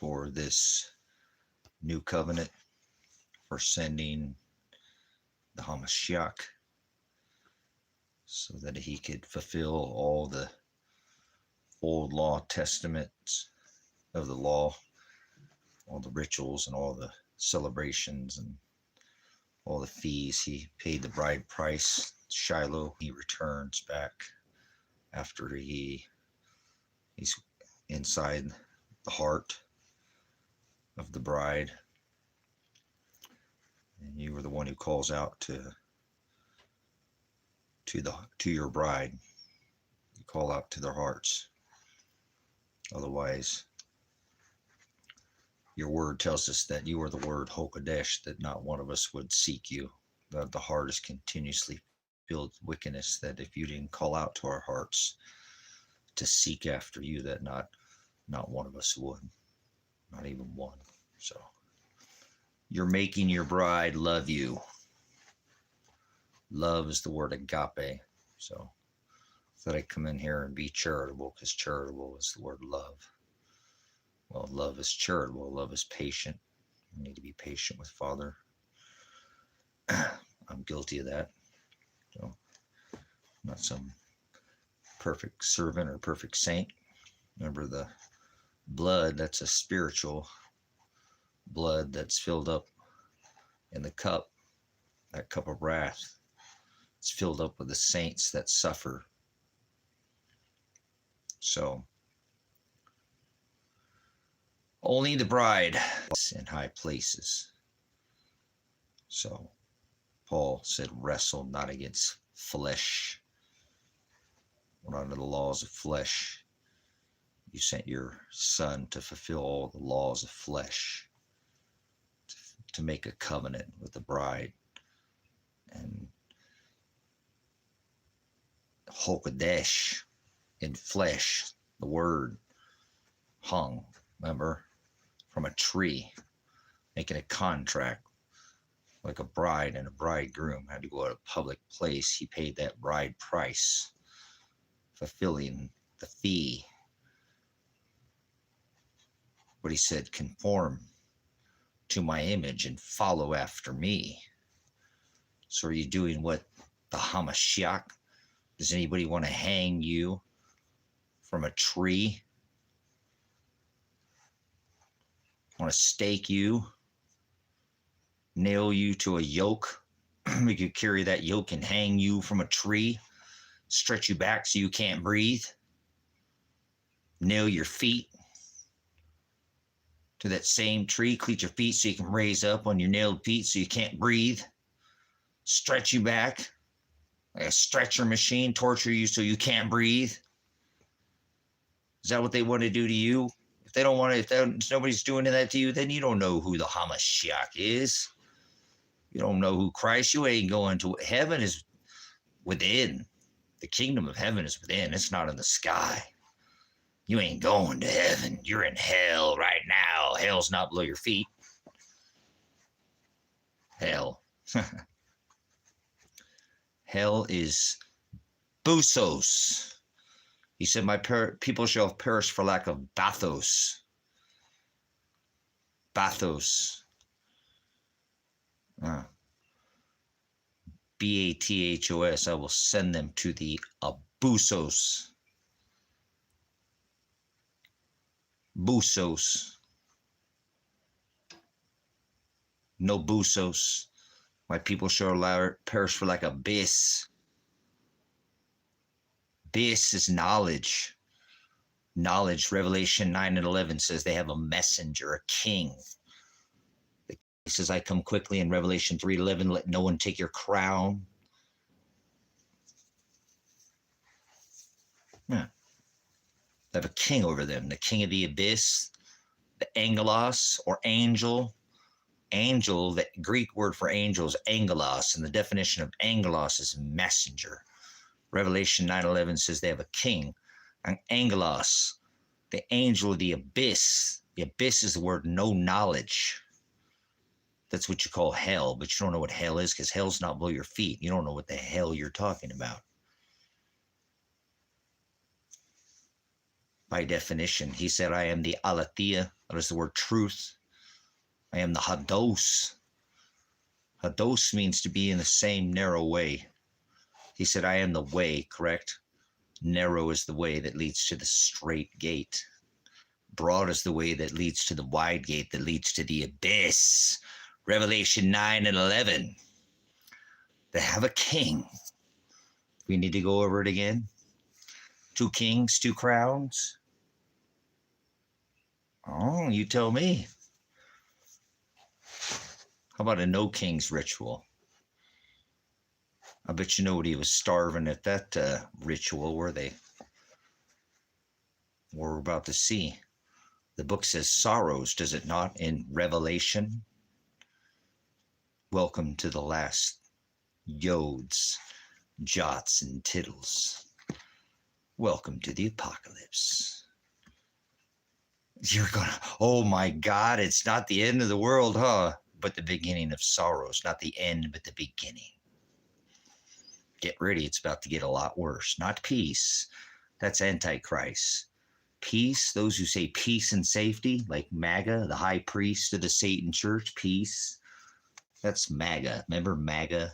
for this new covenant, for sending the Hamashiach so that he could fulfill all the old law testaments of the law, all the rituals and all the celebrations and all the fees. He paid the bride price. Shiloh, he returns back after he's inside the heart of the bride. And you are the one who calls out to your bride. You call out to their hearts. Otherwise, your word tells us that you are the word Hokadesh, that not one of us would seek you. That the heart is continuously filled with wickedness, that if you didn't call out to our hearts to seek after you, that not one of us would. Not even one. So you're making your bride love you. Love is the word agape. So that I come in here and be charitable, because charitable is the word love. Well, love is charitable. Love is patient. You need to be patient with Father. I'm guilty of that. So I'm not some perfect servant or perfect saint. Remember, the blood, that's a spiritual blood that's filled up in the cup, that cup of wrath. It's filled up with the saints that suffer. So only the bride is in high places. So Paul said, wrestle not against flesh. We're not under the laws of flesh. You sent your son to fulfill all the laws of flesh, to make a covenant with the bride. And Hokadesh, in flesh, the word hung, remember, from a tree, making a contract like a bride and a bridegroom had to go to a public place. He paid that bride price, fulfilling the fee. But he said, conform to my image and follow after me. So are you doing what the Hamashiach? Does anybody want to hang you from a tree? Want to stake you? Nail you to a yoke? We could carry that yoke and hang you from a tree? Stretch you back so you can't breathe? Nail your feet to that same tree? Cleat your feet so you can raise up on your nailed feet so you can't breathe? Stretch you back like a stretcher machine, torture you so you can't breathe? Is that what they want to do to you? If they don't want to, if nobody's doing that to you, then you don't know who the Hamashiach is. You don't know who Christ. You ain't going to heaven. Is within. The kingdom of heaven is within. It's not in the sky. You ain't going to heaven. You're in hell right now. Hell's not below your feet. Hell. Hell is Busos. He said, my people shall perish for lack of bathos. Bathos. Bathos. I will send them to the abusos. Busos. No busos. My people shall perish for like a bis. Bis is knowledge. Knowledge. Revelation 9 and 11 says they have a messenger, a king. He says, I come quickly. In Revelation 3:11, let no one take your crown. Yeah. They have a king over them, the king of the abyss, the angelos or angel. Angel, the Greek word for angel is angelos, and the definition of angelos is messenger. Revelation 9:11 says they have a king, an angelos, the angel of the abyss. The abyss is the word no knowledge. That's what you call hell, but you don't know what hell is because hell's not below your feet. You don't know what the hell you're talking about. By definition, he said, I am the aletheia, That is the word truth. I am the hados. Hados means to be in the same narrow way. He said, I am the way, correct? Narrow is the way that leads to the straight gate. Broad is the way that leads to the wide gate that leads to the abyss. Revelation 9 and 11. They have a king. We need to go over it again. 2 kings, 2 crowns. Oh, you tell me. How about a no kings ritual? I bet you nobody was starving at that ritual, were they? We're about to see. The book says sorrows, does it not, in Revelation? Welcome to the last yods, jots, and tittles. Welcome to the apocalypse. You're gonna, oh my God, it's not the end of the world, huh? But the beginning of sorrows, not the end, but the beginning. Get ready, it's about to get a lot worse. Not peace, that's Antichrist. Peace, those who say peace and safety, like MAGA, the high priest of the Satan church, peace. That's MAGA. Remember MAGA?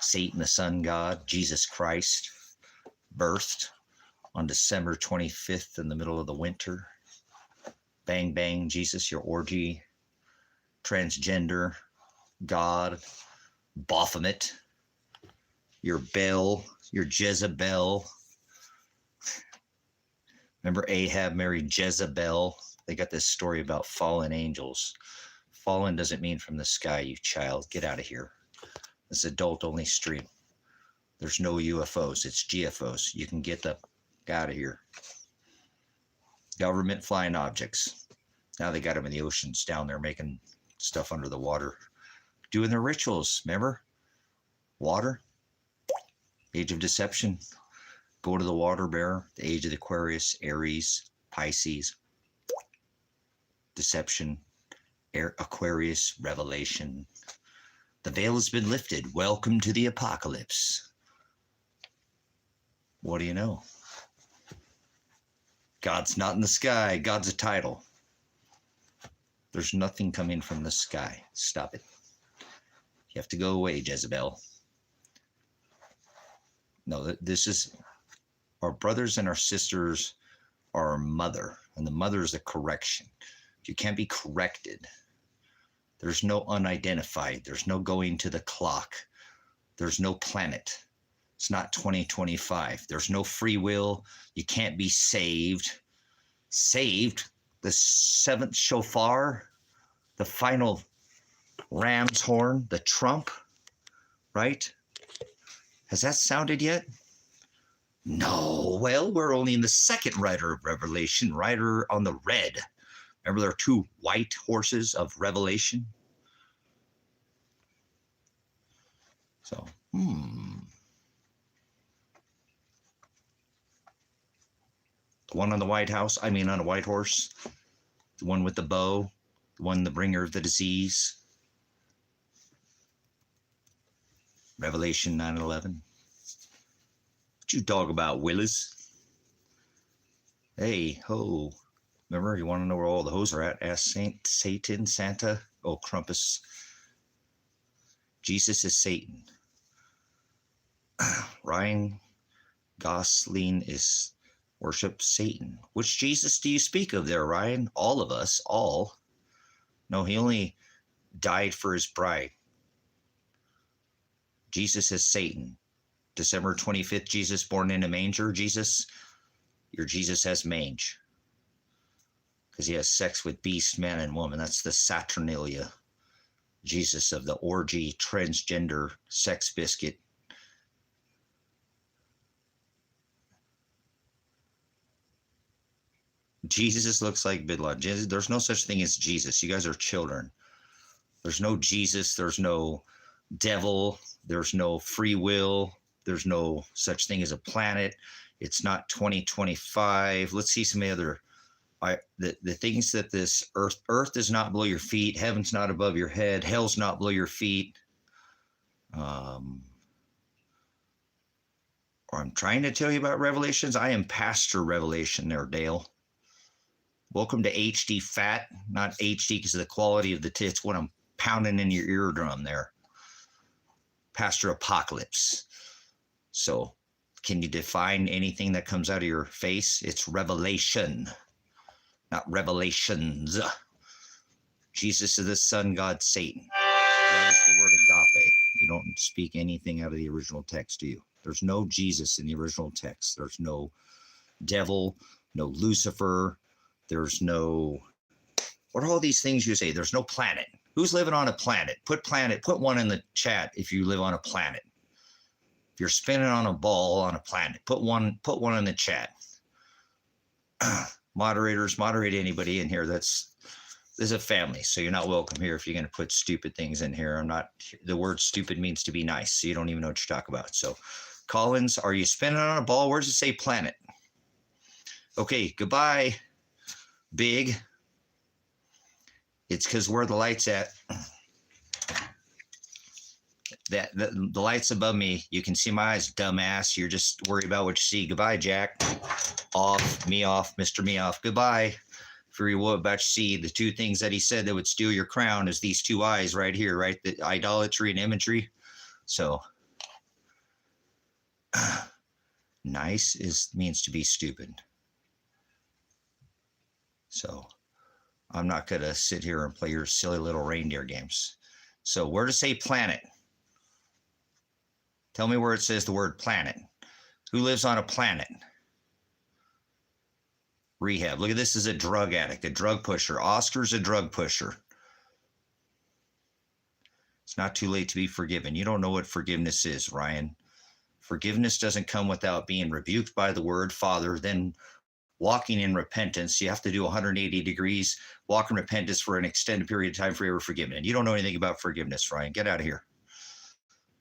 Satan, the sun god, Jesus Christ, birthed on December 25th in the middle of the winter. Bang, bang, Jesus, your orgy, transgender, God, Baphomet, your Bel, your Jezebel. Remember Ahab married Jezebel? They got this story about fallen angels. Fallen doesn't mean from the sky, you child. Get out of here. This adult-only stream. There's no UFOs. It's GFOs. You can get out of here. Government flying objects. Now they got them in the oceans down there making stuff under the water. Doing their rituals, remember? Water. Age of deception. Go to the water bearer. The age of the Aquarius, Aries, Pisces. Deception. Aquarius, Revelation. The veil has been lifted. Welcome to the apocalypse. What do you know? God's not in the sky. God's a title. There's nothing coming from the sky. Stop it. You have to go away, Jezebel. No, this is our brothers and our sisters are our mother, and the mother is a correction. You can't be corrected. There's no unidentified. There's no going to the clock. There's no planet. It's not 2025. There's no free will. You can't be saved. Saved, the 7th shofar, the final ram's horn, the trump, right? Has that sounded yet? No. Well, we're only in the 2nd rider of Revelation, rider on the red. Remember there are 2 white horses of Revelation? So, The one on the White House, on a white horse. The one with the bow. The one, the bringer of the disease. Revelation 9:11. What you dog about, Willis? Hey, ho. Remember, you want to know where all the hoes are at? Ask Satan, Santa. Oh, Crumpus. Jesus is Satan. Ryan Gosling is worship Satan. Which Jesus do you speak of there, Ryan? All of us, all. No, he only died for his bride. Jesus is Satan. December 25th, Jesus born in a manger. Jesus, your Jesus has mange. Because he has sex with beast, man, and woman. That's the Saturnalia. Jesus of the orgy, transgender, sex biscuit. Jesus looks like Bin Laden. There's no such thing as Jesus. You guys are children. There's no Jesus. There's no devil. There's no free will. There's no such thing as a planet. It's not 2025. Let's see some other. The things that this earth does not below your feet. Heaven's not above your head. Hell's not below your feet. Or I'm trying to tell you about Revelations. I am Pastor Revelation there, Dale. Welcome to HD fat, not HD because of the quality of the tits. What I'm pounding in your eardrum there. Pastor Apocalypse. So, can you define anything that comes out of your face? It's revelation, not revelations. Jesus is the Son, God, Satan. That is the word agape. You don't speak anything out of the original text, do you? There's no Jesus in the original text. There's no devil, no Lucifer. There's no, what are all these things you say? There's no planet. Who's living on a planet? Put one in the chat if you live on a planet. If you're spinning on a ball on a planet, put one in the chat. Moderators, moderate anybody in here. This is a family, so you're not welcome here if you're going to put stupid things in here. The word stupid means to be nice, so you don't even know what you're talking about. So, Collins, are you spinning on a ball? Where does it say planet? Okay, goodbye, Big. It's because where the light's at. The light's above me. You can see my eyes, dumbass. You're just worried about what you see. Goodbye, Jack. Off, me off, Mr. Me off. Goodbye. For you, what about you see? The two things that he said that would steal your crown is these two eyes right here, right? The idolatry and imagery. So, nice means to be stupid. So, I'm not going to sit here and play your silly little reindeer games. So, where to say planet? Tell me where it says the word planet. Who lives on a planet? Rehab. Look at this as a drug addict, a drug pusher. Oscar's a drug pusher. It's not too late to be forgiven. You don't know what forgiveness is, Ryan. Forgiveness doesn't come without being rebuked by the word Father, then walking in repentance. You have to do 180 degrees, walk in repentance for an extended period of time for ever forgiven. And you don't know anything about forgiveness, Ryan. Get out of here.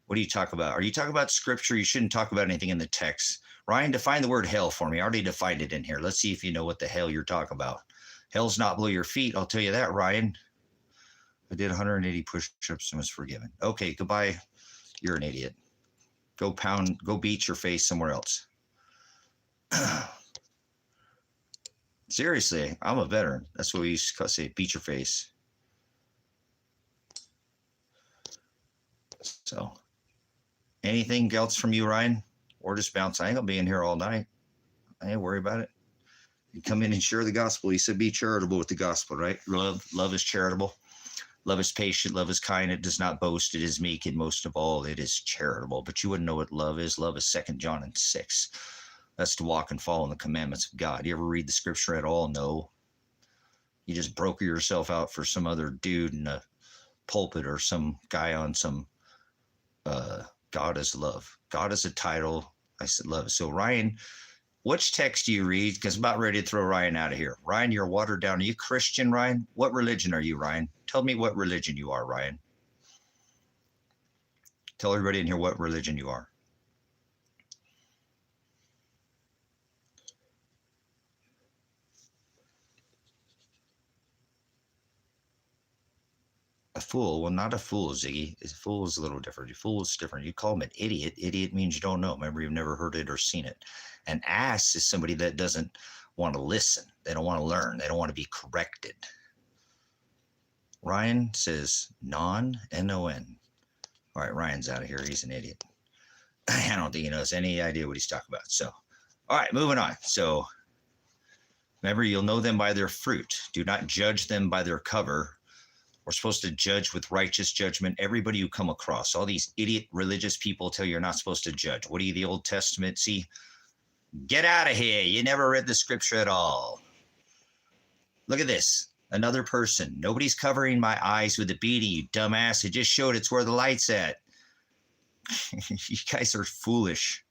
What do you talk about? Are you talking about scripture? You shouldn't talk about anything in the text. Ryan, define the word hell for me. I already defined it in here. Let's see if you know what the hell you're talking about. Hell's not below your feet. I'll tell you that, Ryan. I did 180 push-ups and was forgiven. Okay, goodbye. You're an idiot. Go beat your face somewhere else. Seriously, I'm a veteran. That's what we used to say, beat your face. So, anything else from you, Ryan? Or just bounce. I ain't gonna be in here all night. I ain't worried about it. You come in and share the gospel. He said be charitable with the gospel, right? Love is charitable. Love is patient. Love is kind. It does not boast. It is meek. And most of all, it is charitable. But you wouldn't know what love is. Love is 2 John 6. That's to walk and follow in the commandments of God. You ever read the scripture at all? No. You just broker yourself out for some other dude in a pulpit or some guy on some God is love. God is a title. I said love. So Ryan, which text do you read? Because I'm about ready to throw Ryan out of here. Ryan, you're watered down. Are you Christian, Ryan? What religion are you, Ryan? Tell me what religion you are, Ryan. Tell everybody in here what religion you are. A fool. Well, not a fool, Ziggy. A fool is a little different. A fool is different. You call him an idiot. Idiot means you don't know. Remember, you've never heard it or seen it. An ass is somebody that doesn't want to listen. They don't want to learn. They don't want to be corrected. Ryan says N-O-N. All right, Ryan's out of here. He's an idiot. I don't think he knows any idea what he's talking about. So, all right, moving on. So, remember, you'll know them by their fruit. Do not judge them by their cover. We're supposed to judge with righteous judgment everybody you come across. All these idiot religious people tell you you're not supposed to judge. What are you, the Old Testament? See, get out of here. You never read the scripture at all. Look at this. Another person. Nobody's covering my eyes with a beanie, you dumbass. It just showed it's where the light's at. You guys are foolish.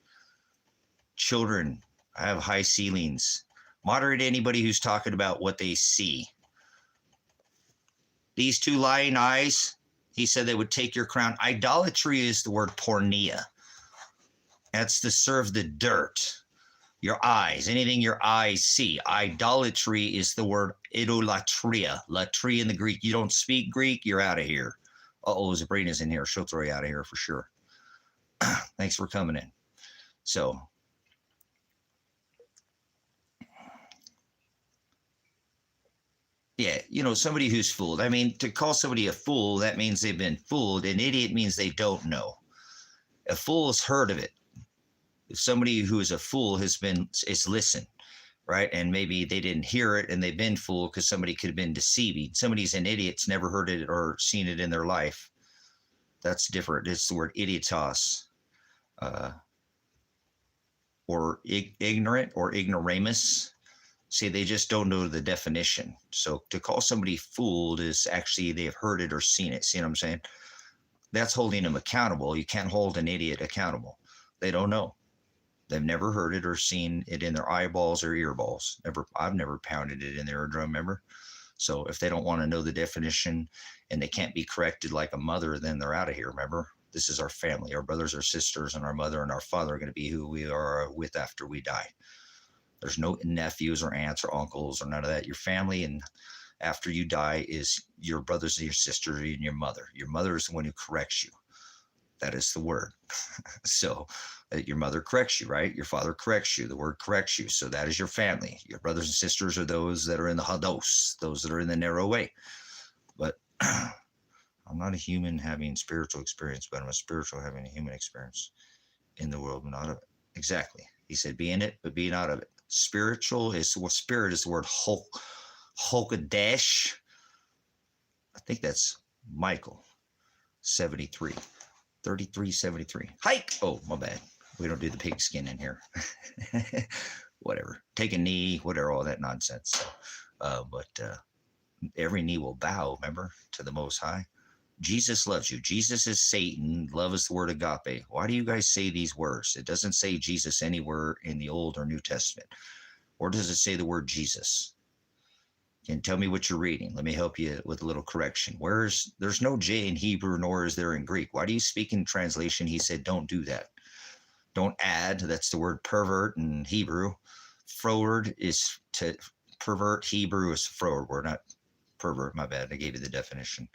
Children, I have high ceilings. Moderate anybody who's talking about what they see. These two lying eyes, he said they would take your crown. Idolatry is the word pornea. That's to serve the dirt. Your eyes, anything your eyes see. Idolatry is the word idolatria. Latria in the Greek. You don't speak Greek, you're out of here. Uh-oh, Sabrina's in here. She'll throw you out of here for sure. Thanks for coming in. So, Yeah, somebody who's fooled. I mean, to call somebody a fool, that means they've been fooled. An idiot means they don't know. A fool's heard of it. If somebody who is a fool is listened, right? And maybe they didn't hear it and they've been fooled because somebody could have been deceiving. Somebody's an idiot's never heard it or seen it in their life. That's different. It's the word idiotos, or ignorant or ignoramus. See, they just don't know the definition. So to call somebody fooled is actually they have heard it or seen it. See what I'm saying? That's holding them accountable. You can't hold an idiot accountable. They don't know. They've never heard it or seen it in their eyeballs or earballs. I've never pounded it in their eardrum, remember? So if they don't want to know the definition and they can't be corrected like a mother, then they're out of here, remember? This is our family. Our brothers, our sisters, and our mother and our father are going to be who we are with after we die. There's no nephews or aunts or uncles or none of that. Your family, and after you die, is your brothers and your sisters and your mother. Your mother is the one who corrects you. That is the word. So your mother corrects you, right? Your father corrects you. The word corrects you. So that is your family. Your brothers and sisters are those that are in the hados, those that are in the narrow way. But I'm not a human having spiritual experience, but I'm a spiritual having a human experience in the world, not of it. Exactly. He said, be in it, but be not of it. Spiritual is what spirit is the word Hokadesh. I think that's Michael 73. 3373. Hike. Oh, my bad. We don't do the pigskin in here. Whatever. Take a knee, whatever, all that nonsense. But every knee will bow, remember, to the Most High. Jesus loves you. Jesus is Satan. Love is the word agape. Why do you guys say these words? It doesn't say Jesus anywhere in the Old or New Testament. Or does it say the word Jesus? Can you tell me what you're reading? Let me help you with a little correction. There's no J in Hebrew, nor is there in Greek. Why do you speak in translation? He said, don't do that. Don't add. That's the word pervert in Hebrew. Froward is to pervert. Hebrew is froward. We're not pervert. My bad. I gave you the definition.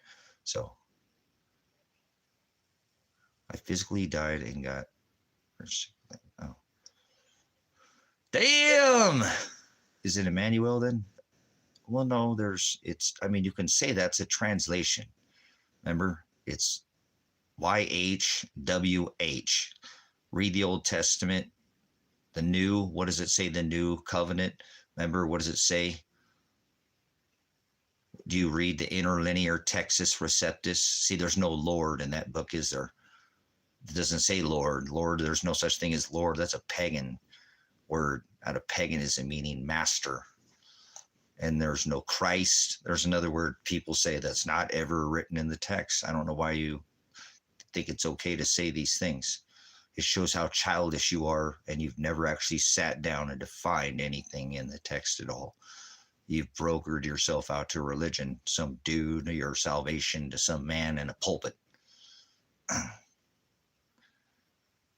So I physically died and got. Oh. Damn! Is it Emmanuel then? Well, no, you can say that's a translation. Remember, it's YHWH. Read the Old Testament, the New, what does it say? The New Covenant. Remember, what does it say? Do you read the interlinear Textus Receptus? See, there's no Lord in that book, is there? It doesn't say Lord. Lord, there's no such thing as Lord. That's a pagan word out of paganism, meaning master. And there's no Christ. There's another word people say that's not ever written in the text. I don't know why you think it's okay to say these things. It shows how childish you are, and you've never actually sat down and defined anything in the text at all. You've brokered yourself out to a religion, some dude, your salvation to some man in a pulpit.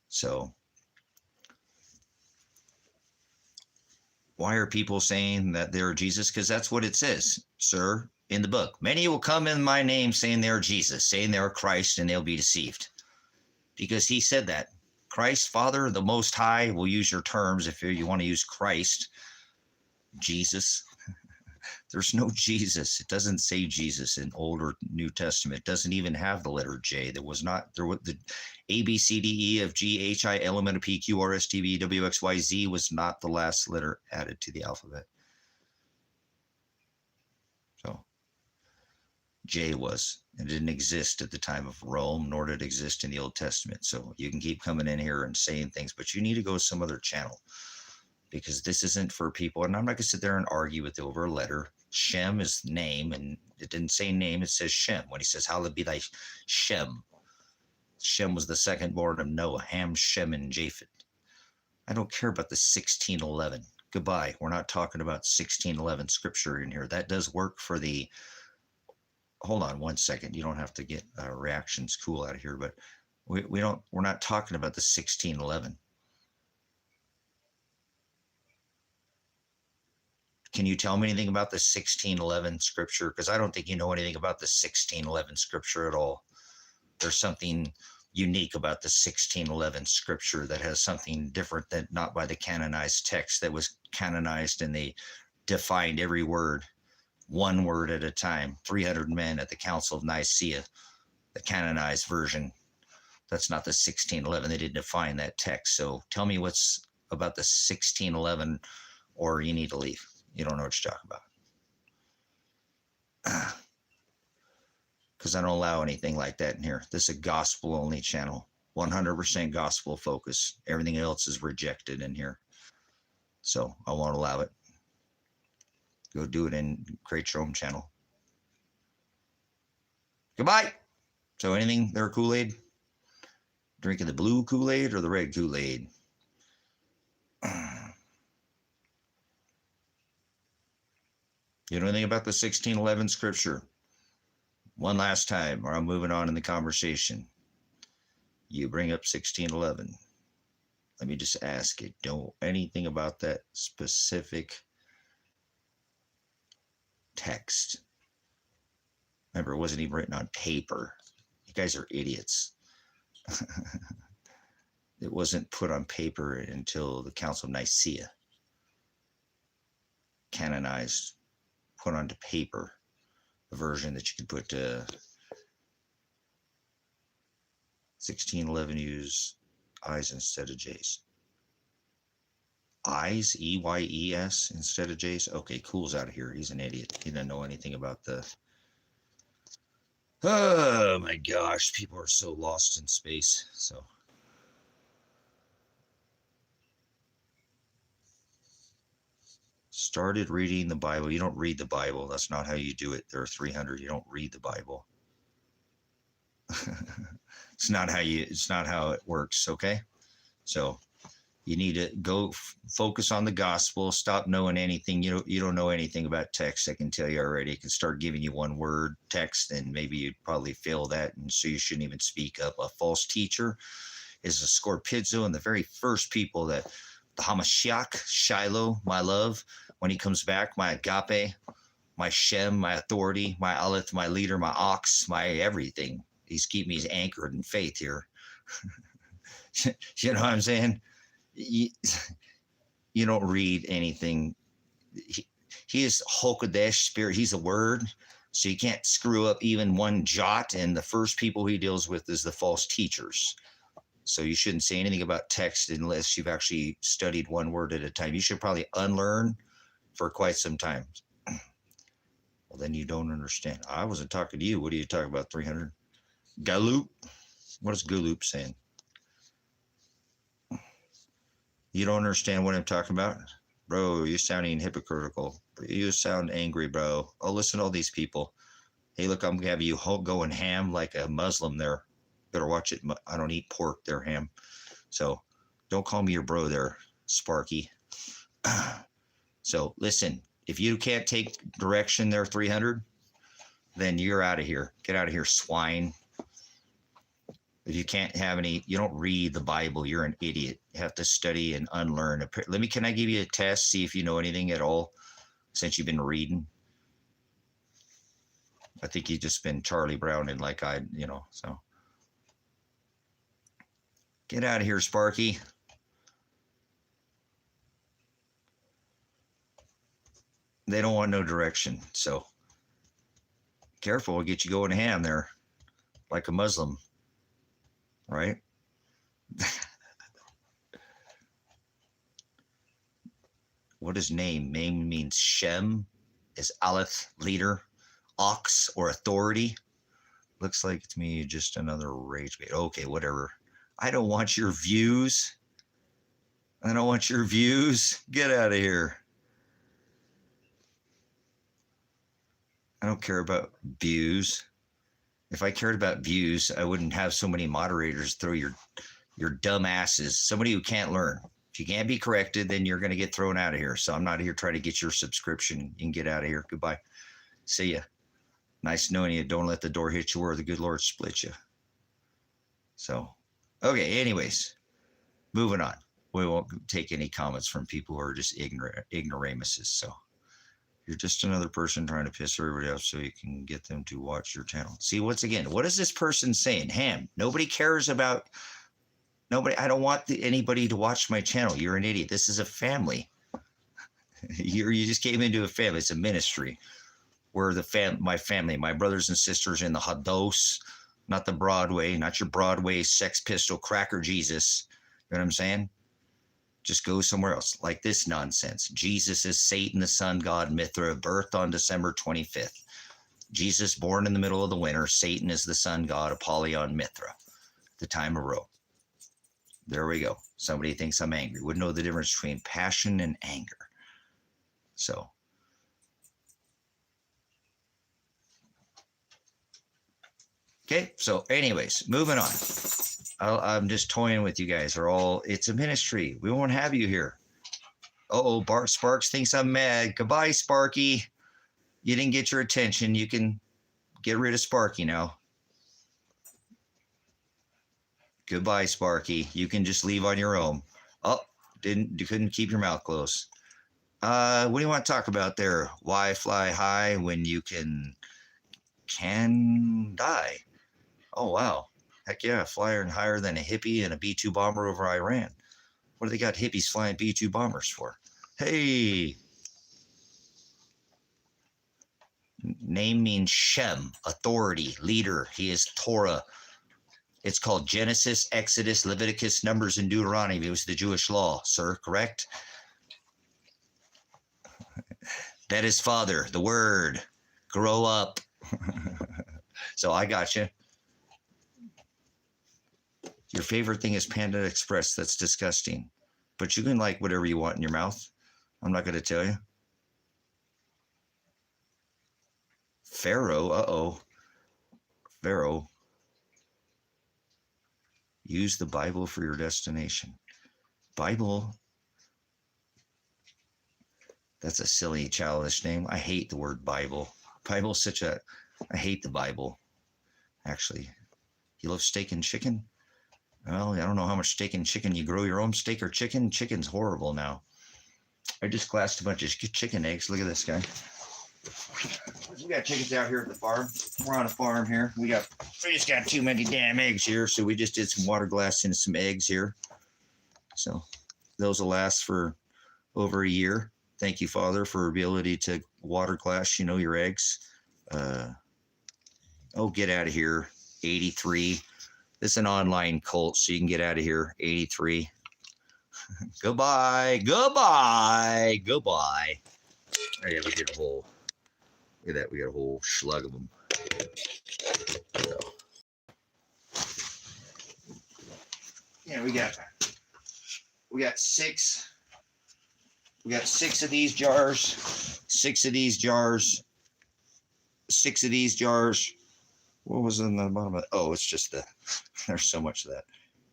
So why are people saying that they're Jesus? Because that's what it says, sir, in the book. Many will come in my name saying they're Jesus, saying they're Christ, and they'll be deceived. Because he said that. Christ, Father, the Most High, will use your terms if you want to use Christ. Jesus. There's no Jesus. It doesn't say Jesus in Old or New Testament. It doesn't even have the letter J. There was the A, B, C, D, E, F, G, H, I, L, M, N, P, Q, R, S, T, V, W, X, Y, Z was not the last letter added to the alphabet. So J was. It didn't exist at the time of Rome, nor did it exist in the Old Testament. So you can keep coming in here and saying things, but you need to go to some other channel, because this isn't for people. And I'm not going to sit there and argue with over a letter. Shem is name, and it didn't say name, it says Shem. When he says, hallowed be thy Shem. Shem was the second born of Noah, Ham, Shem, and Japheth. I don't care about the 1611. Goodbye. We're not talking about 1611 scripture in here. That does work for the, hold on one second. You don't have to get reactions cool out of here, but we're not talking about the 1611. Can you tell me anything about the 1611 scripture? Because I don't think you know anything about the 1611 scripture at all. There's something unique about the 1611 scripture that has something different, than not by the canonized text that was canonized and they defined every word. one word at a time. 300 men at the Council of Nicaea, the canonized version. That's not the 1611. They didn't define that text. So tell me what's about the 1611, or you need to leave. You don't know what you're talking about. Because I don't allow anything like that in here. This is a gospel only channel. 100% gospel focus. Everything else is rejected in here. So I won't allow it. Go do it in Create Your Own channel. Goodbye. So anything there, Kool-Aid? Drinking the blue Kool-Aid or the red Kool-Aid? You know anything about the 1611 scripture? One last time, or I'm moving on in the conversation. You bring up 1611. Let me just ask you, know anything about that specific text? Remember, it wasn't even written on paper. You guys are idiots. It wasn't put on paper until the Council of Nicaea. Canonized, put onto paper, a version that you could put 1611 use I's instead of J's. I's, E-Y-E-S instead of J's? Okay, Cool's out of here. He's an idiot. He doesn't know anything about the... Oh my gosh, people are so lost in space. So... started reading the Bible. You don't read the Bible. That's not how you do it. There are 300. You don't read the Bible. It's not how it works. Okay. So you need to go focus on the gospel. Stop knowing anything. You don't know anything about text. I can tell you already. It can start giving you one word text, and maybe you'd probably fail that. And so you shouldn't even speak up. A false teacher is a scorpizzo, and the very first people that the Hamashiach, Shiloh, my love, when he comes back, my Agape, my Shem, my authority, my Aleph, my leader, my ox, my everything. He's keeping me anchored in faith here. You know what I'm saying? You don't read anything. He is Hokodesh spirit. He's a word. So you can't screw up even one jot. And the first people he deals with is the false teachers. So you shouldn't say anything about text unless you've actually studied one word at a time. You should probably unlearn for quite some time. Well, then you don't understand. I wasn't talking to you. What are you talking about, 300? Galoop? What is Galoop saying? You don't understand what I'm talking about? Bro, you're sounding hypocritical. You sound angry, bro. Oh, listen to all these people. Hey, look, I'm going to have you going ham like a Muslim there. Better watch it. I don't eat pork there, ham. So don't call me your bro there, Sparky. So listen, if you can't take direction there, 300, then you're out of here. Get out of here, swine. If you can't have any, you don't read the Bible, you're an idiot. You have to study and unlearn. Can I give you a test, see if you know anything at all since you've been reading? I think you've just been Charlie Brown and like so. Get out of here, Sparky. They don't want no direction. So careful, we'll get you going ham there like a Muslim, right? What is name? Name means Shem, is Aleph, leader, ox, or authority. Looks like to me just another rage bait. Okay, whatever. I don't want your views. I don't want your views. Get out of here. I don't care about views. If I cared about views, I wouldn't have so many moderators throw your dumb asses. Somebody who can't learn. If you can't be corrected, then you're going to get thrown out of here. So I'm not here trying to get your subscription. You can get out of here. Goodbye. See ya. Nice knowing you. Don't let the door hit you or the good Lord split you. So, okay. Anyways, moving on. We won't take any comments from people who are just ignoramuses. So you're just another person trying to piss everybody off so you can get them to watch your channel. See, once again, what is this person saying? Ham, nobody cares about... Nobody, I don't want anybody to watch my channel. You're an idiot. This is a family. You just came into a family. It's a ministry. We're my family, my brothers and sisters in the Hados, not the Broadway, not your Broadway Sex Pistol Cracker Jesus. You know what I'm saying? Just go somewhere else. Like this nonsense. Jesus is Satan, the sun god Mithra, birthed on December 25th. Jesus born in the middle of the winter. Satan is the sun god Apollyon Mithra. The time of Rome. There we go. Somebody thinks I'm angry. Wouldn't know the difference between passion and anger. So. Okay, so anyways, moving on. I'm just toying with you guys. It's a ministry. We won't have you here. Uh-oh, Bart Sparks thinks I'm mad. Goodbye, Sparky. You didn't get your attention. You can get rid of Sparky now. Goodbye, Sparky. You can just leave on your own. Oh, you couldn't keep your mouth closed. What do you want to talk about there? Why fly high when you can die? Oh, wow. Heck yeah, flying higher than a hippie and a B-2 bomber over Iran. What do they got hippies flying B-2 bombers for? Hey. Name means Shem, authority, leader. He is Torah. It's called Genesis, Exodus, Leviticus, Numbers, and Deuteronomy. It was the Jewish law, sir, correct? That is Father, the Word. Grow up. So I got you. Your favorite thing is Panda Express. That's disgusting. But you can like whatever you want in your mouth. I'm not going to tell you. Pharaoh, uh-oh. Pharaoh. Use the Bible for your destination. Bible. That's a silly, childish name. I hate the word Bible. Bible's I hate the Bible. Actually. You love steak and chicken? Well, I don't know how much steak and chicken you grow. Your own steak or chicken? Chicken's horrible now. I just glassed a bunch of chicken eggs. Look at this guy. We got chickens out here at the farm. We're on a farm here. We just got too many damn eggs here, so we just did some water glass and some eggs here. So those will last for over a year. Thank you, Father, for ability to water glass, your eggs. Oh, get out of here. 83. This is an online cult, so you can get out of here. 83. Goodbye. Goodbye. Goodbye. Oh, yeah, we did a whole. Look at that. We got a whole slug of them. So. Yeah, we got 6. We got 6 of these jars. 6 of these jars. 6 of these jars. What was in the bottom of it? Oh, it's just there's so much of that.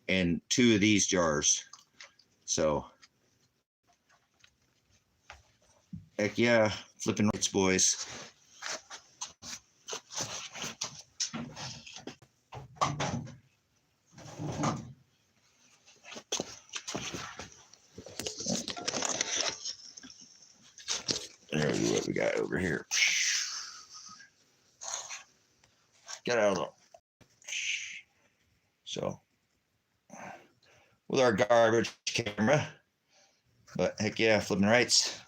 And 2 of these jars. So, heck yeah, flipping rights, boys. There's what we got over here. Get out of there. So, with our garbage camera, but heck yeah, flipping rights.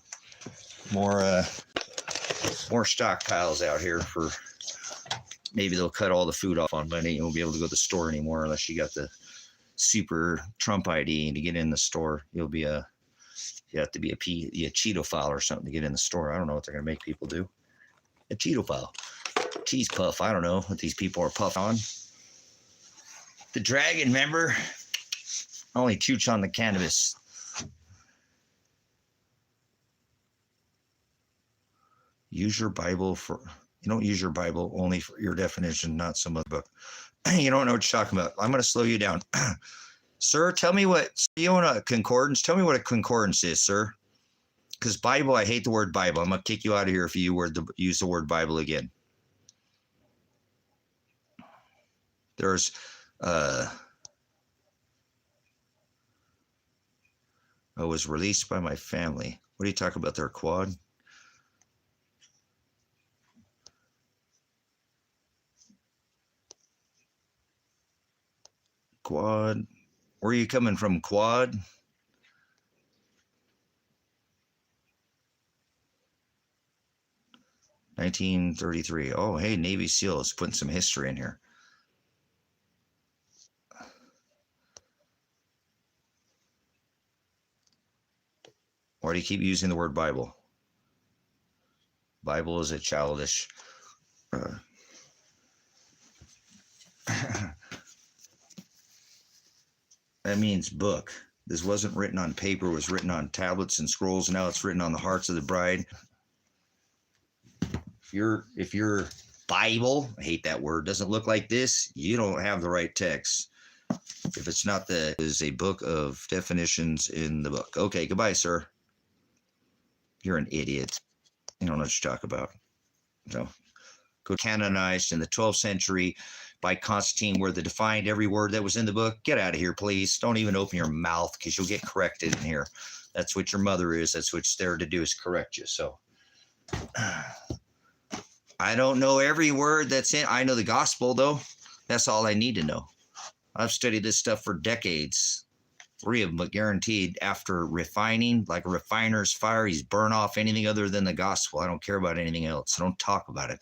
More stockpiles out here for maybe they'll cut all the food off on Monday. You won't be able to go to the store anymore unless you got the super Trump ID to get in the store. You have to be a Cheeto file or something to get in the store. I don't know what they're gonna make people do. A Cheeto file. Cheese puff. I don't know what these people are puffed on. The dragon, remember? Only chooch on the cannabis. Use your Bible you don't use your Bible only for your definition, not some other book. You don't know what you're talking about. I'm going to slow you down. Sir, tell me you want a concordance? Tell me what a concordance is, sir. Because Bible, I hate the word Bible. I'm going to kick you out of here if you use the word Bible again. There's I was released by my family. What do you talk about there, Quad? Quad. Where are you coming from, Quad? 1933. Oh, hey, Navy SEALs putting some history in here. Why do you keep using the word Bible? Bible is a childish. That means book. This wasn't written on paper. It was written on tablets and scrolls. Now it's written on the hearts of the bride. If your Bible, I hate that word, doesn't look like this, you don't have the right text. If it's not is a book of definitions in the book. Okay, goodbye, sir. You're an idiot. You don't know what you talk about. So, canonized in the 12th century by Constantine, where they defined every word that was in the book. Get out of here, please. Don't even open your mouth because you'll get corrected in here. That's what your mother is. That's what she's there to do, is correct you. So I don't know every word that's in. I know the gospel, though. That's all I need to know. I've studied this stuff for decades. 3 of them, but guaranteed after refining, like a refiner's fire, he's burn off anything other than the gospel. I don't care about anything else. I don't talk about it.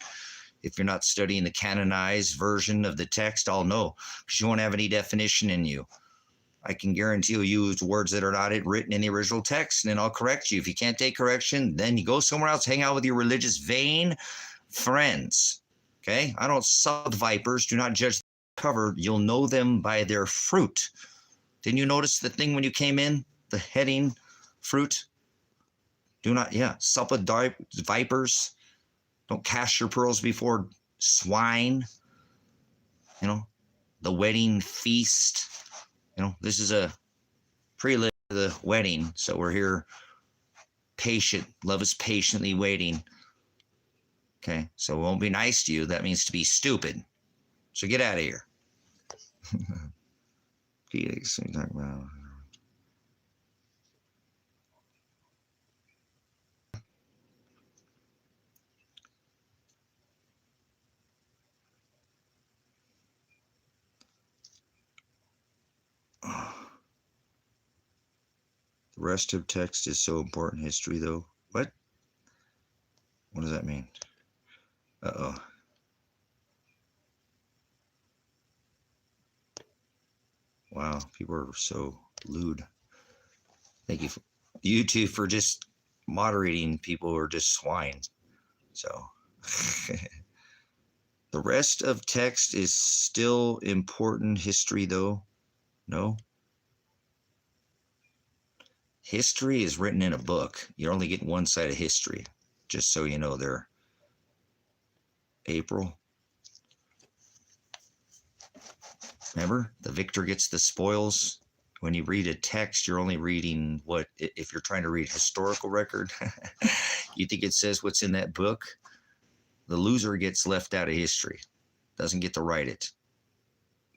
If you're not studying the canonized version of the text, I'll know, because you won't have any definition in you. I can guarantee you'll use words that are not written in the original text, and then I'll correct you. If you can't take correction, then you go somewhere else, hang out with your religious vain friends. Okay? I don't sub vipers. Do not judge the cover. You'll know them by their fruit. Didn't you notice the thing when you came in? The heading, fruit? Do not, sup with vipers. Don't cast your pearls before swine. The wedding feast. This is a prelude to the wedding. So we're here patient. Love is patiently waiting. Okay, so it won't be nice to you. That means to be stupid. So get out of here. Felix, what are you talking about? The rest of text is so important. History, though. What? What does that mean? Uh-oh. Wow, people are so lewd. Thank you, YouTube, for just moderating people who are just swine. So, the rest of text is still important. History, though, no. History is written in a book. You're only getting one side of history, just so you know there. April. Remember, the victor gets the spoils. When you read a text, you're only reading what, if you're trying to read historical record, you think it says what's in that book. The loser gets left out of history, doesn't get to write it.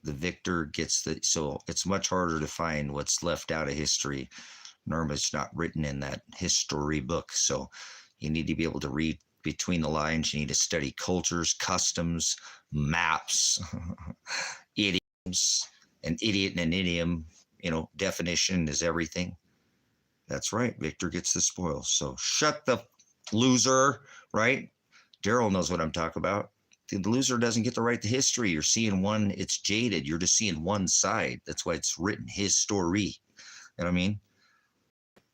The victor gets so it's much harder to find what's left out of history. Normally it's not written in that history book. So you need to be able to read between the lines. You need to study cultures, customs, maps, idioms. An idiot and an idiom, definition is everything. That's right. Victor gets the spoils. So shut the loser, right? Daryl knows what I'm talking about. The loser doesn't get to write the history. You're seeing one, it's jaded. You're just seeing one side. That's why it's written his story. You know what I mean?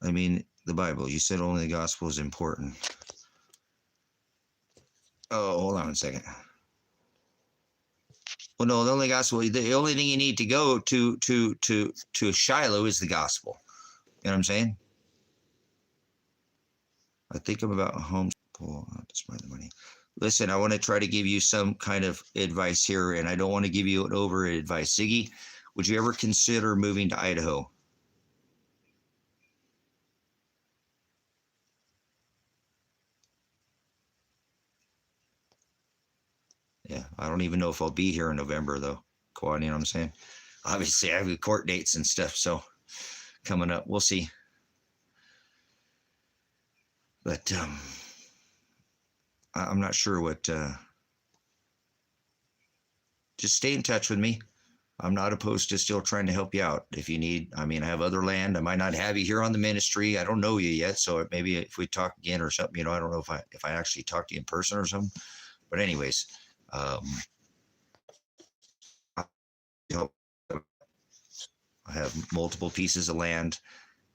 I mean, the Bible. You said only the gospel is important. Oh, hold on a second. Well, no, the only gospel, the only thing you need to go to Shiloh is the gospel. You know what I'm saying? I think I'm about home. Just mind the money. Listen, I want to try to give you some kind of advice here, and I don't want to give you an over advice. Ziggy, would you ever consider moving to Idaho? Yeah, I don't even know if I'll be here in November, though. Quad, you know what I'm saying? Obviously, I have court dates and stuff, so coming up, we'll see. But I'm not sure what. Just stay in touch with me. I'm not opposed to still trying to help you out if you need. I mean, I have other land. I might not have you here on the ministry. I don't know you yet, so maybe if we talk again or something, you know, I don't know if I actually talk to you in person or something. But anyways, you know, I have multiple pieces of land.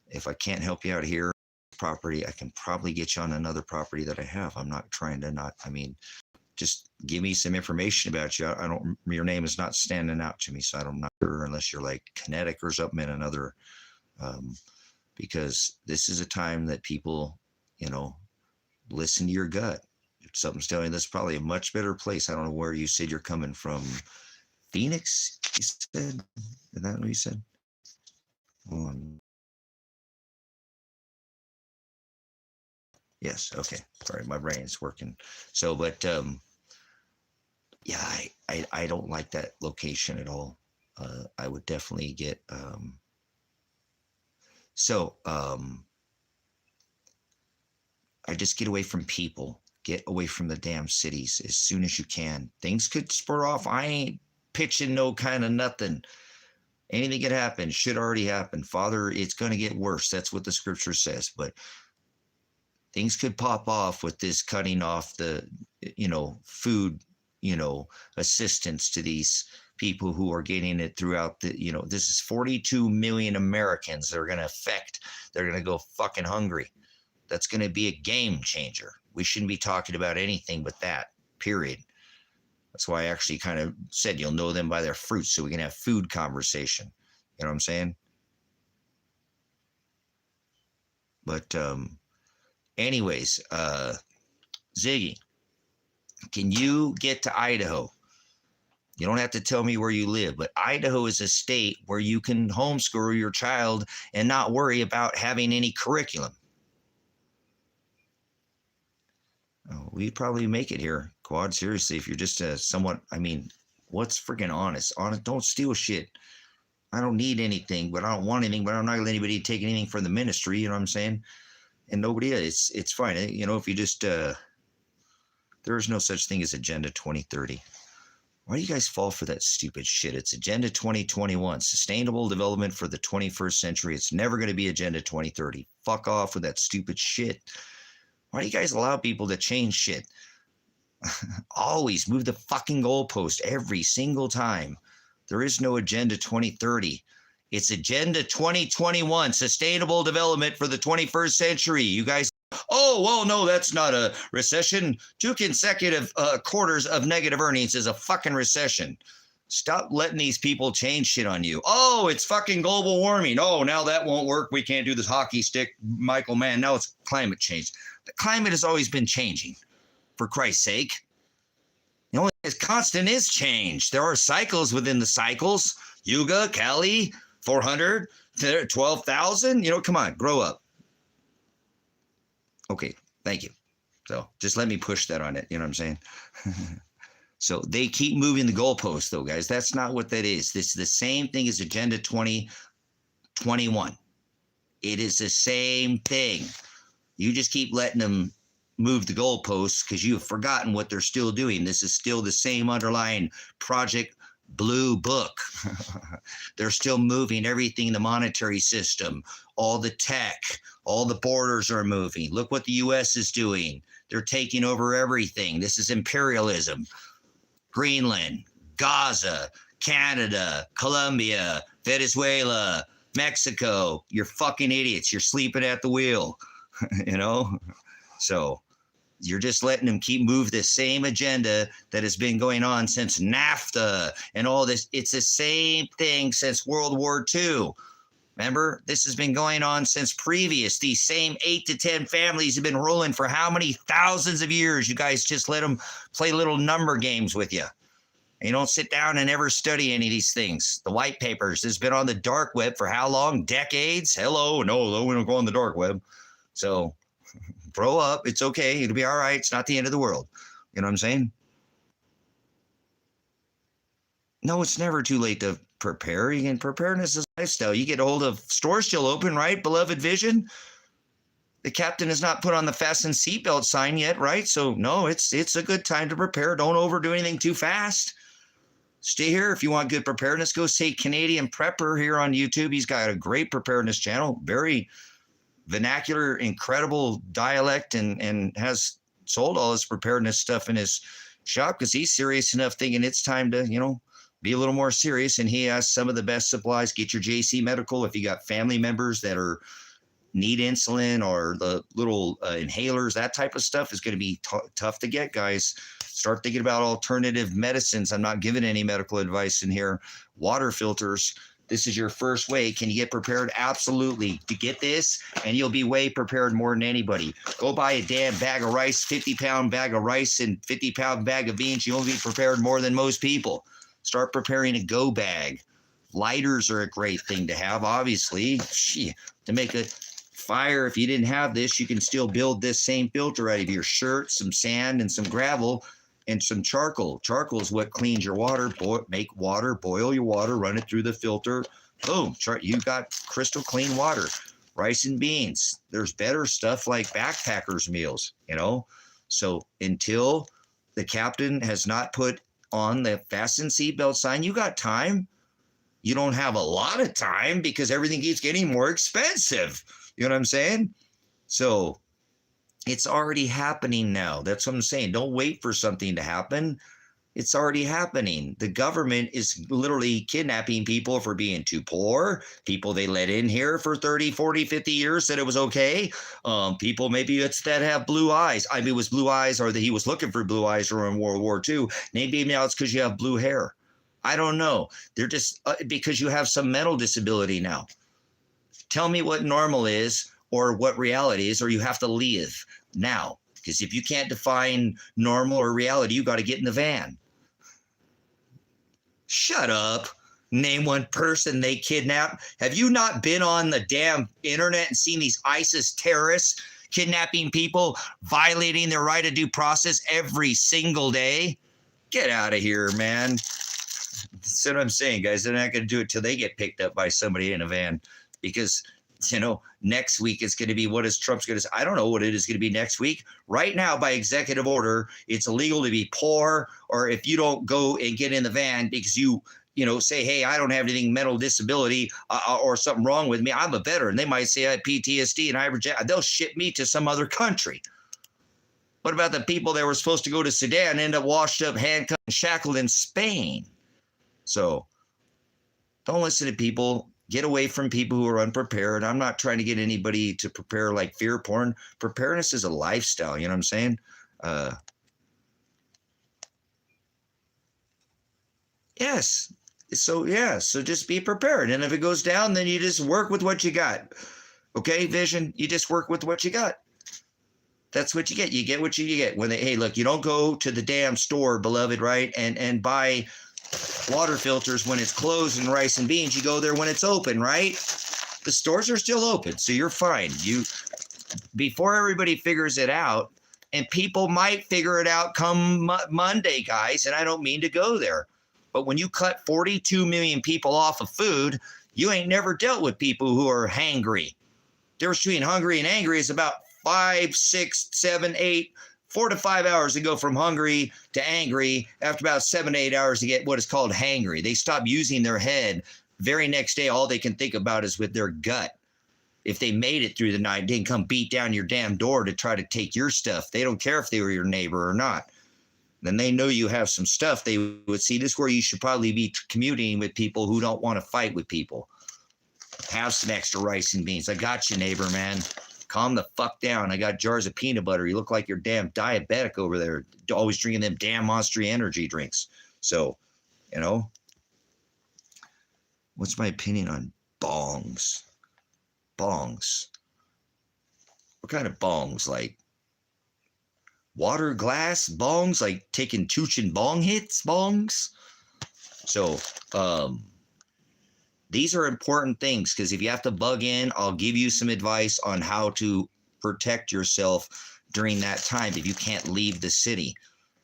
If I can't help you out here, property, I can probably get you on another property that I have. I'm not trying to not. I mean, just give me some information about you. I don't. Your name is not standing out to me, so I'm not sure unless you're like kinetic or something in another. Because this is a time that people, you know, listen to your gut. If something's telling you, that's probably a much better place. I don't know where you said you're coming from. Phoenix, you said? Is that what you said? Yes. Okay. Sorry, my brain's working. So, but yeah, I don't like that location at all. I would definitely get. I just get away from people. Get away from the damn cities as soon as you can. Things could spur off. I ain't pitching no kind of nothing. Anything could happen. Should already happen. Father, it's going to get worse. That's what the scripture says. But things could pop off with this cutting off the, you know, food, you know, assistance to these people who are getting it throughout the, you know, this is 42 million Americans that are going to affect. They're going to go fucking hungry. That's going to be a game changer. We shouldn't be talking about anything but that, period. That's why I actually kind of said you'll know them by their fruits, so we can have food conversation. You know what I'm saying? But anyways, Ziggy, can you get to Idaho? You don't have to tell me where you live, but Idaho is a state where you can homeschool your child and not worry about having any curriculum. Oh, we'd probably make it here, Quad. Seriously, if you're just somewhat, I mean, what's freaking honest? Honest, don't steal shit. I don't need anything, but I don't want anything, but I'm not going to let anybody take anything from the ministry. You know what I'm saying? And nobody is. It's fine. You know, if you just, there is no such thing as Agenda 2030. Why do you guys fall for that stupid shit? It's Agenda 2021, sustainable development for the 21st century. It's never going to be Agenda 2030. Fuck off with that stupid shit. Why do you guys allow people to change shit? Always move the fucking goalpost every single time. There is no Agenda 2030. It's Agenda 2021, sustainable development for the 21st century. You guys, oh, well, no, that's not a recession. 2 consecutive quarters of negative earnings is a fucking recession. Stop letting these people change shit on you. Oh, it's fucking global warming. Oh, now that won't work. We can't do this hockey stick, Michael Mann. Now it's climate change. The climate has always been changing, for Christ's sake. The only thing that's constant is change. There are cycles within the cycles. Yuga, Kali, 400, 12,000. You know, come on, grow up. Okay, thank you. So just let me push that on it. You know what I'm saying? So they keep moving the goalposts, though, guys. That's not what that is. This is the same thing as Agenda 2021. It is the same thing. You just keep letting them move the goalposts because you have forgotten what they're still doing. This is still the same underlying Project Blue Book. They're still moving everything, the monetary system, all the tech, all the borders are moving. Look what the U.S. is doing. They're taking over everything. This is imperialism. Greenland, Gaza, Canada, Colombia, Venezuela, Mexico. You're fucking idiots. You're sleeping at the wheel, you know? So you're just letting them keep move the same agenda that has been going on since NAFTA and all this. It's the same thing since World War II. Remember, this has been going on since previous. These same 8 to 10 families have been ruling for how many thousands of years? You guys just let them play little number games with you. And you don't sit down and ever study any of these things. The white papers has been on the dark web for how long? Decades? Hello? No, we don't go on the dark web. So grow up. It's okay. It'll be all right. It's not the end of the world. You know what I'm saying? No, it's never too late to prepare. You can preparedness is a lifestyle. You get a hold of stores still open, right? Beloved Vision. The captain has not put on the fasten seatbelt sign yet, right? So no, it's a good time to prepare. Don't overdo anything too fast. Stay here. If you want good preparedness, go say Canadian Prepper here on YouTube. He's got a great preparedness channel, very vernacular, incredible dialect, and has sold all his preparedness stuff in his shop because he's serious enough thinking it's time to, be a little more serious. And he has some of the best supplies. Get your JC Medical. If you got family members that need insulin or the little inhalers, that type of stuff is going to be tough to get, guys. Start thinking about alternative medicines. I'm not giving any medical advice in here. Water filters. This is your first way. Can you get prepared? Absolutely. To get this, and you'll be way prepared more than anybody. Go buy a damn bag of rice, 50-pound bag of rice and 50-pound bag of beans. You'll be prepared more than most people. Start preparing a go bag. Lighters are a great thing to have, obviously. To make a fire, if you didn't have this, you can still build this same filter out of your shirt, some sand and some gravel and some charcoal. Charcoal is what cleans your water. Make water, boil your water, run it through the filter. Boom, you got crystal clean water. Rice and beans. There's better stuff like backpackers meals, So until the captain has not put on the fasten seatbelt sign, you got time. You don't have a lot of time because everything keeps getting more expensive. You know what I'm saying? So it's already happening now. That's what I'm saying. Don't wait for something to happen. It's already happening. The government is literally kidnapping people for being too poor. People they let in here for 30, 40, 50 years said it was okay. People maybe it's that have blue eyes. I mean, it was blue eyes or that he was looking for blue eyes during World War II. Maybe now it's because you have blue hair. I don't know. They're just because you have some mental disability now. Tell me what normal is or what reality is, or you have to leave now. Because if you can't define normal or reality, you got to get in the van. Shut up. Name one person they kidnapped. Have you not been on the damn internet and seen these ISIS terrorists kidnapping people, violating their right of due process every single day? Get out of here, man. That's what I'm saying, guys. They're not going to do it till they get picked up by somebody in a van because, next week it's going to be what is Trump's going to say. I don't know what it is going to be next week. Right now, by executive order, it's illegal to be poor, or if you don't go and get in the van because you say, hey, I don't have anything mental disability or something wrong with me. I'm a veteran. They might say I have PTSD and I reject. They'll ship me to some other country. What about the people that were supposed to go to Sudan and end up washed up, handcuffed, and shackled in Spain? So don't listen to people. Get away from people who are unprepared. I'm not trying to get anybody to prepare like fear porn. Preparedness is a lifestyle. You know what I'm saying? Yes. So just be prepared. And if it goes down, then you just work with what you got. Okay, Vision? You just work with what you got. That's what you get. You get what you get. Hey, look, you don't go to the damn store, beloved, right? And buy water filters when it's closed and rice and beans. You go there when it's open, right? The stores are still open, so you're fine. Before everybody figures it out, and people might figure it out come Monday, guys, and I don't mean to go there. But when you cut 42 million people off of food, you ain't never dealt with people who are hangry. The difference between hungry and angry is about 5, 6, 7, 8, 4 to 5 hours to go from hungry to angry. After about 7 to 8 hours to get what is called hangry. They stop using their head. Very next day, all they can think about is with their gut. If they made it through the night, didn't come beat down your damn door to try to take your stuff. They don't care if they were your neighbor or not. Then they know you have some stuff. They would see this is where you should probably be commuting with people who don't want to fight with people. Have some extra rice and beans. I got you, neighbor, man. Calm the fuck down. I got jars of peanut butter. You look like you're damn diabetic over there. Always drinking them damn Monster energy drinks. So, what's my opinion on bongs? Bongs. What kind of bongs? Like water glass bongs? Like taking Chooch and Bong hits bongs? So, these are important things because if you have to bug in, I'll give you some advice on how to protect yourself during that time if you can't leave the city.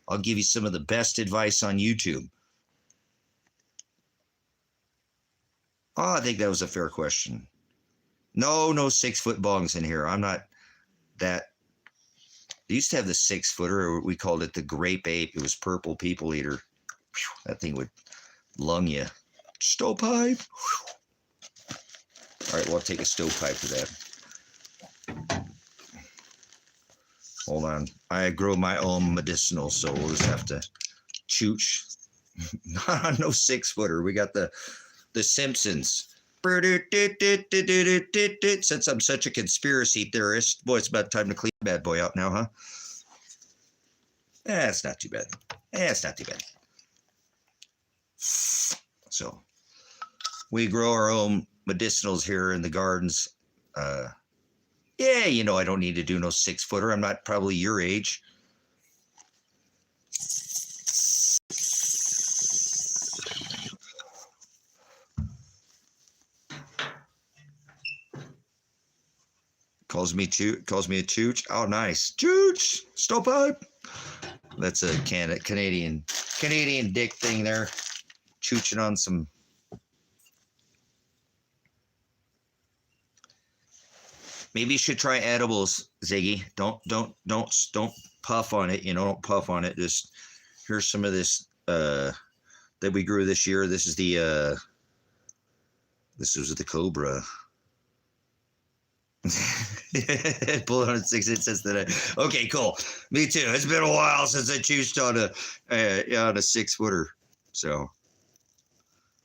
I'll give you some of the best advice on YouTube. Oh, I think that was a fair question. No 6-foot bongs in here. I'm not that. They used to have the 6-footer. We called it the grape ape. It was purple people eater. Whew, that thing would lung you. Stovepipe. All right, we'll take a stovepipe for that. Hold on. I grow my own medicinal, so we'll just have to chooch. No 6-footer. We got the Simpsons. Since I'm such a conspiracy theorist, boy, it's about time to clean the bad boy out now, huh? It's not too bad. It's not too bad. So we grow our own medicinals here in the gardens. Yeah, you know, I don't need to do no 6-footer. I'm not probably your age. Calls me a chooch. Oh, nice. Chooch. Stovepipe. That's a Canadian dick thing there. Chooching on some. Maybe you should try edibles, Ziggy. Don't puff on it. You know, don't puff on it. Just here's some of this that we grew this year. This is the Cobra. Pull it on 6 inch since then. Okay, cool. Me too. It's been a while since I choosed on a 6-footer. So,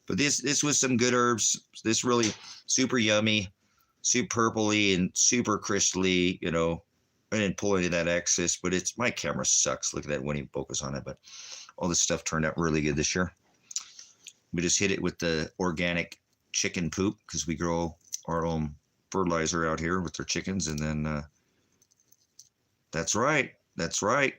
but this was some good herbs. This really super yummy, super purpley and super crystally. You know, I didn't pull any of that excess, but it's my camera sucks. Look at that when you focus on it. But all this stuff turned out really good this year. We just hit it with the organic chicken poop because we grow our own fertilizer out here with their chickens, and then that's right,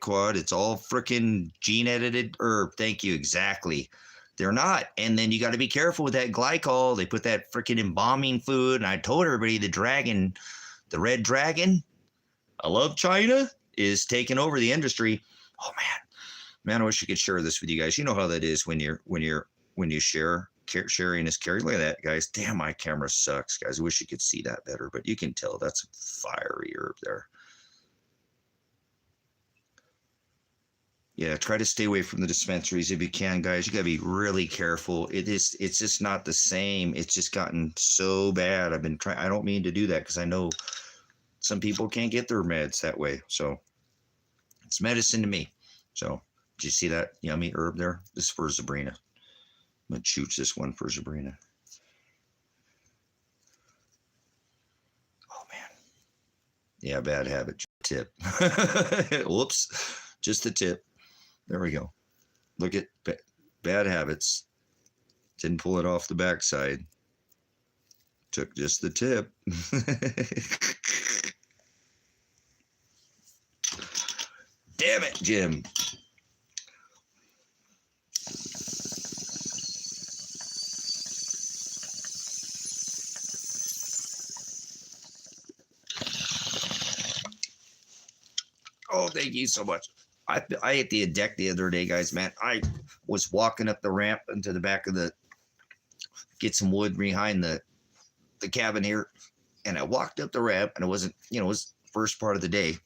Quad, it's all freaking gene edited herb. Thank you. Exactly. They're not. And then you got to be careful with that glycol. They put that freaking embalming food, and I told everybody the red dragon, I love China, is taking over the industry. Oh man, I wish I could share this with you guys. You know how that is when you share. Sharing is caring. Look at that, guys. Damn, my camera sucks, guys. I wish you could see that better, but you can tell that's a fiery herb there. Yeah, try to stay away from the dispensaries if you can, guys. You gotta be really careful. It's just not the same. It's just gotten so bad. I've been trying. I don't mean to do that because I know some people can't get their meds that way. So it's medicine to me. So did you see that yummy herb there? This is for Sabrina. I'm going to chooch this one for Sabrina. Oh, man. Yeah, bad habit. Tip. Whoops. Just the tip. There we go. Look at bad habits. Didn't pull it off the backside. Took just the tip. Damn it, Jim. Oh, thank you so much. I hit the deck the other day, guys, man. I was walking up the ramp into the back of get some wood behind the cabin here. And I walked up the ramp, and it wasn't, it was first part of the day.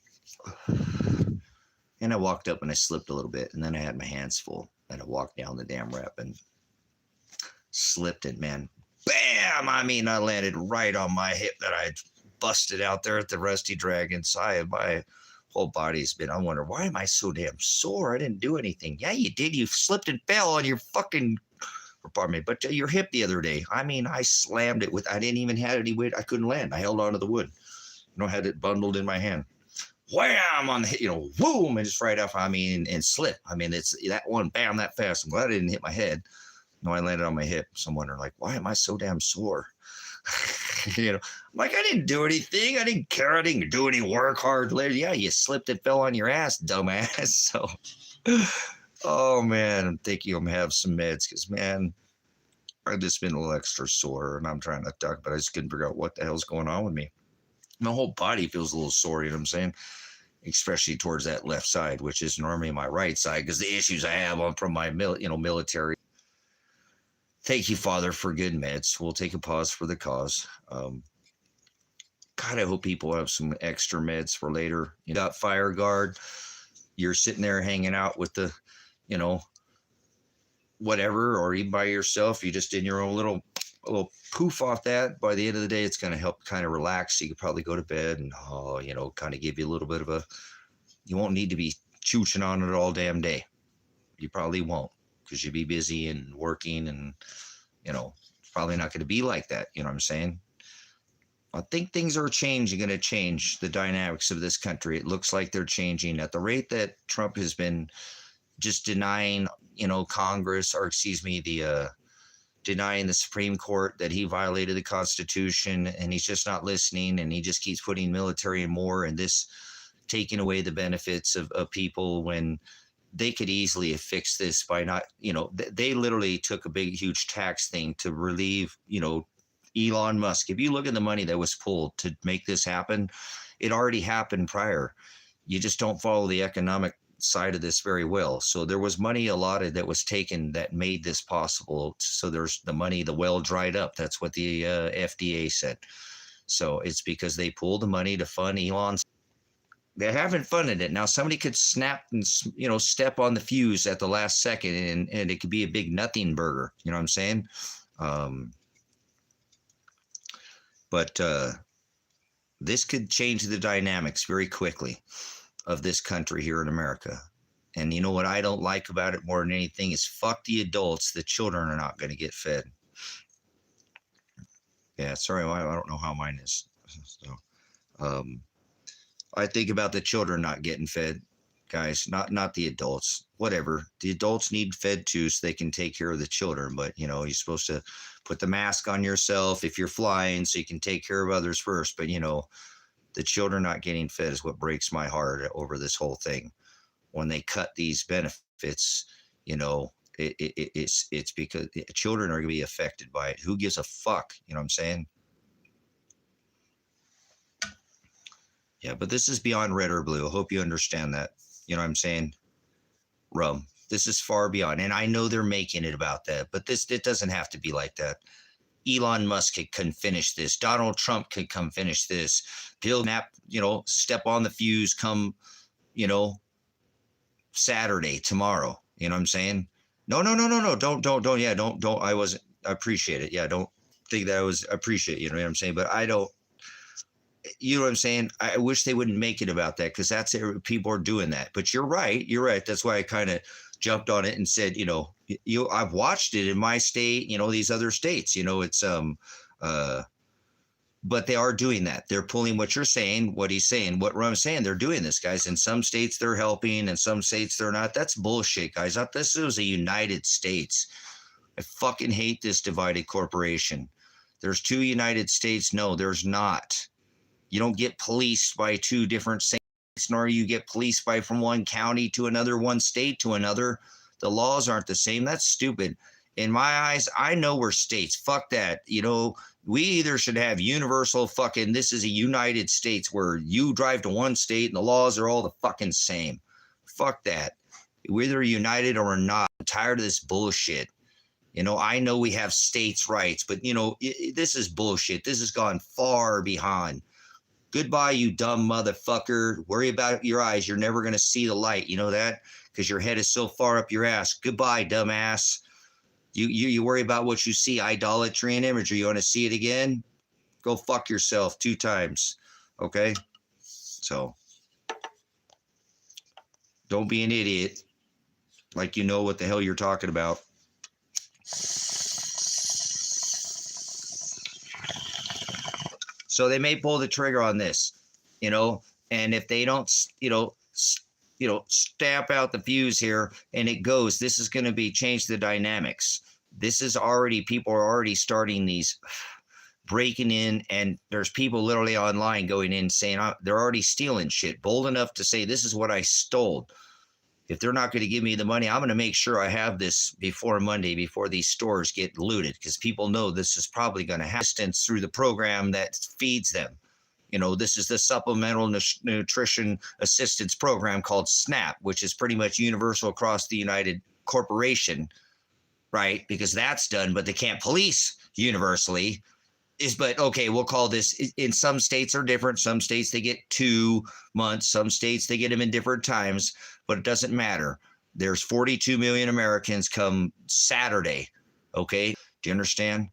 And I walked up and I slipped a little bit, and then I had my hands full, and I walked down the damn ramp and slipped, and man, bam! I mean, I landed right on my hip that I busted out there at the Rusty Dragon. So my whole body's been, I wonder, why am I so damn sore? I didn't do anything. Yeah, you did. You slipped and fell on your fucking, pardon me, but your hip the other day. I mean, I slammed it I didn't even have any weight. I couldn't land. I held onto the wood. Had it bundled in my hand. Wham! On the hit, boom, and just right off, and slip. It's that one, bam, that fast. I'm glad I didn't hit my head. No, I landed on my hip. So I'm wondering, why am I so damn sore? I didn't do anything. I didn't care. I didn't do any work hard later. Yeah, you slipped and fell on your ass, dumbass. So, oh man, I'm thinking I'm gonna have some meds because, man, I've just been a little extra sore, and I'm trying to talk, but I just couldn't figure out what the hell's going on with me. My whole body feels a little sore, you know what I'm saying? Especially towards that left side, which is normally my right side, because the issues I have from my military. Thank you, Father, for good meds. We'll take a pause for the cause. God, I hope people have some extra meds for later. You got Fire Guard. You're sitting there hanging out with the, whatever, or even by yourself, you just in your own little poof off that. By the end of the day, it's going to help kind of relax. So you could probably go to bed and, kind of give you a little bit of you won't need to be chooching on it all damn day. You probably won't, because you'll be busy and working, and, it's probably not going to be like that. You know what I'm saying? I think things are going to change the dynamics of this country. It looks like they're changing at the rate that Trump has been just denying, Congress, or excuse me, denying the Supreme Court that he violated the Constitution, and he's just not listening, and he just keeps putting military and more, and this taking away the benefits of people, when they could easily have fixed this by not, they literally took a big, huge tax thing to relieve, Elon Musk. If you look at the money that was pulled to make this happen, it already happened prior. You just don't follow the economic side of this very well. So there was money allotted that was taken that made this possible. So there's the money, the well dried up. That's what the FDA said. So it's because they pulled the money to fund Elon's. They haven't funded it. Now somebody could snap and, step on the fuse at the last second, and it could be a big nothing burger. You know what I'm saying? But this could change the dynamics very quickly of this country here in America. And you know what I don't like about it more than anything is fuck the adults. The children are not going to get fed. Yeah, sorry, I don't know how mine is. So, I think about the children not getting fed, guys, not the adults. Whatever. The adults need fed too, so they can take care of the children. But, you're supposed to put the mask on yourself if you're flying, so you can take care of others first. But, the children not getting fed is what breaks my heart over this whole thing. When they cut these benefits, it's because children are going to be affected by it. Who gives a fuck? You know what I'm saying? Yeah, but this is beyond red or blue. I hope you understand that. You know what I'm saying? Rum. This is far beyond. And I know they're making it about that, but it doesn't have to be like that. Elon Musk can finish this. Donald Trump could come finish this. Bill Knapp, step on the fuse come, Saturday, tomorrow. You know what I'm saying? No. Don't. Yeah, don't. I appreciate it. Yeah, don't think that I appreciate, you know what I'm saying? But I don't. You know what I'm saying? I wish they wouldn't make it about that, because that's it. People are doing that. But you're right. That's why I kind of jumped on it and said, I've watched it in my state, these other states, it's but they are doing that. They're pulling what you're saying, what he's saying, what I'm saying. They're doing this, guys. In some states they're helping, in some states they're not. That's bullshit, guys. This was a United States. I fucking hate this divided corporation. There's two United States. No, there's not. You don't get policed by two different states, nor you get policed by from one county to another, one state to another. The laws aren't the same. That's stupid. In my eyes, I know we're states. Fuck that. We either should have universal fucking, this is a United States where you drive to one state and the laws are all the fucking same. Fuck that. We're either united or we're not. I'm tired of this bullshit. I know we have states' rights, but, this is bullshit. This has gone far behind. Goodbye, you dumb motherfucker. Worry about your eyes. You're never going to see the light. You know that? Because your head is so far up your ass. Goodbye, dumbass. You worry about what you see, idolatry and imagery. You want to see it again? Go fuck yourself 2 times. Okay? So, don't be an idiot like you know what the hell you're talking about. So they may pull the trigger on this, and if they don't, stamp out the fuse here and it goes, this is going to be change the dynamics. This is already, people are already starting these breaking in, and there's people literally online going in saying they're already stealing shit, bold enough to say, this is what I stole. If they're not going to give me the money, I'm going to make sure I have this before Monday, before these stores get looted, because people know this is probably going to happen through the program that feeds them. This is the Supplemental Nutrition Assistance Program called SNAP, which is pretty much universal across the United Corporation, right? Because that's done, but they can't police universally. But okay, we'll call this, in some states are different. Some states they get 2 months. Some states they get them in different times, but it doesn't matter. There's 42 million Americans come Saturday. Okay. Do you understand?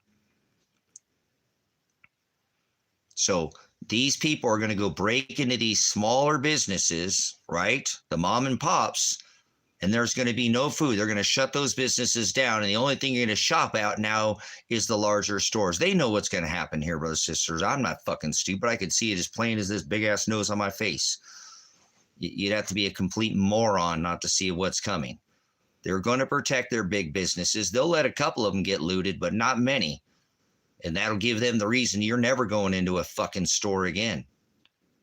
So these people are going to go break into these smaller businesses, right? The mom and pops, and there's going to be no food. They're going to shut those businesses down. And the only thing you're going to shop out now is the larger stores. They know what's going to happen here, brothers and sisters. I'm not fucking stupid. I could see it as plain as this big ass nose on my face. You'd have to be a complete moron not to see what's coming. They're going to protect their big businesses. They'll let a couple of them get looted, but not many. And that'll give them the reason you're never going into a fucking store again.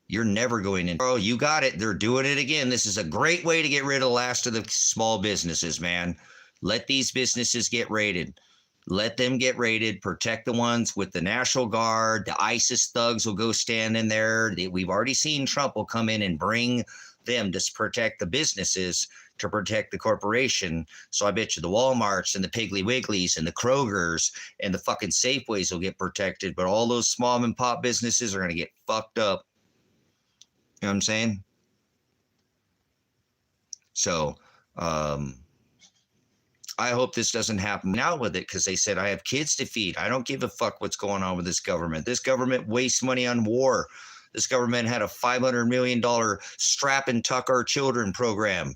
You're never going in. Oh, you got it. They're doing it again. This is a great way to get rid of the last of the small businesses, man. Let these businesses get raided. Let them get raided. Protect the ones with the National Guard. The ISIS thugs will go stand in there. We've already seen Trump will come in and bring them to protect the businesses, to protect the corporation. So I bet you the Walmarts and the Piggly Wigglies and the Krogers and the fucking Safeways will get protected. But all those small and pop businesses are going to get fucked up. You know what I'm saying? So I hope this doesn't happen now with it, because they said, I have kids to feed. I don't give a fuck what's going on with this government. This government wastes money on war. This government had a $500 million strap and tuck our children program.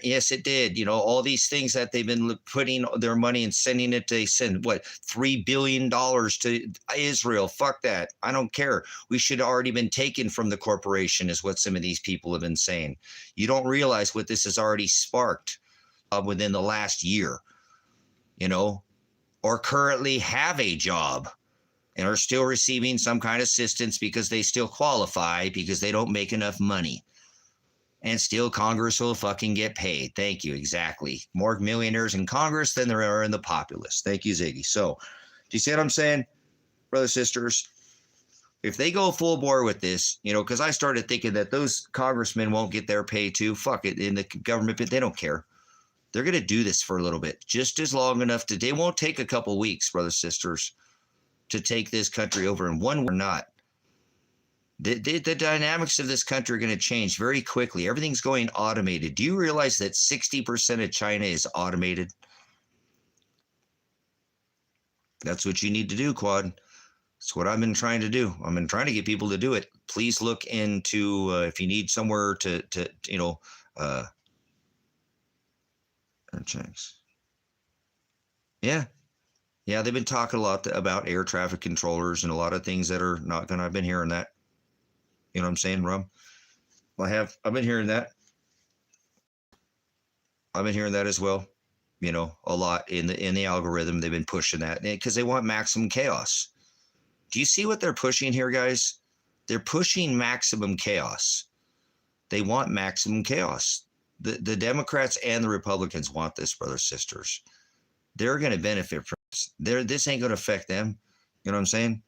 Yes, it did. You know, all these things that they've been putting their money and sending it. They send what, $3 billion to Israel. Fuck that. I don't care. We should have already been taken from the corporation, is what some of these people have been saying. You don't realize what this has already sparked within the last year, you know, or currently have a job and are still receiving some kind of assistance because they still qualify because they don't make enough money. And still Congress will fucking get paid. Thank you. Exactly. More millionaires in Congress than there are in the populace. Thank you, Ziggy. So, do you see what I'm saying, brothers, sisters? If they go full bore with this, you know, because I started thinking that those congressmen won't get their pay too. Fuck it. In the government, but they don't care. They're going to do this for a little bit, just as long enough to, they won't take a couple weeks, brothers, sisters, to take this country over. And one or not. The dynamics of this country are going to change very quickly. Everything's going automated. Do you realize that 60% of China is automated? That's what you need to do, Quad. That's what I've been trying to do. I've been trying to get people to do it. Please look into if you need somewhere to you know, checks. Yeah. Yeah, they've been talking a lot about air traffic controllers and a lot of things that are not going to, I've been hearing that. You know what I'm saying, Rum? I've been hearing that. I've been hearing that as well. You know, a lot in the algorithm. They've been pushing that because they want maximum chaos. Do you see what they're pushing here, guys? They're pushing maximum chaos. They want maximum chaos. The Democrats and the Republicans want this, brothers, sisters. They're going to benefit from this. This ain't going to affect them. You know what I'm saying?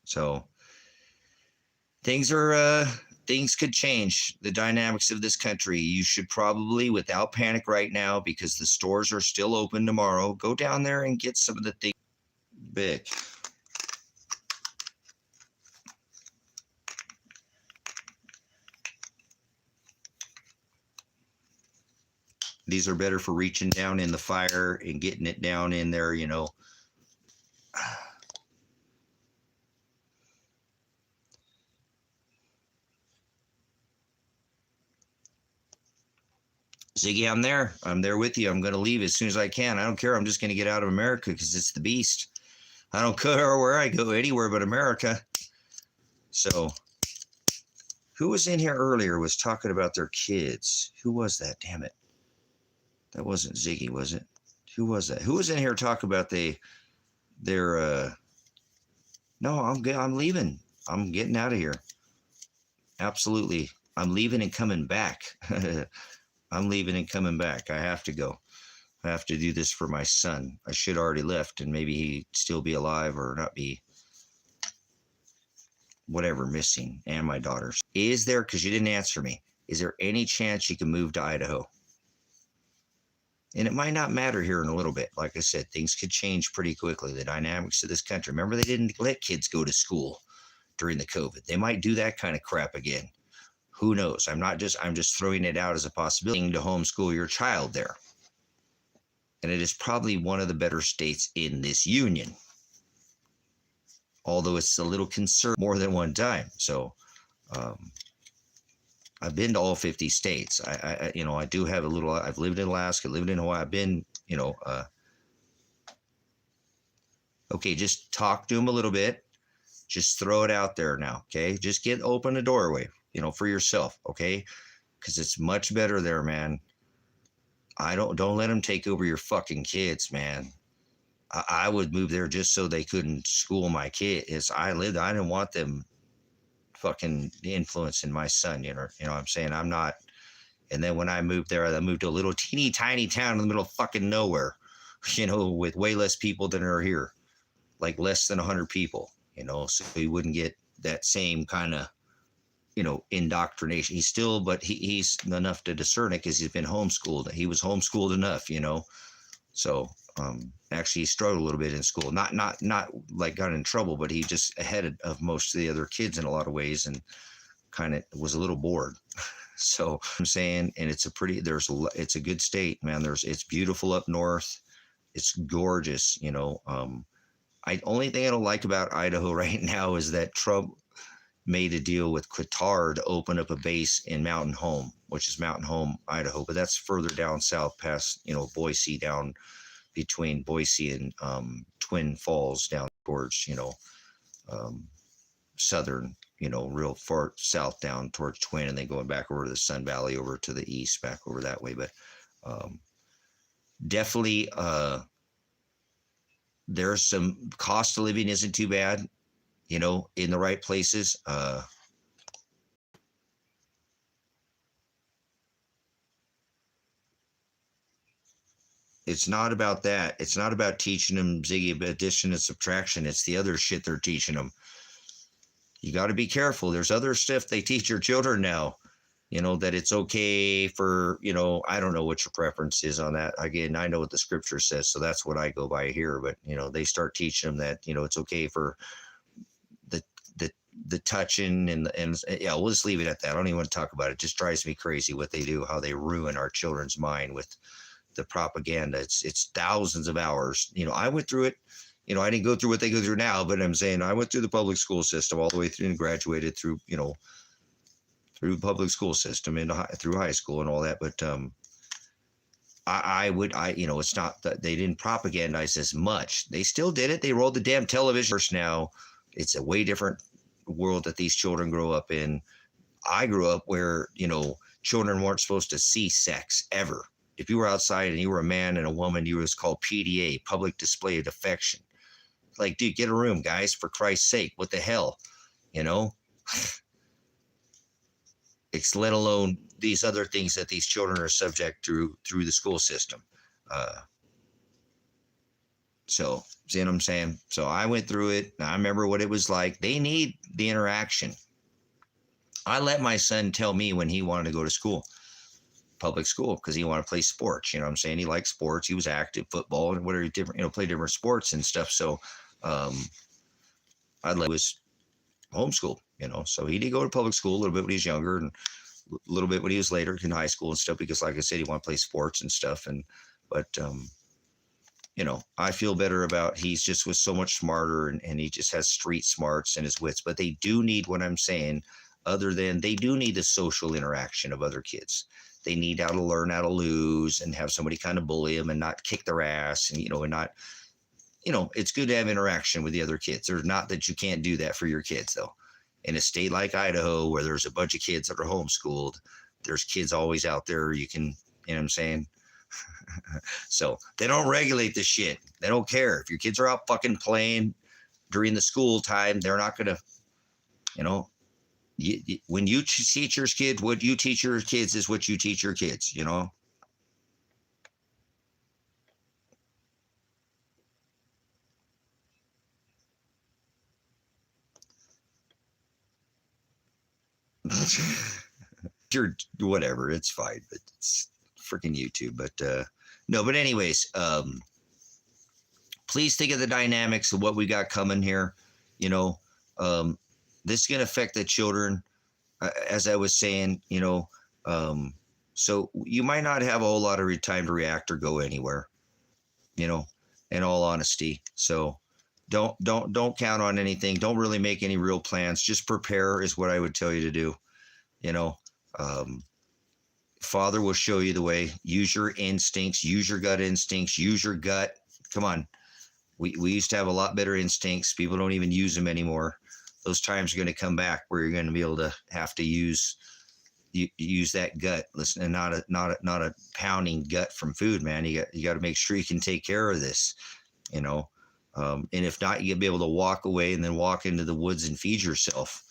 So things could change. The dynamics of this country. You should probably, without panic right now, because the stores are still open tomorrow, go down there and get some of the things big. These are better for reaching down in the fire and getting it down in there, you know. Ziggy, I'm there. I'm there with you. I'm going to leave as soon as I can. I don't care. I'm just going to get out of America because it's the beast. I don't care where I go, anywhere but America. So, who was in here earlier was talking about their kids? Who was that? Damn it. That wasn't Ziggy, was it? Who was that? Who was in here talking about their no, I'm leaving. I'm getting out of here. Absolutely. I'm leaving and coming back. I'm leaving and coming back. I have to go. I have to do this for my son. I should already left and maybe he'd still be alive or not be whatever missing. And my daughters. Is there, because you didn't answer me, is there any chance you can move to Idaho? And it might not matter here in a little bit. Like I said, things could change pretty quickly. The dynamics of this country. Remember, they didn't let kids go to school during the COVID. They might do that kind of crap again. Who knows? I'm just throwing it out as a possibility to homeschool your child there. And it is probably one of the better states in this union. Although it's a little conservative more than one time. So I've been to all 50 states. I do have a little, I've lived in Alaska, lived in Hawaii. I've been, okay, just talk to them a little bit. Just throw it out there now, okay? Just open a doorway, for yourself, okay? Because it's much better there, man. Don't let them take over your fucking kids, man. I would move there just so they couldn't school my kids. I didn't want them fucking influencing my son, you know what I'm saying? I'm not. And then when I moved there, I moved to a little teeny tiny town in the middle of fucking nowhere, with way less people than are here, like less than 100 people, so he wouldn't get that same kind of, indoctrination. He's enough to discern it because he's been homeschooled. He was homeschooled enough, so actually he struggled a little bit in school, not like got in trouble, but he just ahead of most of the other kids in a lot of ways, and kind of was a little bored. So I'm saying, and it's a good state, man. It's beautiful up north. It's gorgeous. Only thing I don't like about Idaho right now is that Trump made a deal with Qatar to open up a base in Mountain Home, which is Mountain Home, Idaho, but that's further down south past, Boise, down between Boise and Twin Falls, down towards, southern, real far south down towards Twin, and then going back over to the Sun Valley over to the east, back over that way. But definitely there's some cost of living isn't too bad, in the right places. It's not about that. It's not about teaching them Ziggy addition and subtraction. It's the other shit they're teaching them. You got to be careful. There's other stuff they teach your children now, that it's okay for, I don't know what your preference is on that. Again, I know what the scripture says, so that's what I go by here. But, they start teaching them that, it's okay for the touching and yeah, we'll just leave it at that. I don't even want to talk about it. It just drives me crazy what they do, how they ruin our children's mind with the propaganda. It's thousands of hours. I went through it. I didn't go through what they go through now, but I'm saying I went through the public school system all the way through and graduated through, through public school system and through high school and all that. But it's not that they didn't propagandize as much. They still did it. They rolled the damn television. Now it's a way different world that these children grow up in. I grew up where, children weren't supposed to see sex ever. If you were outside and you were a man and a woman, you was called PDA, public display of affection. Like, dude, get a room, guys, for Christ's sake. What the hell? It's let alone these other things that these children are subject through the school system. So, see what I'm saying? So I went through it. I remember what it was like. They need the interaction. I let my son tell me when he wanted to go to school, public school, because he wanted to play sports. You know what I'm saying? He liked sports. He was active, football and whatever, different, play different sports and stuff. So I was homeschooled, so he did go to public school a little bit when he was younger and a little bit when he was later in high school and stuff, because like I said, he wanted to play sports and stuff. But I feel better about, he's just was so much smarter and he just has street smarts and his wits. But they do need, what I'm saying, they do need the social interaction of other kids. They need how to learn how to lose and have somebody kind of bully them and not kick their ass and, and not, it's good to have interaction with the other kids. There's not that you can't do that for your kids though. In a state like Idaho, where there's a bunch of kids that are homeschooled, there's kids always out there. You can, you know what I'm saying? So they don't regulate this shit. They don't care. If your kids are out fucking playing during the school time, they're not going to, when you teach your kids, what you teach your kids is what you teach your kids, You're whatever, it's fine, but it's freaking YouTube. But no, but anyways, please think of the dynamics of what we got coming here. This is going to affect the children. as I was saying, so you might not have a whole lot of time to react or go anywhere, in all honesty. So don't count on anything. Don't really make any real plans. Just prepare is what I would tell you to do. Father will show you the way. Use your instincts, use your gut instincts, use your gut. Come on. We used to have a lot better instincts. People don't even use them anymore. Those times are going to come back where you're going to be able to have to use that gut. Listen, and not a pounding gut from food, man. You got to make sure you can take care of this, and if not, you'll be able to walk away and then walk into the woods and feed yourself,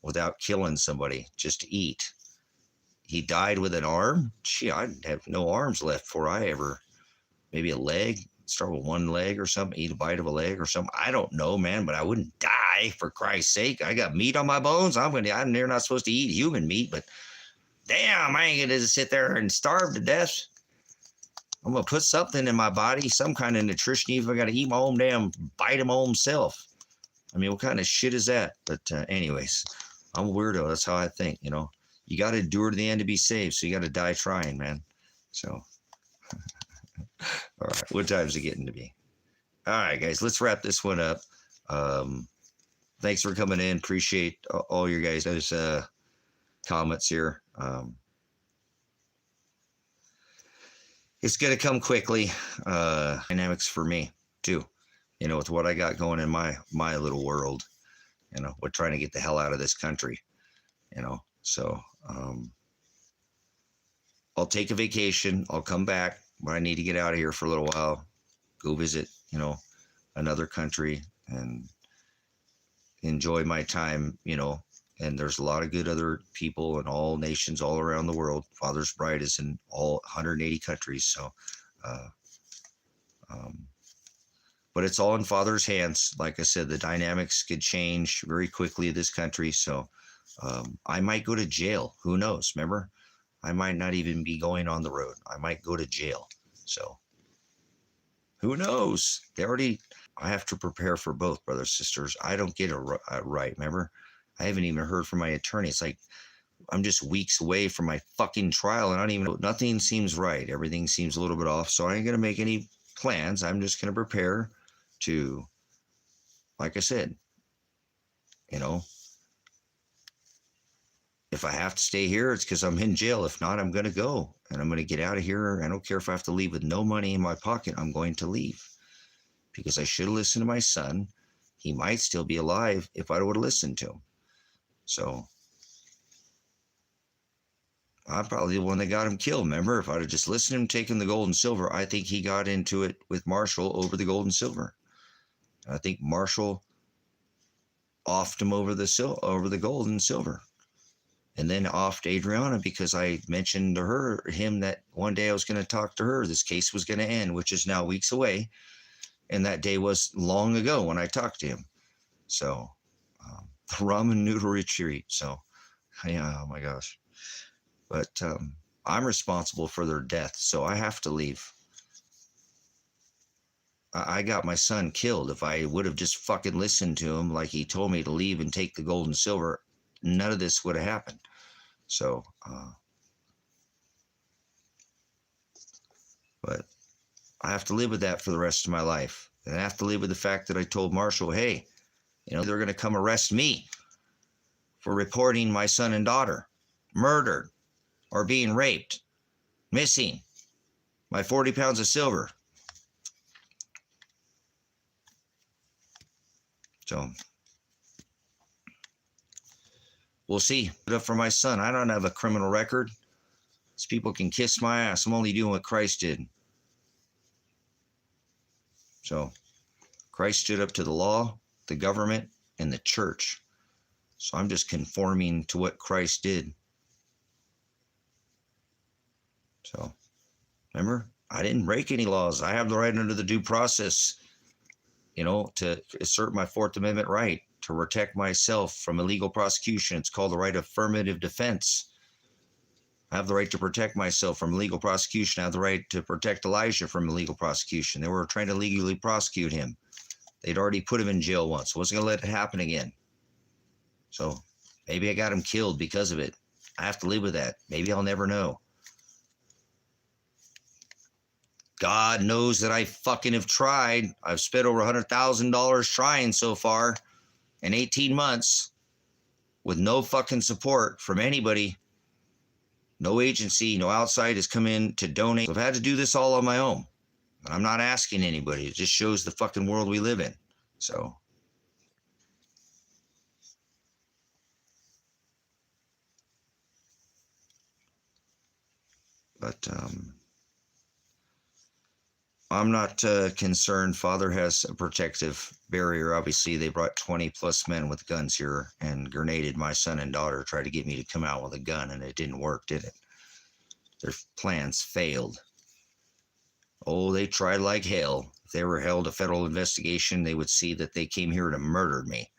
without killing somebody, just to eat. He died with an arm. Gee, I have no arms left before I ever, maybe a leg, start with one leg or something, eat a bite of a leg or something. I don't know, man, but I wouldn't die, for Christ's sake. I got meat on my bones. I'm not supposed to eat human meat, but damn, I ain't going to sit there and starve to death. I'm going to put something in my body, some kind of nutrition, even if I got to eat my own damn bite of my own self. I mean, what kind of shit is that? But anyways, I'm a weirdo. That's how I think, You got to endure to the end to be saved, so you got to die trying, man. So, all right, what time is it getting to be? All right, guys, let's wrap this one up. Thanks for coming in. Appreciate all your guys' comments here. It's going to come quickly. Dynamics for me, too, with what I got going in my little world, we're trying to get the hell out of this country, So I'll take a vacation. I'll come back when I need to get out of here for a little while, go visit, another country and enjoy my time, and there's a lot of good other people in all nations all around the world. Father's Bride is in all 180 countries. So, but it's all in Father's hands. Like I said, the dynamics could change very quickly in this country. So, I might go to jail. Who knows? Remember, I might not even be going on the road. I might go to jail. So who knows? I have to prepare for both, brothers, sisters. I don't get it right. Remember, I haven't even heard from my attorney. It's like, I'm just weeks away from my fucking trial and nothing seems right. Everything seems a little bit off. So I ain't going to make any plans. I'm just going to prepare to, like I said, if I have to stay here, it's because I'm in jail. If not, I'm going to go and I'm going to get out of here. I don't care if I have to leave with no money in my pocket. I'm going to leave because I should have listened to my son. He might still be alive if I would have listened to him. So I'm probably the one that got him killed. Remember, if I'd have just listened to him taking the gold and silver, I think he got into it with Marshall over the gold and silver. I think Marshall offed him over the gold and silver. And then offed Adriana because I mentioned to him that one day I was going to talk to her. This case was going to end, which is now weeks away. And that day was long ago when I talked to him. So, the ramen noodle retreat. So, yeah, oh my gosh. But I'm responsible for their death, so I have to leave. I got my son killed. If I would have just fucking listened to him like he told me to leave and take the gold and silver, none of this would have happened. So, but I have to live with that for the rest of my life. And I have to live with the fact that I told Marshall, hey, they're going to come arrest me for reporting my son and daughter murdered or being raped, missing my 40 pounds of silver. So we'll see. But for my son, I don't have a criminal record. These people can kiss my ass. I'm only doing what Christ did. So Christ stood up to the law, the government, and the church. So I'm just conforming to what Christ did. So remember, I didn't break any laws. I have the right under the due process, to assert my Fourth Amendment right to protect myself from illegal prosecution. It's called the right of affirmative defense. I have the right to protect myself from illegal prosecution. I have the right to protect Elijah from illegal prosecution. They were trying to legally prosecute him. They'd already put him in jail once. I wasn't going to let it happen again. So Maybe I got him killed because of it. I have to live with that. Maybe I'll never know. God knows that I fucking have tried. I've spent over $100,000 trying so far in 18 months with no fucking support from anybody. No agency, no outside has come in to donate. I've had to do this all on my own. And I'm not asking anybody. It just shows the fucking world we live in. So. But I'm not concerned. Father has a protective barrier. Obviously, they brought 20 plus men with guns here and grenaded my son and daughter, tried to get me to come out with a gun, and it didn't work, did it? Their plans failed. Oh, they tried like hell. If they were held a federal investigation, they would see that they came here to murder me.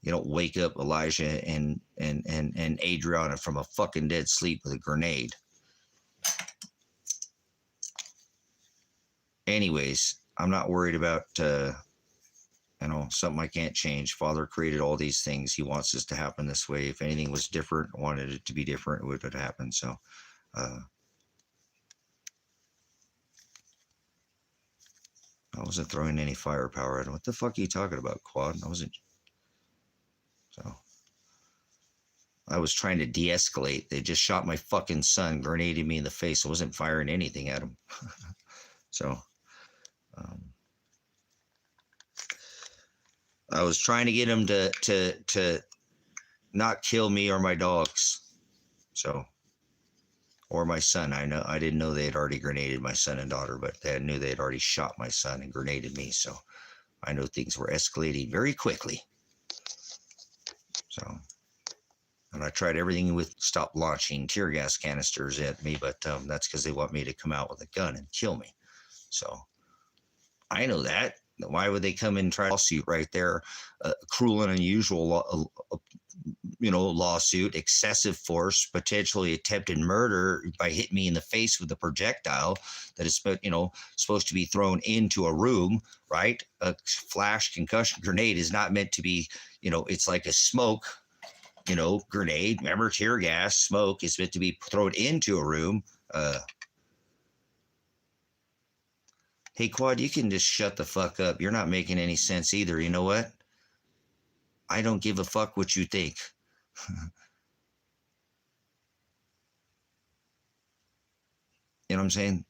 You don't wake up Elijah and Adriana from a fucking dead sleep with a grenade. Anyways, I'm not worried about, something I can't change. Father created all these things. He wants this to happen this way. If anything was different, wanted it to be different, it would have happened. So, I wasn't throwing any firepower at him. What the fuck are you talking about, Quad? I wasn't. So, I was trying to de-escalate. They just shot my fucking son, grenaded me in the face. I wasn't firing anything at him. So, I was trying to get him to not kill me or my dogs. So, or my son. I didn't know they had already grenaded my son and daughter, but I knew they had already shot my son and grenaded me. So I know things were escalating very quickly. So, and I tried everything with stop launching tear gas canisters at me, but that's because they want me to come out with a gun and kill me. So I know that. Why would they come and try a lawsuit right there? Cruel and unusual, lawsuit, excessive force, potentially attempted murder by hitting me in the face with a projectile that is, supposed to be thrown into a room, right? A flash concussion grenade is not meant to be, it's like a smoke, grenade. Remember, tear gas, smoke is meant to be thrown into a room. Hey, Quad, you can just shut the fuck up. You're not making any sense either. You know what? I don't give a fuck what you think. You know what I'm saying?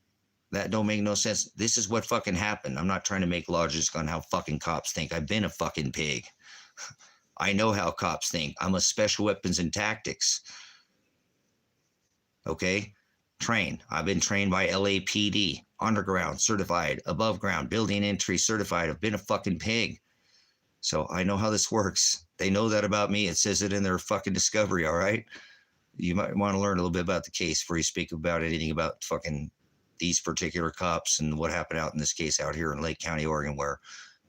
That don't make no sense. This is what fucking happened. I'm not trying to make logic on how fucking cops think. I've been a fucking pig. I know how cops think. I'm a special weapons and tactics. Okay? Trained. I've been trained by LAPD. Underground, certified. Above ground, building entry, certified. I've been a fucking pig. So I know how this works. They know that about me. It says it in their fucking discovery, all right? You might want to learn a little bit about the case before you speak about anything about fucking these particular cops and what happened out in this case out here in Lake County, Oregon, where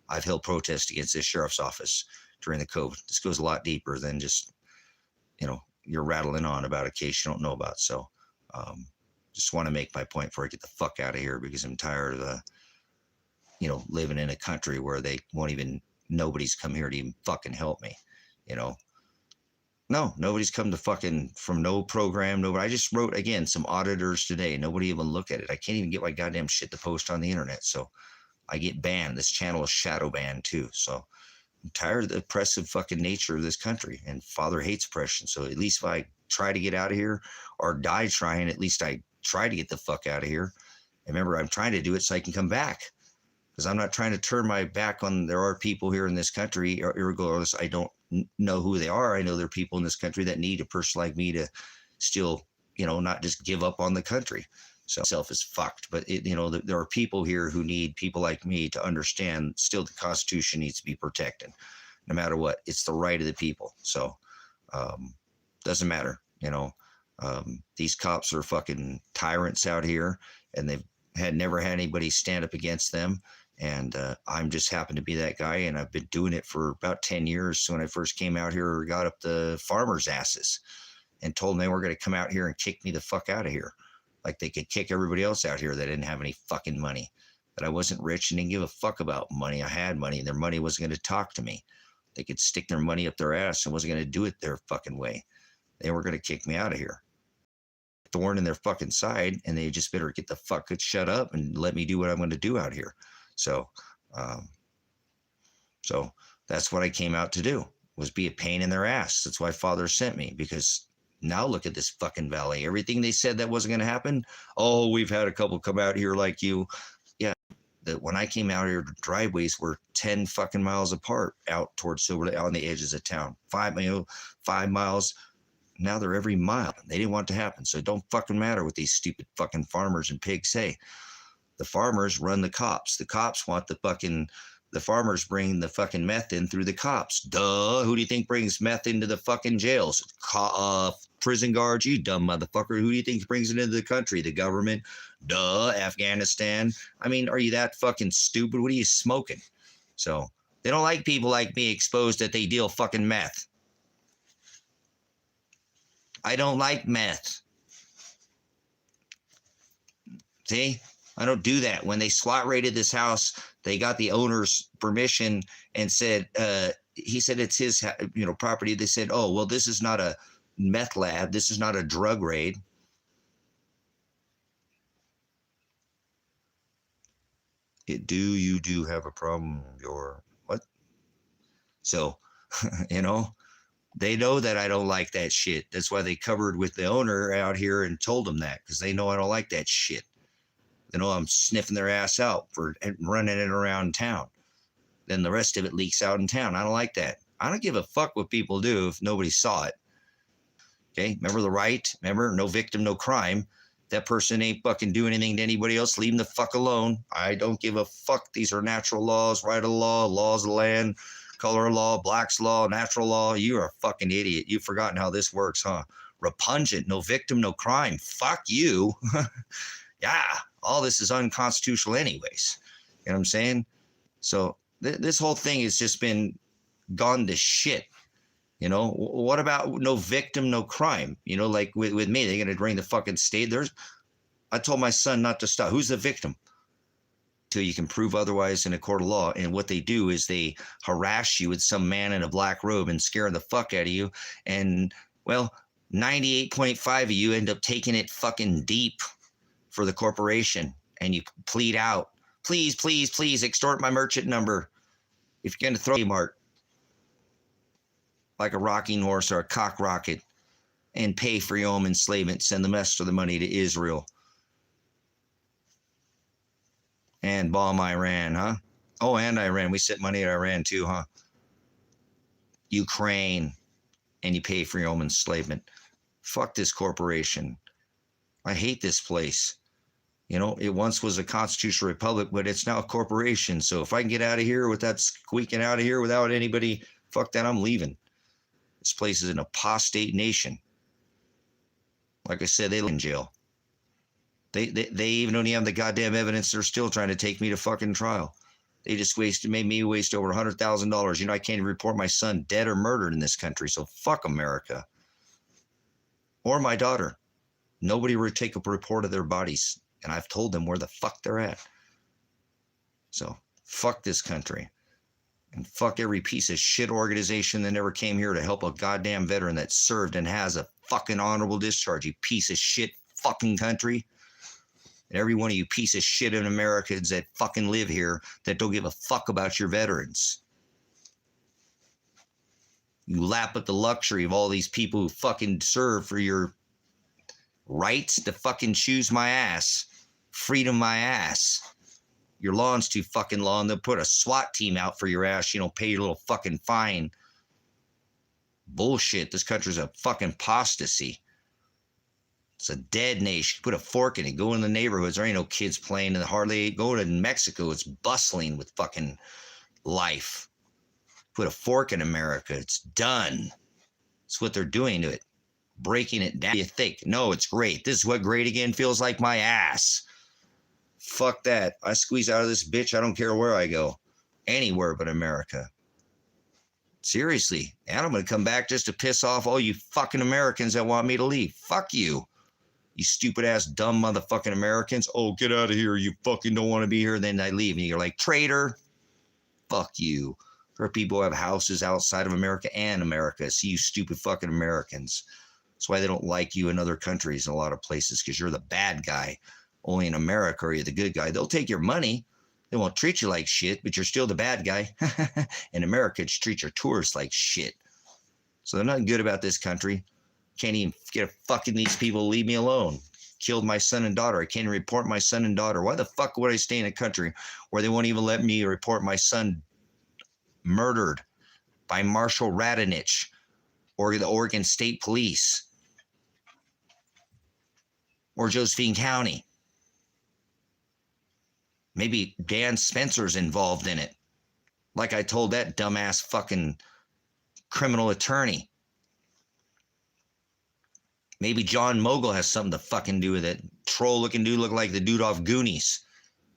I've held protests against this sheriff's office during the COVID. This goes a lot deeper than just, you're rattling on about a case you don't know about. So just want to make my point before I get the fuck out of here, because I'm tired of, living in a country where they won't even, nobody's come here to even fucking help me, No, nobody's come to fucking, from no program, nobody. I just wrote, again, some auditors today. Nobody even look at it. I can't even get my goddamn shit to post on the internet. So I get banned. This channel is shadow banned too. So I'm tired of the oppressive fucking nature of this country, and Father hates oppression. So at least if I try to get out of here or die trying, at least I try to get the fuck out of here. And remember, I'm trying to do it so I can come back, because I'm not trying to turn my back on, there are people here in this country, regardless, I don't know who they are. I know there are people in this country that need a person like me to still, not just give up on the country. So self is fucked, but there are people here who need people like me to understand still the Constitution needs to be protected no matter what. It's the right of the people. So doesn't matter, these cops are fucking tyrants out here, and they've never had anybody stand up against them. And I'm just happen to be that guy, and I've been doing it for about 10 years. So when I first came out here, I got up the farmers' asses and told them they were going to come out here and kick me the fuck out of here. Like they could kick everybody else out here that didn't have any fucking money, that I wasn't rich and didn't give a fuck about money. I had money, and their money wasn't going to talk to me. They could stick their money up their ass and wasn't going to do it their fucking way. They were going to kick me out of here. Thorn in their fucking side, and they just better get the fuck shut up and let me do what I'm going to do out here. So that's what I came out to do, was be a pain in their ass. That's why Father sent me, because now look at this fucking valley. Everything they said that wasn't going to happen. Oh, we've had a couple come out here like you. Yeah. When I came out here, the driveways were 10 fucking miles apart out towards Silver Lake, on the edges of town. 5 miles. Now they're every mile. They didn't want it to happen. So it don't fucking matter what these stupid fucking farmers and pigs say. The farmers run the cops. The cops want the farmers bring the fucking meth in through the cops. Duh. Who do you think brings meth into the fucking jails? Prison guards, you dumb motherfucker. Who do you think brings it into the country? The government. Duh. Afghanistan. I mean, are you that fucking stupid? What are you smoking? So they don't like people like me exposed that they deal fucking meth. I don't like meth. See? I don't do that. When they SWAT raided this house, they got the owner's permission and said, he said it's his, property. They said, oh, well, this is not a meth lab. This is not a drug raid. You do have a problem. What? So, they know that I don't like that shit. That's why they covered with the owner out here and told them that, because they know I don't like that shit. They know I'm sniffing their ass out for running it around town. Then the rest of it leaks out in town. I don't like that. I don't give a fuck what people do if nobody saw it. Okay, remember the right? Remember, no victim, no crime. That person ain't fucking doing anything to anybody else. Leave them the fuck alone. I don't give a fuck. These are natural laws, right of the law, laws of the land, color law, black's law, natural law. You are a fucking idiot. You've forgotten how this works, huh? Repugnant, no victim, no crime. Fuck you. Yeah, all this is unconstitutional anyways. You know what I'm saying? So this whole thing has just been gone to shit. What about no victim, no crime? Like with me, they're going to bring the fucking state. I told my son not to stop. Who's the victim? Till you can prove otherwise in a court of law. And what they do is they harass you with some man in a black robe and scare the fuck out of you. And, well, 98.5 of you end up taking it fucking deep for the corporation. And you plead out, please, please, please extort my merchant number. If you're going to throw a mart like a rocking horse or a cock rocket and pay for your own enslavement, send the rest of the money to Israel. And bomb Iran, huh? Oh, and Iran. We sent money to Iran too, huh? Ukraine. And you pay for your own enslavement. Fuck this corporation. I hate this place. It once was a constitutional republic, but it's now a corporation. So if I can get out of here without squeaking out of here without anybody, fuck that, I'm leaving. This place is an apostate nation. Like I said, they live in jail. They even don't even have the goddamn evidence. They're still trying to take me to fucking trial. They just made me waste over $100,000. I can't even report my son dead or murdered in this country. So fuck America. Or my daughter. Nobody will take a report of their bodies. And I've told them where the fuck they're at. So fuck this country. And fuck every piece of shit organization that never came here to help a goddamn veteran that served and has a fucking honorable discharge. You piece of shit fucking country. And every one of you piece of shit in Americans that fucking live here that don't give a fuck about your veterans. You lap at the luxury of all these people who fucking serve for your rights to fucking choose my ass. Freedom my ass. Your lawn's too fucking long. They'll put a SWAT team out for your ass. Pay your little fucking fine. Bullshit. This country's a fucking apostasy. It's a dead nation. Put a fork in it. Go in the neighborhoods. There ain't no kids playing in the hardly. Go to Mexico. It's bustling with fucking life. Put a fork in America. It's done. That's what they're doing to it. Breaking it down. You think, no, it's great. This is what great again feels like, my ass. Fuck that. I squeeze out of this bitch. I don't care where I go. Anywhere but America. Seriously. And I'm going to come back just to piss off all you fucking Americans that want me to leave. Fuck you. You stupid ass dumb motherfucking Americans. Oh, get out of here. You fucking don't want to be here. Then I leave. And you're like, traitor. Fuck you. There are people who have houses outside of America and America. See you stupid fucking Americans. That's why they don't like you in other countries in a lot of places, because you're the bad guy. Only in America are you the good guy. They'll take your money. They won't treat you like shit, but you're still the bad guy. In America, just treat your tourists like shit. So they're nothing good about this country. Can't even get a fucking these people leave me alone. Killed my son and daughter. I can't even report my son and daughter. Why the fuck would I stay in a country where they won't even let me report my son murdered by Marshal Radonich or the Oregon State Police or Josephine County? Maybe Dan Spencer's involved in it. Like I told that dumbass fucking criminal attorney. Maybe John Mogul has something to fucking do with it. Troll-looking dude look like the dude off Goonies.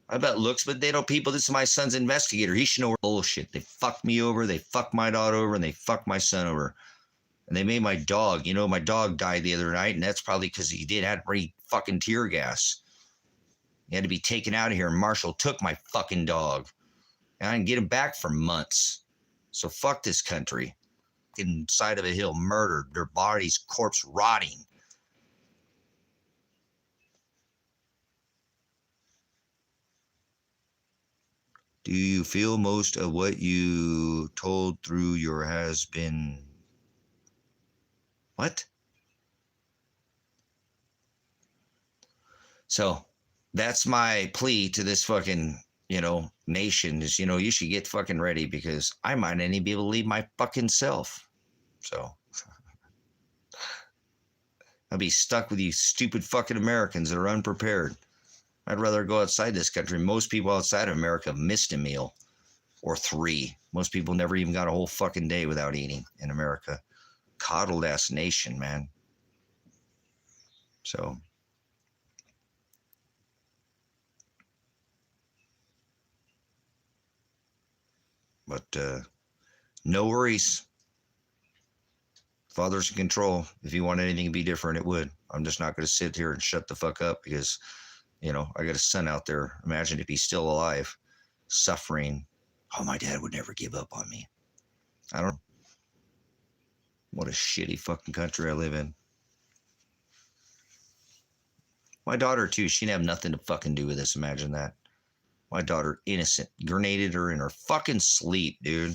I bet looks, but they don't people. This is my son's investigator. He should know bullshit. They fucked me over. They fucked my daughter over, and they fucked my son over. And they made my dog. You know, my dog died the other night, and that's probably because he had to bring fucking tear gas. He had to be taken out of here, and Marshall took my fucking dog. And I didn't get him back for months. So fuck this country. Inside of a hill, murdered, their bodies, corpse rotting. Do you feel most of what you told through your has been... What? So that's my plea to this fucking, nation is, you should get fucking ready, because I might not even be able to leave my fucking self. So I'll be stuck with you stupid fucking Americans that are unprepared. I'd rather go outside this country. Most people outside of America have missed a meal or 3. Most people never even got a whole fucking day without eating in America. Coddled ass nation, man. So but no worries. Father's in control. If you want anything to be different, it would. I'm just not going to sit here and shut the fuck up, because I got a son out there. Imagine if he's still alive, suffering. Oh, my dad would never give up on me. I don't know. What a shitty fucking country I live in. My daughter, too, she didn't have nothing to fucking do with this. Imagine that. My daughter, innocent. Grenaded her in her fucking sleep, dude.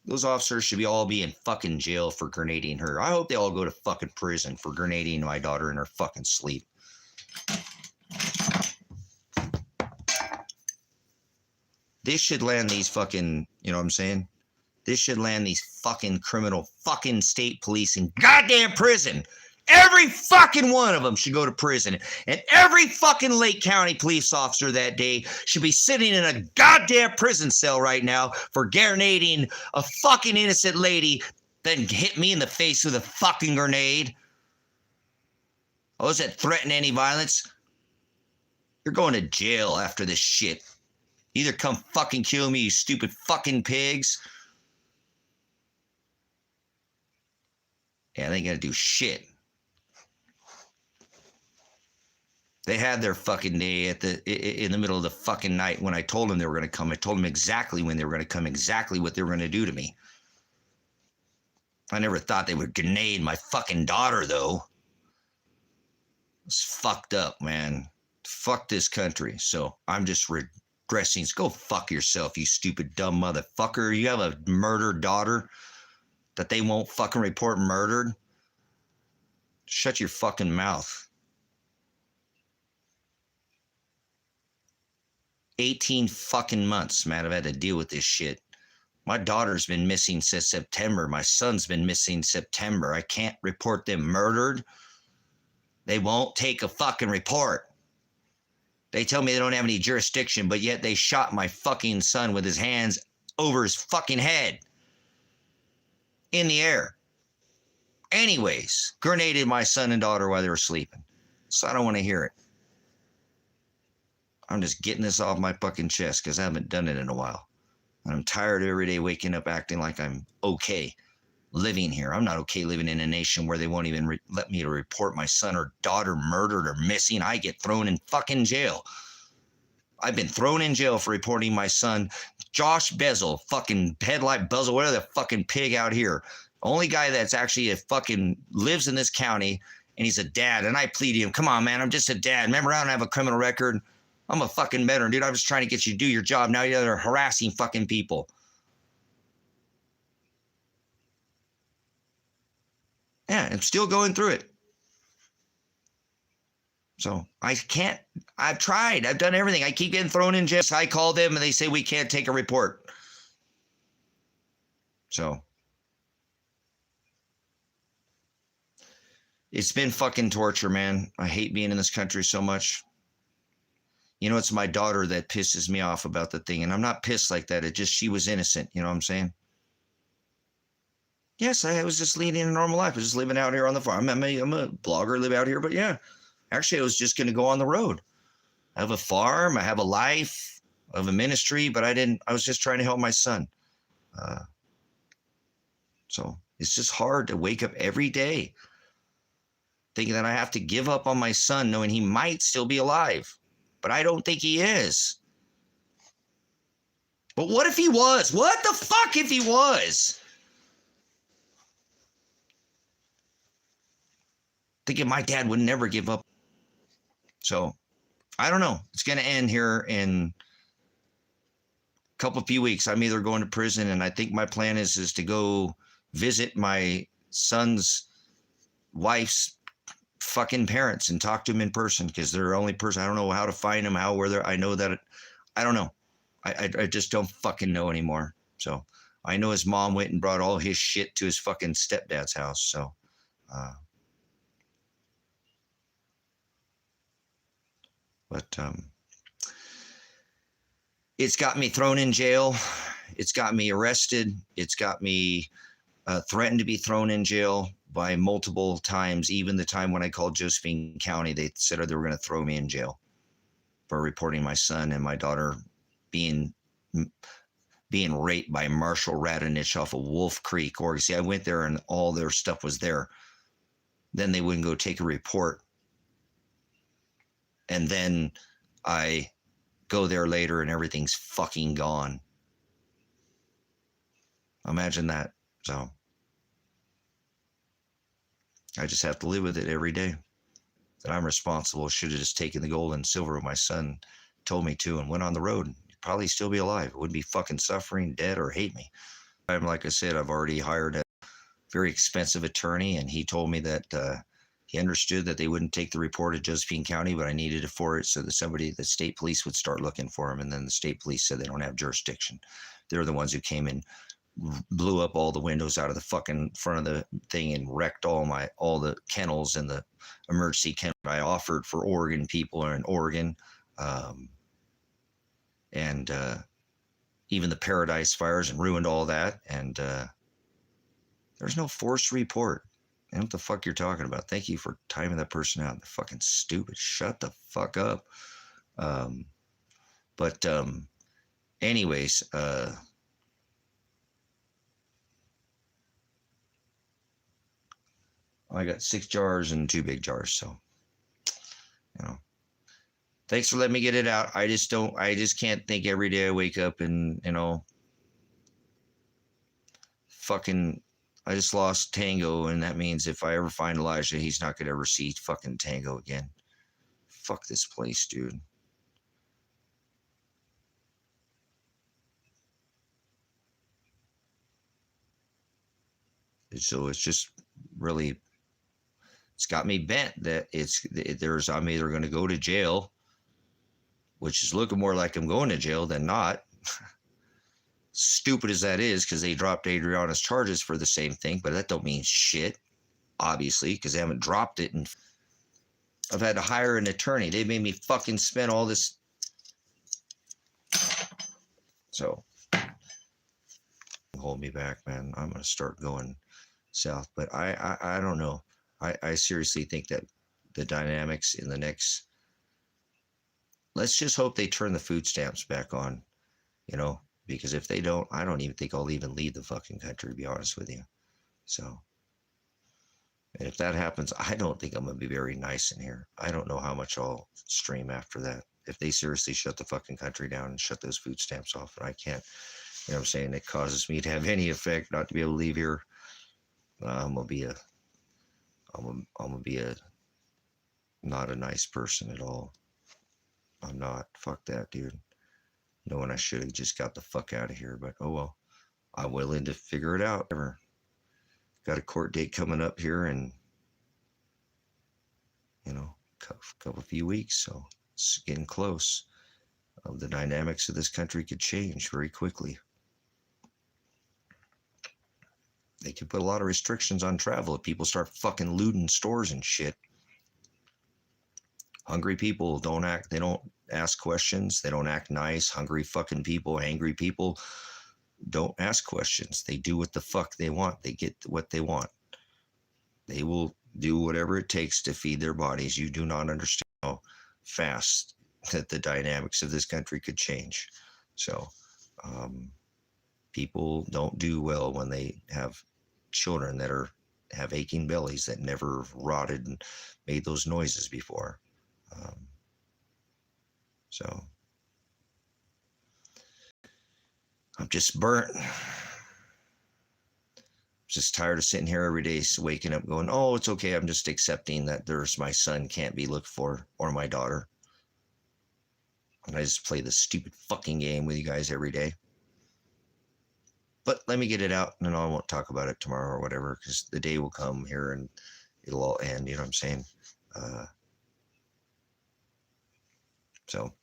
Those officers should all be in fucking jail for grenading her. I hope they all go to fucking prison for grenading my daughter in her fucking sleep. This should land these fucking, you know what I'm saying? This should land these fucking criminal fucking state police in goddamn prison. Every fucking one of them should go to prison. And every fucking Lake County police officer that day should be sitting in a goddamn prison cell right now for grenading a fucking innocent lady that hit me in the face with a fucking grenade. Oh, does that threaten any violence? You're going to jail after this shit. Either come fucking kill me, you stupid fucking pigs. Yeah, they ain't gonna do shit. They had their fucking day in the middle of the fucking night when I told them they were going to come. I told them exactly when they were going to come, exactly what they were going to do to me. I never thought they would grenade my fucking daughter, though. It's fucked up, man. Fuck this country. So I'm just regressing. Go fuck yourself, you stupid dumb motherfucker. You have a murdered daughter that they won't fucking report murdered? Shut your fucking mouth. 18 fucking months, man, I've had to deal with this shit. My daughter's been missing since September. My son's been missing September. I can't report them murdered. They won't take a fucking report. They tell me they don't have any jurisdiction, but yet they shot my fucking son with his hands over his fucking head. In the air. Anyways, grenaded my son and daughter while they were sleeping. So I don't want to hear it. I'm just getting this off my fucking chest because I haven't done it in a while. And I'm tired of every day waking up acting like I'm okay living here. I'm not okay living in a nation where they won't even let me to report my son or daughter murdered or missing. I get thrown in fucking jail. I've been thrown in jail for reporting my son, Josh Bezel, fucking headlight Bezel, whatever the fucking pig out here. Only guy that's actually a fucking lives in this county, and he's a dad. And I plead to him, come on, man, I'm just a dad. Remember, I don't have a criminal record. I'm a fucking veteran, dude. I'm just trying to get you to do your job. Now you're harassing fucking people. Yeah, I'm still going through it. So I can't, I've tried, I've done everything. I keep getting thrown in jail. I call them and they say, we can't take a report. So it's been fucking torture, man. I hate being in this country so much. You know, it's my daughter that pisses me off about the thing. And I'm not pissed like that. It just, she was innocent. You know what I'm saying? Yes, I was just leading a normal life. I was just living out here on the farm. I'm a blogger, live out here. But yeah, actually, I was just going to go on the road. I have a farm. I have a life. I have a ministry. But I was just trying to help my son. So it's just hard to wake up every day thinking that I have to give up on my son knowing he might still be alive. But I don't think he is. But what if he was? What the fuck if he was? Thinking my dad would never give up. So I don't know. It's going to end here in a few weeks. I'm either going to prison, and I think my plan is to go visit my son's wife's fucking parents and talk to them in person, because they're the only person. I don't know how to find them, where they're. I know that I don't know. I just don't fucking know anymore. So I know his mom went and brought all his shit to his fucking stepdad's house. So but it's got me thrown in jail. It's got me arrested. It's got me threatened to be thrown in jail by multiple times. Even the time when I called Josephine County, they said they were going to throw me in jail for reporting my son and my daughter being raped by Marshall Radonich off of Wolf Creek, Oregon. See, I went there and all their stuff was there. Then they wouldn't go take a report. And then I go there later and everything's fucking gone. Imagine that. So I just have to live with it every day. That I'm responsible. Should have just taken the gold and silver my son told me to and went on the road. He'd probably still be alive. Wouldn't be fucking suffering, dead, or hate me. Like I said, I've already hired a very expensive attorney, and he told me that he understood that they wouldn't take the report at Josephine County, but I needed it for it so that the state police would start looking for him. And then the state police said they don't have jurisdiction. They're the ones who came and blew up all the windows out of the fucking front of the thing and wrecked all the kennels and the emergency kennel I offered for Oregon people are in Oregon. And even the Paradise fires and ruined all that. And there's no forced report. I know what the fuck you're talking about. Thank you for timing that person out. They're fucking stupid. Shut the fuck up. Anyways, I got 6 jars and 2 big jars. So, thanks for letting me get it out. I just can't think every day I wake up and, fucking, I just lost Tango, and that means if I ever find Elijah, he's not going to ever see fucking Tango again. Fuck this place, dude. So it's just really, it's got me bent that I'm either going to go to jail, which is looking more like I'm going to jail than not. Stupid as that is, because they dropped Adriana's charges for the same thing, but that don't mean shit, obviously, because they haven't dropped it. And I've had to hire an attorney. They made me fucking spend all this. So hold me back, man. I'm going to start going south, but I don't know. I seriously think that the dynamics in the next, let's just hope they turn the food stamps back on, because if they don't, I don't even think I'll even leave the fucking country, to be honest with you. So, and if that happens, I don't think I'm going to be very nice in here. I don't know how much I'll stream after that. if they seriously shut the fucking country down and shut those food stamps off, and I can't, you know what I'm saying, it causes me to have any effect not to be able to leave here, I'm gonna be a not a nice person at all. I'm not. Fuck that, dude. Knowing I should have just got the fuck out of here, but oh well. I'm willing to figure it out. Got a court date coming up here in, you know, a few weeks, so it's getting close. The dynamics of this country could change very quickly. They could put a lot of restrictions on travel if people start fucking looting stores and shit. Hungry people don't ask questions. They don't act nice. Hungry fucking people, angry people don't ask questions. They do what the fuck they want. They get what they want. They will do whatever it takes to feed their bodies. You do not understand how fast that the dynamics of this country could change. So people don't do well when they have children that have aching bellies that never rotted and made those noises before. So I'm just burnt. Just tired of sitting here every day, waking up going, oh, it's okay. I'm just accepting that there's my son can't be looked for, or my daughter. And I just play this stupid fucking game with you guys every day. But let me get it out, and then I won't talk about it tomorrow or whatever, because the day will come here and it'll all end. You know what I'm saying? So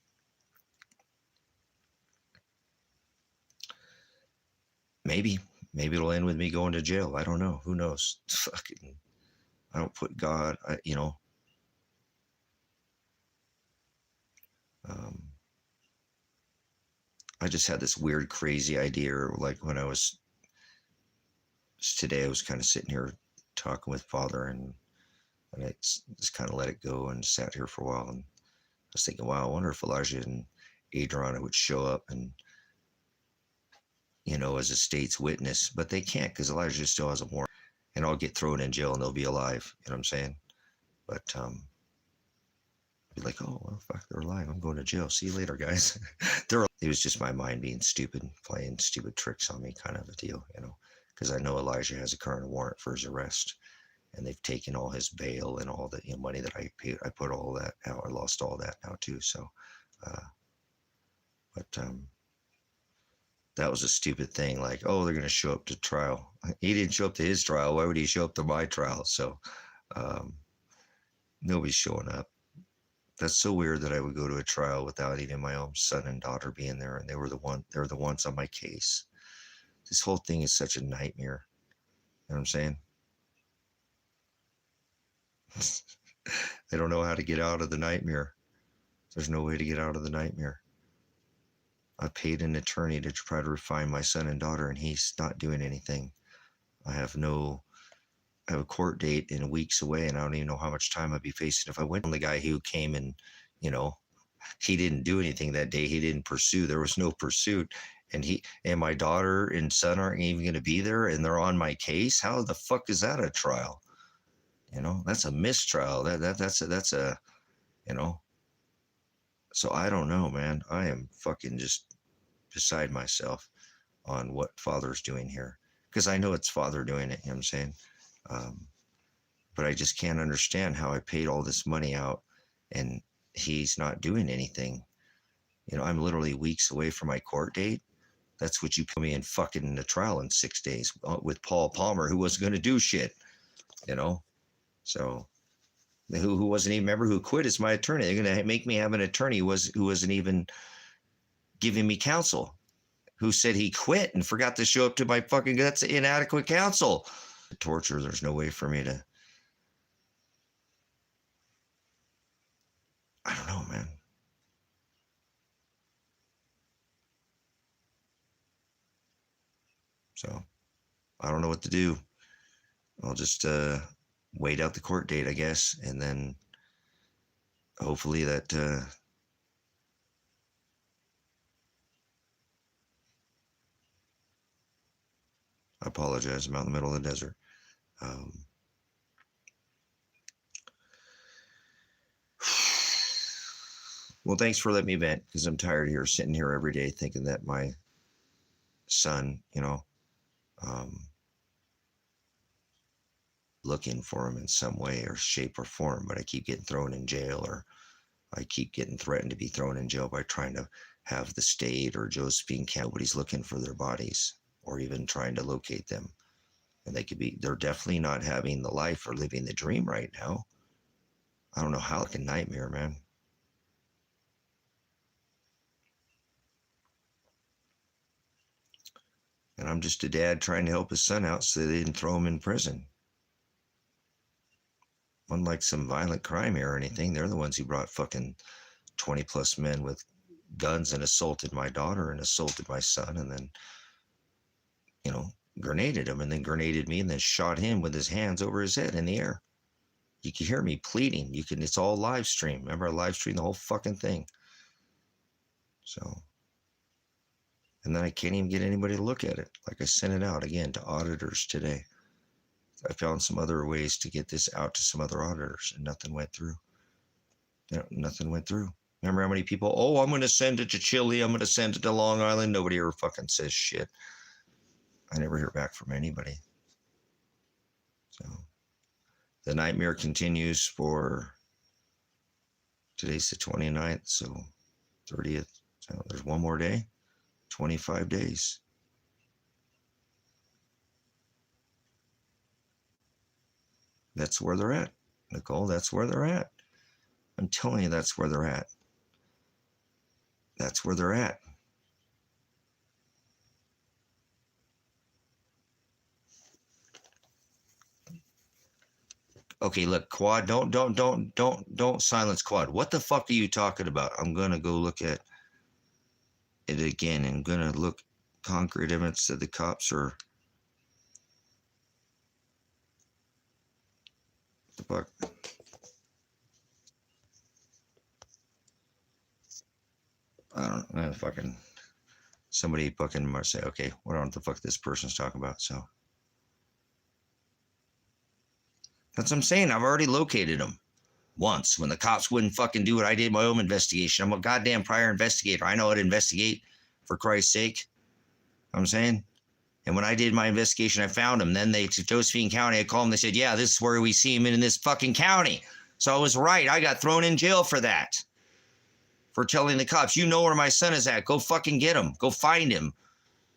maybe it'll end with me going to jail. I don't know. Who knows? Fucking, I don't put God, you know. I just had this weird, crazy idea. Like when today I was kind of sitting here talking with Father, and I just kind of let it go and sat here for a while. And I was thinking, wow, I wonder if Elijah and Adriana would show up and, you know, as a state's witness, but they can't because Elijah still has a warrant, and I'll get thrown in jail and they'll be alive. You know what I'm saying? But be like, oh, well, fuck, they're alive. I'm going to jail. See you later, guys. It was just my mind being stupid, playing stupid tricks on me, kind of a deal, you know, because I know Elijah has a current warrant for his arrest, and they've taken all his bail and all the money that I paid. I put all that out. I lost all that now too. So, that was a stupid thing. Like, oh, they're going to show up to trial. He didn't show up to his trial. Why would he show up to my trial? So, nobody's showing up. That's so weird that I would go to a trial without even my own son and daughter being there, and they're the ones on my case. This whole thing is such a nightmare. You know what I'm saying? They don't know how to get out of the nightmare. There's no way to get out of the nightmare. I paid an attorney to try to find my son and daughter, and he's not doing anything. I have a court date in weeks away, and I don't even know how much time I'd be facing if I went on the guy who came and, you know, he didn't do anything that day. He didn't pursue. There was no pursuit. And my daughter and son aren't even going to be there, and they're on my case. How the fuck is that a trial? You know, that's a mistrial. That's a, you know. So I don't know, man. I am fucking just beside myself on what Father's doing here, because I know it's Father doing it. You know what I'm saying? But I just can't understand how I paid all this money out and he's not doing anything. You know, I'm literally weeks away from my court date. That's what you put me in fucking the trial in 6 days with Paul Palmer, who wasn't going to do shit, you know? So who wasn't even, remember, who quit as my attorney. They're going to make me have an attorney who wasn't even giving me counsel, who said he quit and forgot to show up to my fucking, that's inadequate counsel. Torture, there's no way for me to, I don't know, man. So I don't know what to do. I'll just wait out the court date, I guess, and then hopefully that I apologize, I'm out in the middle of the desert. Well, thanks for letting me vent, because I'm tired here, sitting here every day thinking that my son, looking for him in some way or shape or form, but I keep getting thrown in jail, or I keep getting threatened to be thrown in jail by trying to have the state or Josephine County. Nobody's looking for their bodies or even trying to locate them. And they're definitely not having the life or living the dream right now. I don't know how, like a nightmare, man. And I'm just a dad trying to help his son out so they didn't throw him in prison. Unlike some violent crime here or anything, they're the ones who brought fucking 20 plus men with guns and assaulted my daughter and assaulted my son, and then, grenaded him, and then grenaded me, and then shot him with his hands over his head in the air. You can hear me pleading. It's all live stream. Remember, I live streamed the whole fucking thing. So, and then I can't even get anybody to look at it. Like, I sent it out again to auditors today. I found some other ways to get this out to some other auditors, and nothing went through. Nothing went through. Remember how many people, oh, I'm going to send it to Chile, I'm going to send it to Long Island. Nobody ever fucking says shit. I never hear back from anybody. So the nightmare continues for, today's the 29th, so 30th. So there's one more day, 25 days. That's where they're at, Nicole. That's where they're at. I'm telling you, that's where they're at. That's where they're at. Okay, look, Quad, don't silence Quad. What the fuck are you talking about? I'm gonna go look at it again, and I'm gonna look concrete evidence that the cops are. What the fuck? I don't know. Fucking somebody fucking must say, okay, what on the fuck this person's talking about? So that's what I'm saying. I've already located them once when the cops wouldn't fucking do what I did my own investigation. I'm a goddamn prior investigator. I know how to investigate, for Christ's sake. I'm saying. And when I did my investigation, I found him. Then to Josephine County, I called them. They said, yeah, this is where we see him in this fucking county. So I was right. I got thrown in jail for that. For telling the cops, you know where my son is at. Go fucking get him. Go find him.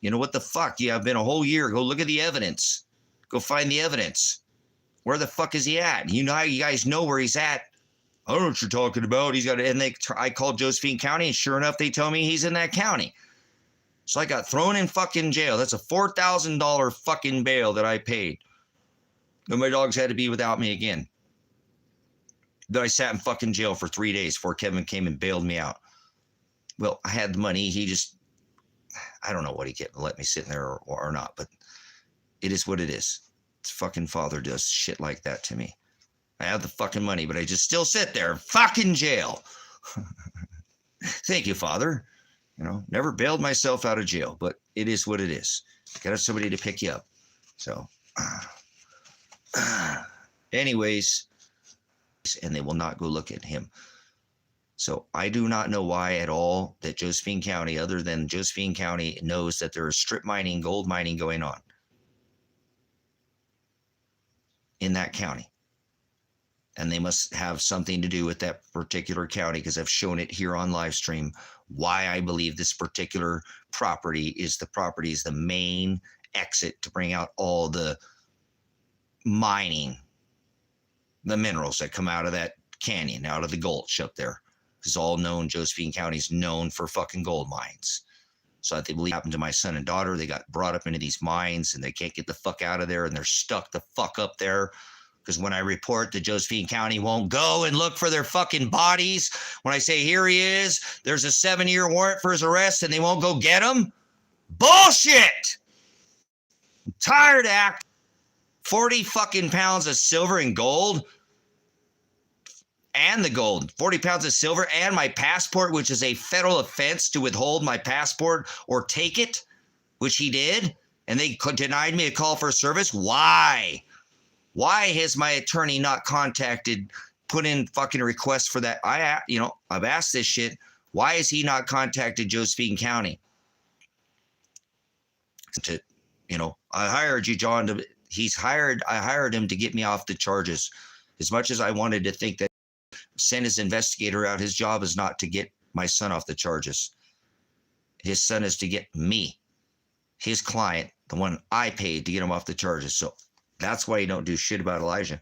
You know what the fuck? Yeah, I've been a whole year. Go look at the evidence. Go find the evidence. Where the fuck is he at? You know how you guys know where he's at. I don't know what you're talking about. He's got, and I called Josephine County, and sure enough, they tell me he's in that county. So I got thrown in fucking jail. That's a $4,000 fucking bail that I paid. And my dogs had to be without me again. Then I sat in fucking jail for 3 days before Kevin came and bailed me out. Well, I had the money. He just, I don't know what he get let me sit in there or not, but it is what it is. His fucking father does shit like that to me. I have the fucking money, but I just still sit there, fucking jail. Thank you, Father. Never bailed myself out of jail, but it is what it is. You gotta have somebody to pick you up. So, anyways, and they will not go look at him. So I do not know why at all that Josephine County, other than Josephine County, knows that there is strip mining, gold mining going on in that county. And they must have something to do with that particular county, because I've shown it here on live stream why I believe this particular property is the main exit to bring out all the mining, the minerals that come out of that canyon, out of the gulch up there. It's all known, Josephine County is known for fucking gold mines. So I believe it happened to my son and daughter. They got brought up into these mines and they can't get the fuck out of there, and they're stuck the fuck up there. Because when I report that Josephine County won't go and look for their fucking bodies, when I say here he is, there's a 7-year warrant for his arrest, and they won't go get him. Bullshit! I'm tired of acting. 40 fucking pounds of silver and gold. And the gold, 40 pounds of silver, and my passport, which is a federal offense to withhold my passport or take it, which he did, and they denied me a call for service. Why? Why has my attorney not contacted put in fucking requests for that. I've asked this shit. Why has he not contacted Josephine County? I hired you, John. I hired him to get me off the charges. As much as I wanted to think that send his investigator out, his job is not to get my son off the charges. His son is to get me, his client, the one I paid to get him off the charges. So that's why you don't do shit about Elijah.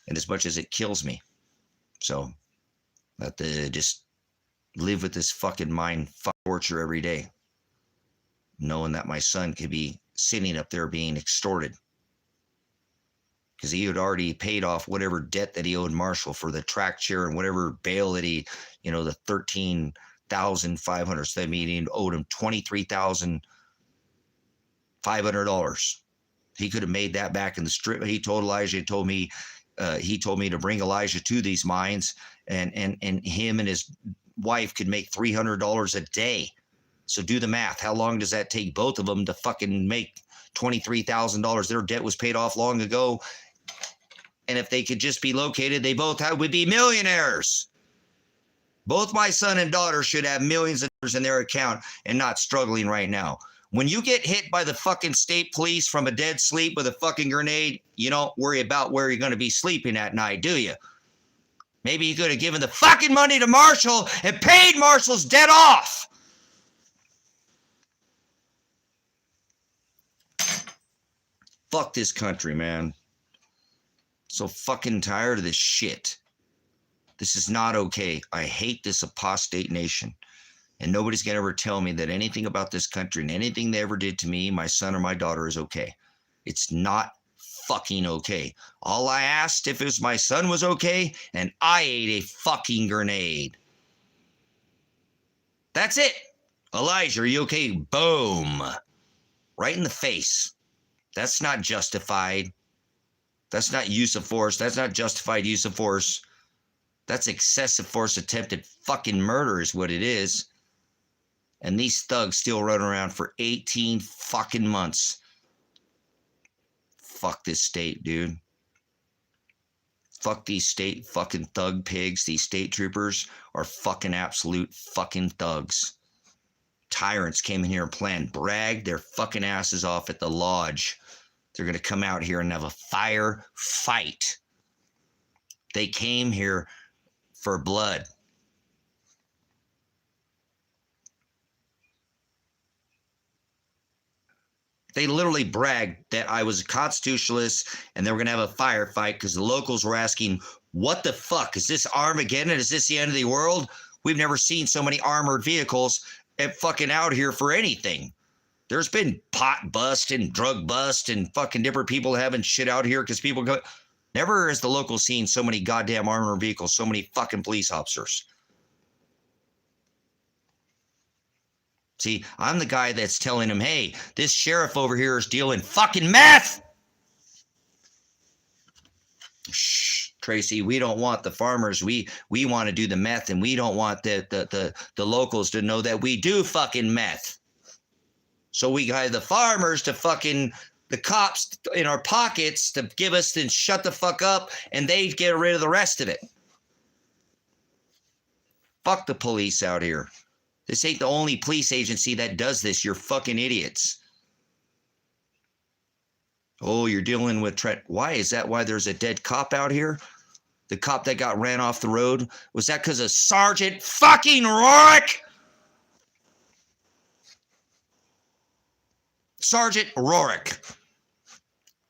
And as much as it kills me. So I have to just live with this fucking mind torture every day, knowing that my son could be sitting up there being extorted. Because he had already paid off whatever debt that he owed Marshall for the track chair and whatever bail that he, the $13,500. So that meeting owed him $23,500. He could have made that back in the strip. He told Elijah, he told me to bring Elijah to these mines, and him and his wife could make $300 a day. So do the math. How long does that take both of them to fucking make $23,000? Their debt was paid off long ago. And if they could just be located, they both would be millionaires. Both my son and daughter should have millions of dollars in their account and not struggling right now. When you get hit by the fucking state police from a dead sleep with a fucking grenade, you don't worry about where you're going to be sleeping at night, do you? Maybe you could have given the fucking money to Marshall and paid Marshall's debt off. Fuck this country, man. So fucking tired of this shit. This is not okay. I hate this apostate nation. And nobody's going to ever tell me that anything about this country and anything they ever did to me, my son or my daughter is okay. It's not fucking okay. All I asked if it was my son was okay, and I ate a fucking grenade. That's it. Elijah, are you okay? Boom. Right in the face. That's not justified. That's not use of force. That's not justified use of force. That's excessive force, attempted fucking murder is what it is. And these thugs still run around for 18 fucking months. Fuck this state, dude. Fuck these state fucking thug pigs. These state troopers are fucking absolute fucking thugs. Tyrants came in here and planned, bragged their fucking asses off at the lodge. They're going to come out here and have a fire fight. They came here for blood. They literally bragged that I was a constitutionalist and they were going to have a firefight because the locals were asking, what the fuck? Is this Armageddon? Is this the end of the world? We've never seen so many armored vehicles fucking out here for anything. There's been pot bust and drug bust and fucking different people having shit out here because people go. Never has the local seen so many goddamn armored vehicles, so many fucking police officers. See, I'm the guy that's telling them, hey, this sheriff over here is dealing fucking meth. Shh, Tracy, we don't want the farmers. We want to do the meth, and we don't want the locals to know that we do fucking meth. So we got the farmers to fucking the cops in our pockets to give us and shut the fuck up, and they get rid of the rest of it. Fuck the police out here. This ain't the only police agency that does this. You're fucking idiots. Oh, you're dealing with Trent. Why is that? Why there's a dead cop out here? The cop that got ran off the road? Was that because of Sergeant fucking Rourke? Sergeant Rourke.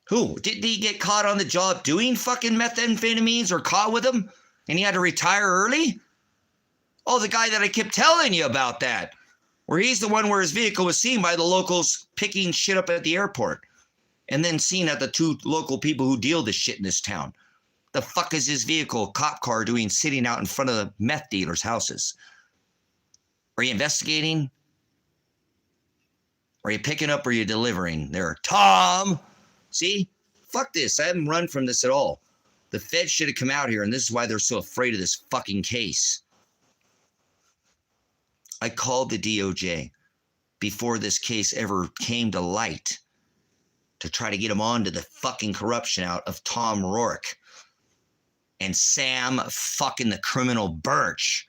Who? Did he get caught on the job doing fucking methamphetamines or caught with them? And he had to retire early? Oh, the guy that I kept telling you about that. Where he's the one where his vehicle was seen by the locals picking shit up at the airport. And then seen at the two local people who deal this shit in this town. The fuck is his vehicle, cop car, doing sitting out in front of the meth dealers' houses? Are you investigating? Are you picking up or are you delivering? There, Tom. See? Fuck this. I haven't run from this at all. The feds should have come out here, and this is why they're so afraid of this fucking case. I called the DOJ before this case ever came to light to try to get him on to the fucking corruption out of Tom Rourke. and Sam fucking the criminal Birch,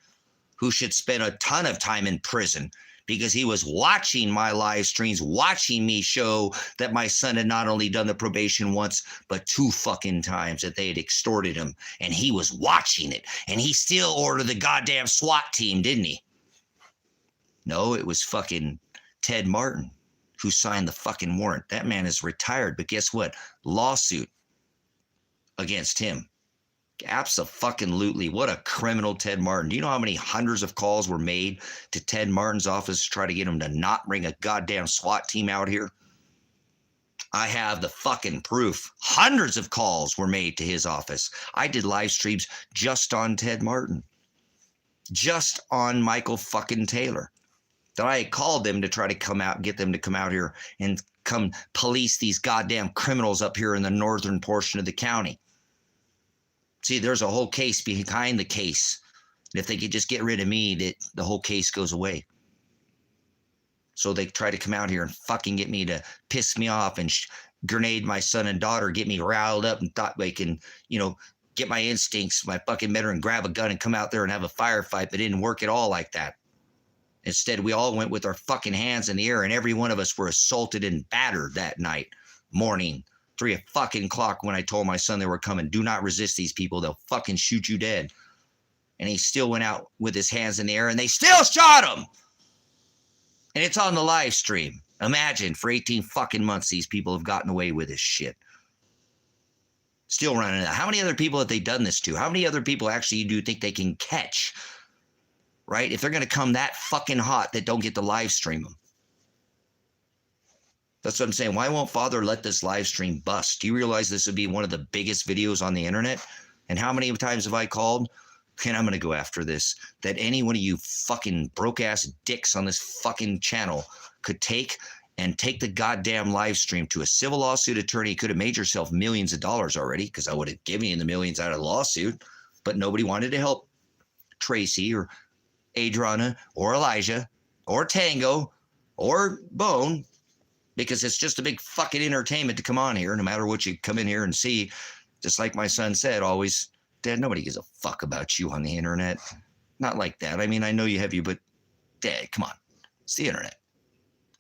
who should spend a ton of time in prison because he was watching my live streams, watching me show that my son had not only done the probation once, but 2 fucking times, that they had extorted him. And he was watching it. And he still ordered the goddamn SWAT team, didn't he? No, it was fucking Ted Martin who signed the fucking warrant. That man is retired, but guess what? Lawsuit against him. Abso-fucking-lutely. What a criminal, Ted Martin. Do you know how many hundreds of calls were made to Ted Martin's office to try to get him to not bring a goddamn SWAT team out here? I have the fucking proof. Hundreds of calls were made to his office. I did live streams just on Ted Martin. Just on Michael fucking Taylor. That I had called them to try to come out, get them to come out here and come police these goddamn criminals up here in the northern portion of the county. See, there's a whole case behind the case. If they could just get rid of me, the whole case goes away. So they try to come out here and fucking get me to piss me off and grenade my son and daughter, get me riled up and thought they can, get my instincts, my fucking better and grab a gun and come out there and have a firefight. But it didn't work at all like that. Instead, we all went with our fucking hands in the air, and every one of us were assaulted and battered that morning. 3 fucking o'clock when I told my son they were coming. Do not resist these people. They'll fucking shoot you dead. And he still went out with his hands in the air, and they still shot him. And it's on the live stream. Imagine, for 18 fucking months, these people have gotten away with this shit. Still running out. How many other people have they done this to? How many other people actually do you think they can catch? Right? If they're going to come that fucking hot that don't get to live stream them. That's what I'm saying. Why won't Father let this live stream bust? Do you realize this would be one of the biggest videos on the internet? And how many times have I called? And I'm going to go after this. That any one of you fucking broke-ass dicks on this fucking channel could take the goddamn live stream to a civil lawsuit attorney. You could have made yourself millions of dollars already, because I would have given you the millions out of the lawsuit. But nobody wanted to help Tracy or Adriana or Elijah or Tango or Bone, because it's just a big fucking entertainment to come on here, no matter what you come in here and see. Just like my son said, always, Dad, nobody gives a fuck about you on the internet. Not like that. I mean, I know you have you, but Dad, come on. It's the internet.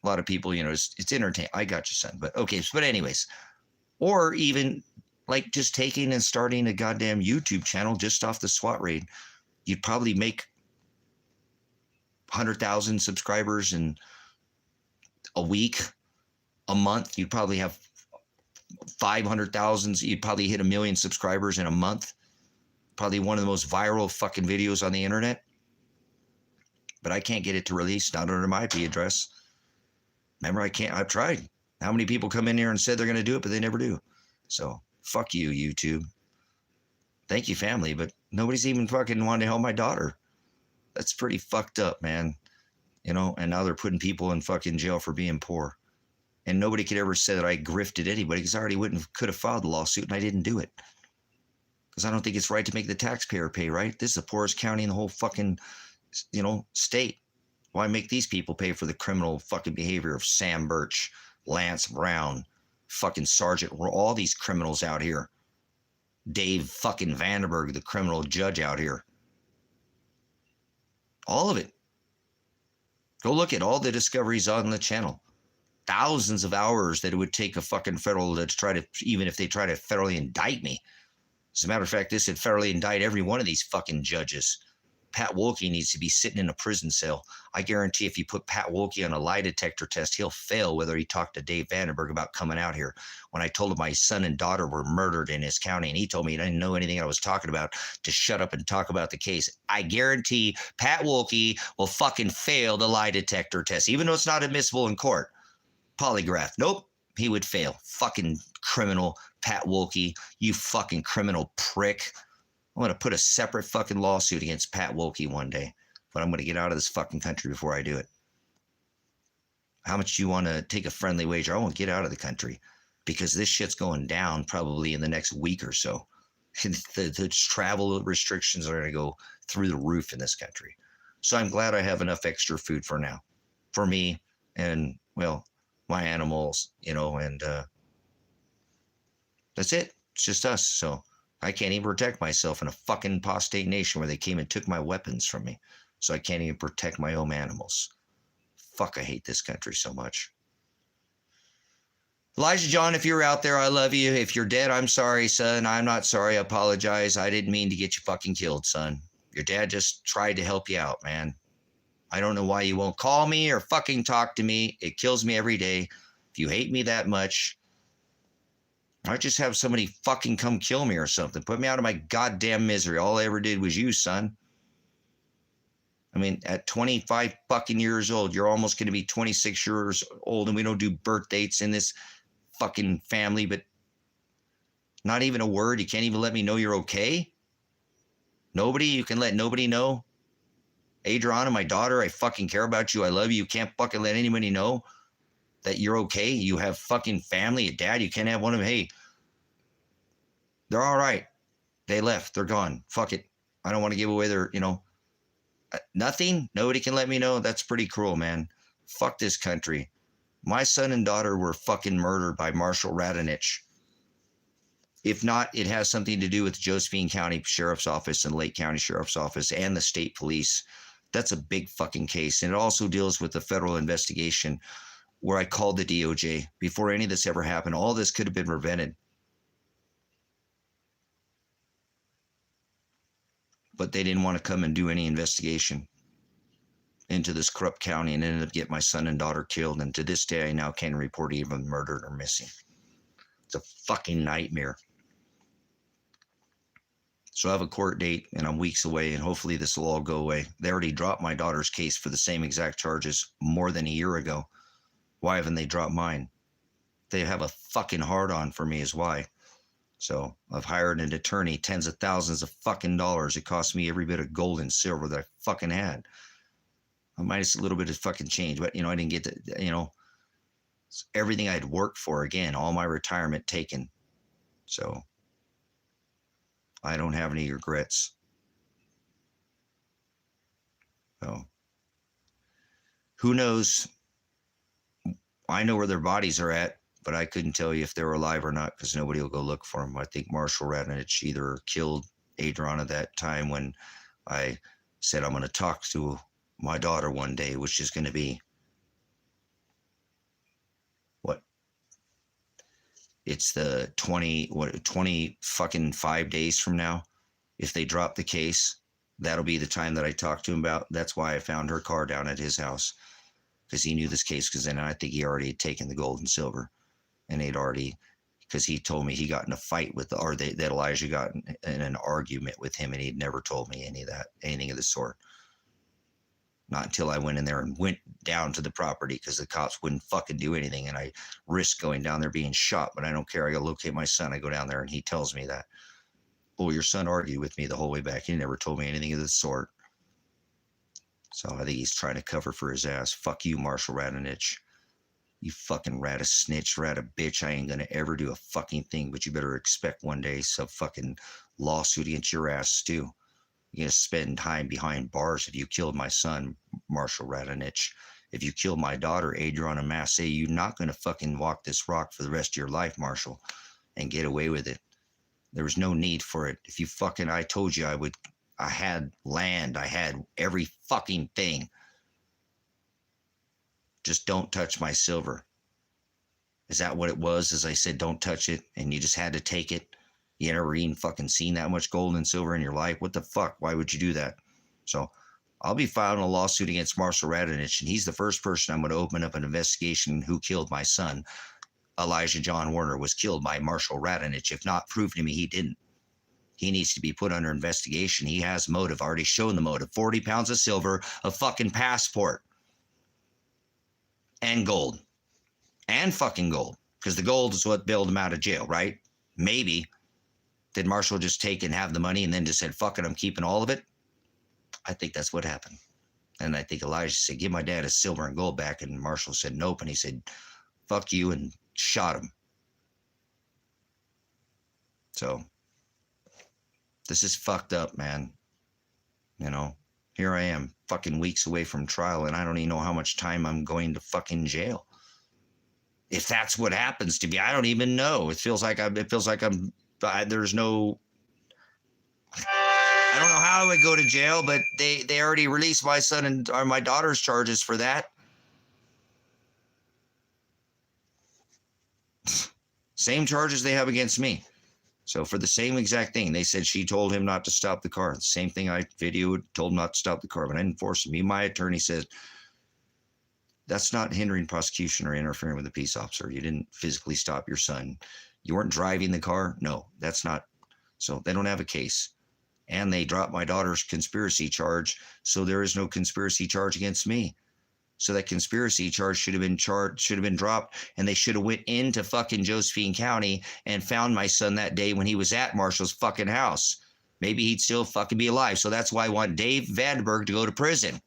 A lot of people, it's entertainment. I got you, son. But okay, but anyways. Or even like just taking and starting a goddamn YouTube channel just off the SWAT raid. You'd probably make 100,000 subscribers in a week. A month, you'd probably have 500,000. You'd probably hit 1 million subscribers in a month. Probably one of the most viral fucking videos on the internet. But I can't get it to release, not under my IP address. Remember, I've tried. How many people come in here and said they're going to do it, but they never do. So, fuck you, YouTube. Thank you, family, but nobody's even fucking wanting to help my daughter. That's pretty fucked up, man. And now they're putting people in fucking jail for being poor. And nobody could ever say that I grifted anybody, because I already could have filed the lawsuit and I didn't do it. Because I don't think it's right to make the taxpayer pay, right? This is the poorest county in the whole fucking, state. Why make these people pay for the criminal fucking behavior of Sam Birch, Lance Brown, fucking Sergeant, all these criminals out here. Dave fucking Vandenberg, the criminal judge out here. All of it. Go look at all the discoveries on the channel. Thousands of hours that it would take a fucking federal to try to, even if they try to federally indict me. As a matter of fact, this would federally indict every one of these fucking judges. Pat Wilkie needs to be sitting in a prison cell. I guarantee if you put Pat Wilkie on a lie detector test, he'll fail whether he talked to Dave Vandenberg about coming out here. When I told him my son and daughter were murdered in his county, and he told me he didn't know anything I was talking about, to shut up and talk about the case, I guarantee Pat Wilkie will fucking fail the lie detector test, even though it's not admissible in court. Polygraph. Nope. He would fail. Fucking criminal Pat Wilkie. You fucking criminal prick. I'm going to put a separate fucking lawsuit against Pat Wilkie one day. But I'm going to get out of this fucking country before I do it. How much do you want to take a friendly wager? I won't get out of the country. Because this shit's going down probably in the next week or so. The travel restrictions are going to go through the roof in this country. So I'm glad I have enough extra food for now. For me and, well, my animals, and that's it. It's just us. So I can't even protect myself in a fucking apostate nation where they came and took my weapons from me. So I can't even protect my own animals. Fuck, I hate this country so much. Elijah John, if you're out there, I love you. If you're dead, I'm sorry, son. I'm not sorry. I apologize. I didn't mean to get you fucking killed, son. Your dad just tried to help you out, man. I don't know why you won't call me or fucking talk to me. It kills me every day. If you hate me that much, I just have somebody fucking come kill me or something. Put me out of my goddamn misery. All I ever did was you, son. I mean, at 25 fucking years old, you're almost going to be 26 years old, and we don't do birth dates in this fucking family, but not even a word. You can't even let me know you're okay. Nobody, you can let nobody know. Adriana, my daughter, I fucking care about you. I love you. You can't fucking let anybody know that you're okay. You have fucking family, a dad. You can't have one of them. Hey, they're all right. They left. They're gone. Fuck it. I don't want to give away their, nothing. Nobody can let me know. That's pretty cruel, man. Fuck this country. My son and daughter were fucking murdered by Marshall Radanich. If not, it has something to do with Josephine County Sheriff's Office and Lake County Sheriff's Office and the state police. That's a big fucking case. And it also deals with the federal investigation where I called the DOJ before any of this ever happened. All this could have been prevented. But they didn't want to come and do any investigation into this corrupt county and ended up getting my son and daughter killed. And to this day, I now can't report even murdered or missing. It's a fucking nightmare. So I have a court date and I'm weeks away, and hopefully this will all go away. They already dropped my daughter's case for the same exact charges more than a year ago. Why haven't they dropped mine? They have a fucking hard on for me is why. So I've hired an attorney, tens of thousands of fucking dollars. It cost me every bit of gold and silver that I fucking had. Minus a little bit of fucking change, but I didn't get the, everything I'd worked for, again, all my retirement taken. So I don't have any regrets. So who knows? I know where their bodies are at, but I couldn't tell you if they're alive or not because nobody will go look for them. I think Marshall Radanich either killed Adriana that time when I said I'm going to talk to my daughter one day, which is going to be what? It's the 20 fucking 5 days from now. If they drop the case, that'll be the time that I talk to him about. That's why I found her car down at his house, because he knew this case, because then I think he already had taken the gold and silver, and they'd already, because he told me he got in a fight with, that Elijah got in an argument with him, and he'd never told me anything of the sort. Not until I went in there and went down to the property, because the cops wouldn't fucking do anything, and I risked going down there being shot, but I don't care. I gotta locate my son. I go down there and he tells me that, oh, your son argued with me the whole way back. He never told me anything of the sort. So I think he's trying to cover for his ass. Fuck you, Marshall Radanich. You fucking rat a snitch, rat a bitch. I ain't gonna ever do a fucking thing, but you better expect one day some fucking lawsuit against your ass too. You're gonna spend time behind bars if you killed my son, Marshall Radanich. If you killed my daughter, Adriana Massey, you're not gonna fucking walk this rock for the rest of your life, Marshall, and get away with it. There was no need for it. If you fucking, I told you I had land, I had every fucking thing. Just don't touch my silver. Is that what it was? As I said, don't touch it, and you just had to take it? You never even fucking seen that much gold and silver in your life? What the fuck? Why would you do that? So I'll be filing a lawsuit against Marshall Radanich, and he's the first person I'm going to open up an investigation who killed my son. Elijah John Werner was killed by Marshall Radanich. If not, prove to me he didn't. He needs to be put under investigation. He has motive, already shown the motive. 40 pounds of silver, a fucking passport, and gold. And fucking gold. Because the gold is what bailed him out of jail, right? Maybe. Did Marshall just take and have the money and then just said, fuck it, I'm keeping all of it? I think that's what happened. And I think Elijah said, give my dad his silver and gold back. And Marshall said, nope. And he said, fuck you, and shot him. So this is fucked up, man. Here I am, fucking weeks away from trial, and I don't even know how much time I'm going to fucking jail. If that's what happens to me, I don't even know. It feels like I'm there's no don't know how I would go to jail, but they already released my son and or my daughter's charges for that. Same charges they have against me. So for the same exact thing, they said she told him not to stop the car. The same thing I videoed, told him not to stop the car, but I didn't force him. My attorney said, that's not hindering prosecution or interfering with a peace officer. You didn't physically stop your son. You weren't driving the car. No, that's not. So they don't have a case. And they dropped my daughter's conspiracy charge. So there is no conspiracy charge against me. So that conspiracy charge should have been dropped, and they should have went into fucking Josephine County and found my son that day when he was at Marshall's fucking house. Maybe he'd still fucking be alive. So that's why I want Dave Vandenberg to go to prison.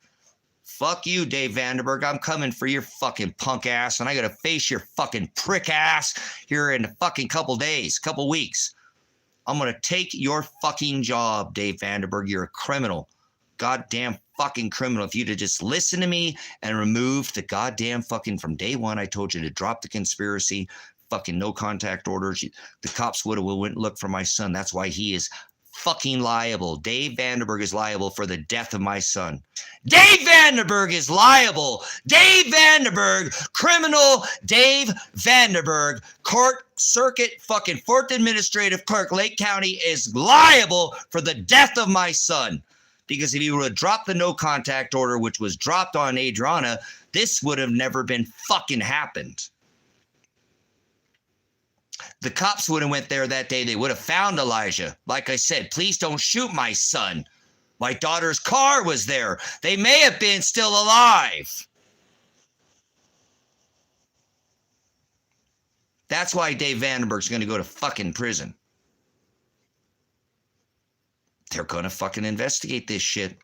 Fuck you, Dave Vandenberg. I'm coming for your fucking punk ass, and I gotta face your fucking prick ass here in a fucking couple days, couple weeks. I'm gonna take your fucking job, Dave Vandenberg. You're a criminal. Goddamn fucking criminal. If you'd have just listened to me and removed the goddamn fucking, from day one, I told you to drop the conspiracy, fucking no contact orders. The cops would have went look for my son. That's why he is fucking liable. Dave Vandenberg is liable for the death of my son. Dave Vandenberg is liable. Dave Vandenberg, criminal Dave Vandenberg, court circuit fucking 4th administrative clerk, Lake County, is liable for the death of my son. Because if he would have dropped the no contact order, which was dropped on Adriana, this would have never been fucking happened. The cops would have went there that day. They would have found Elijah. Like I said, please don't shoot my son. My daughter's car was there. They may have been still alive. That's why Dave Vandenberg's going to go to fucking prison. They're going to fucking investigate this shit.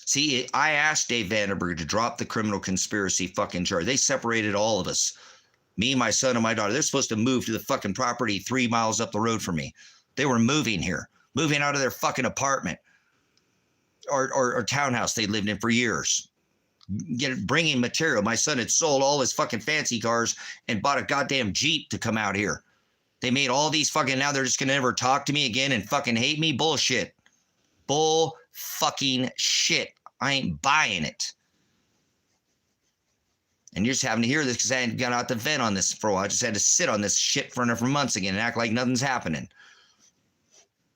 See, I asked Dave Vandenberg to drop the criminal conspiracy fucking charge. They separated all of us. Me, my son, and my daughter. They're supposed to move to the fucking property 3 miles up the road from me. They were moving here. Moving out of their fucking apartment. Or townhouse they lived in for years. Bringing material. My son had sold all his fucking fancy cars and bought a goddamn Jeep to come out here. They made all these fucking, now they're just gonna never talk to me again and fucking hate me. Bullshit. Bull fucking shit. I ain't buying it. And you're just having to hear this because I ain't got out to vent on this for a while. I just had to sit on this shit for months again and act like nothing's happening.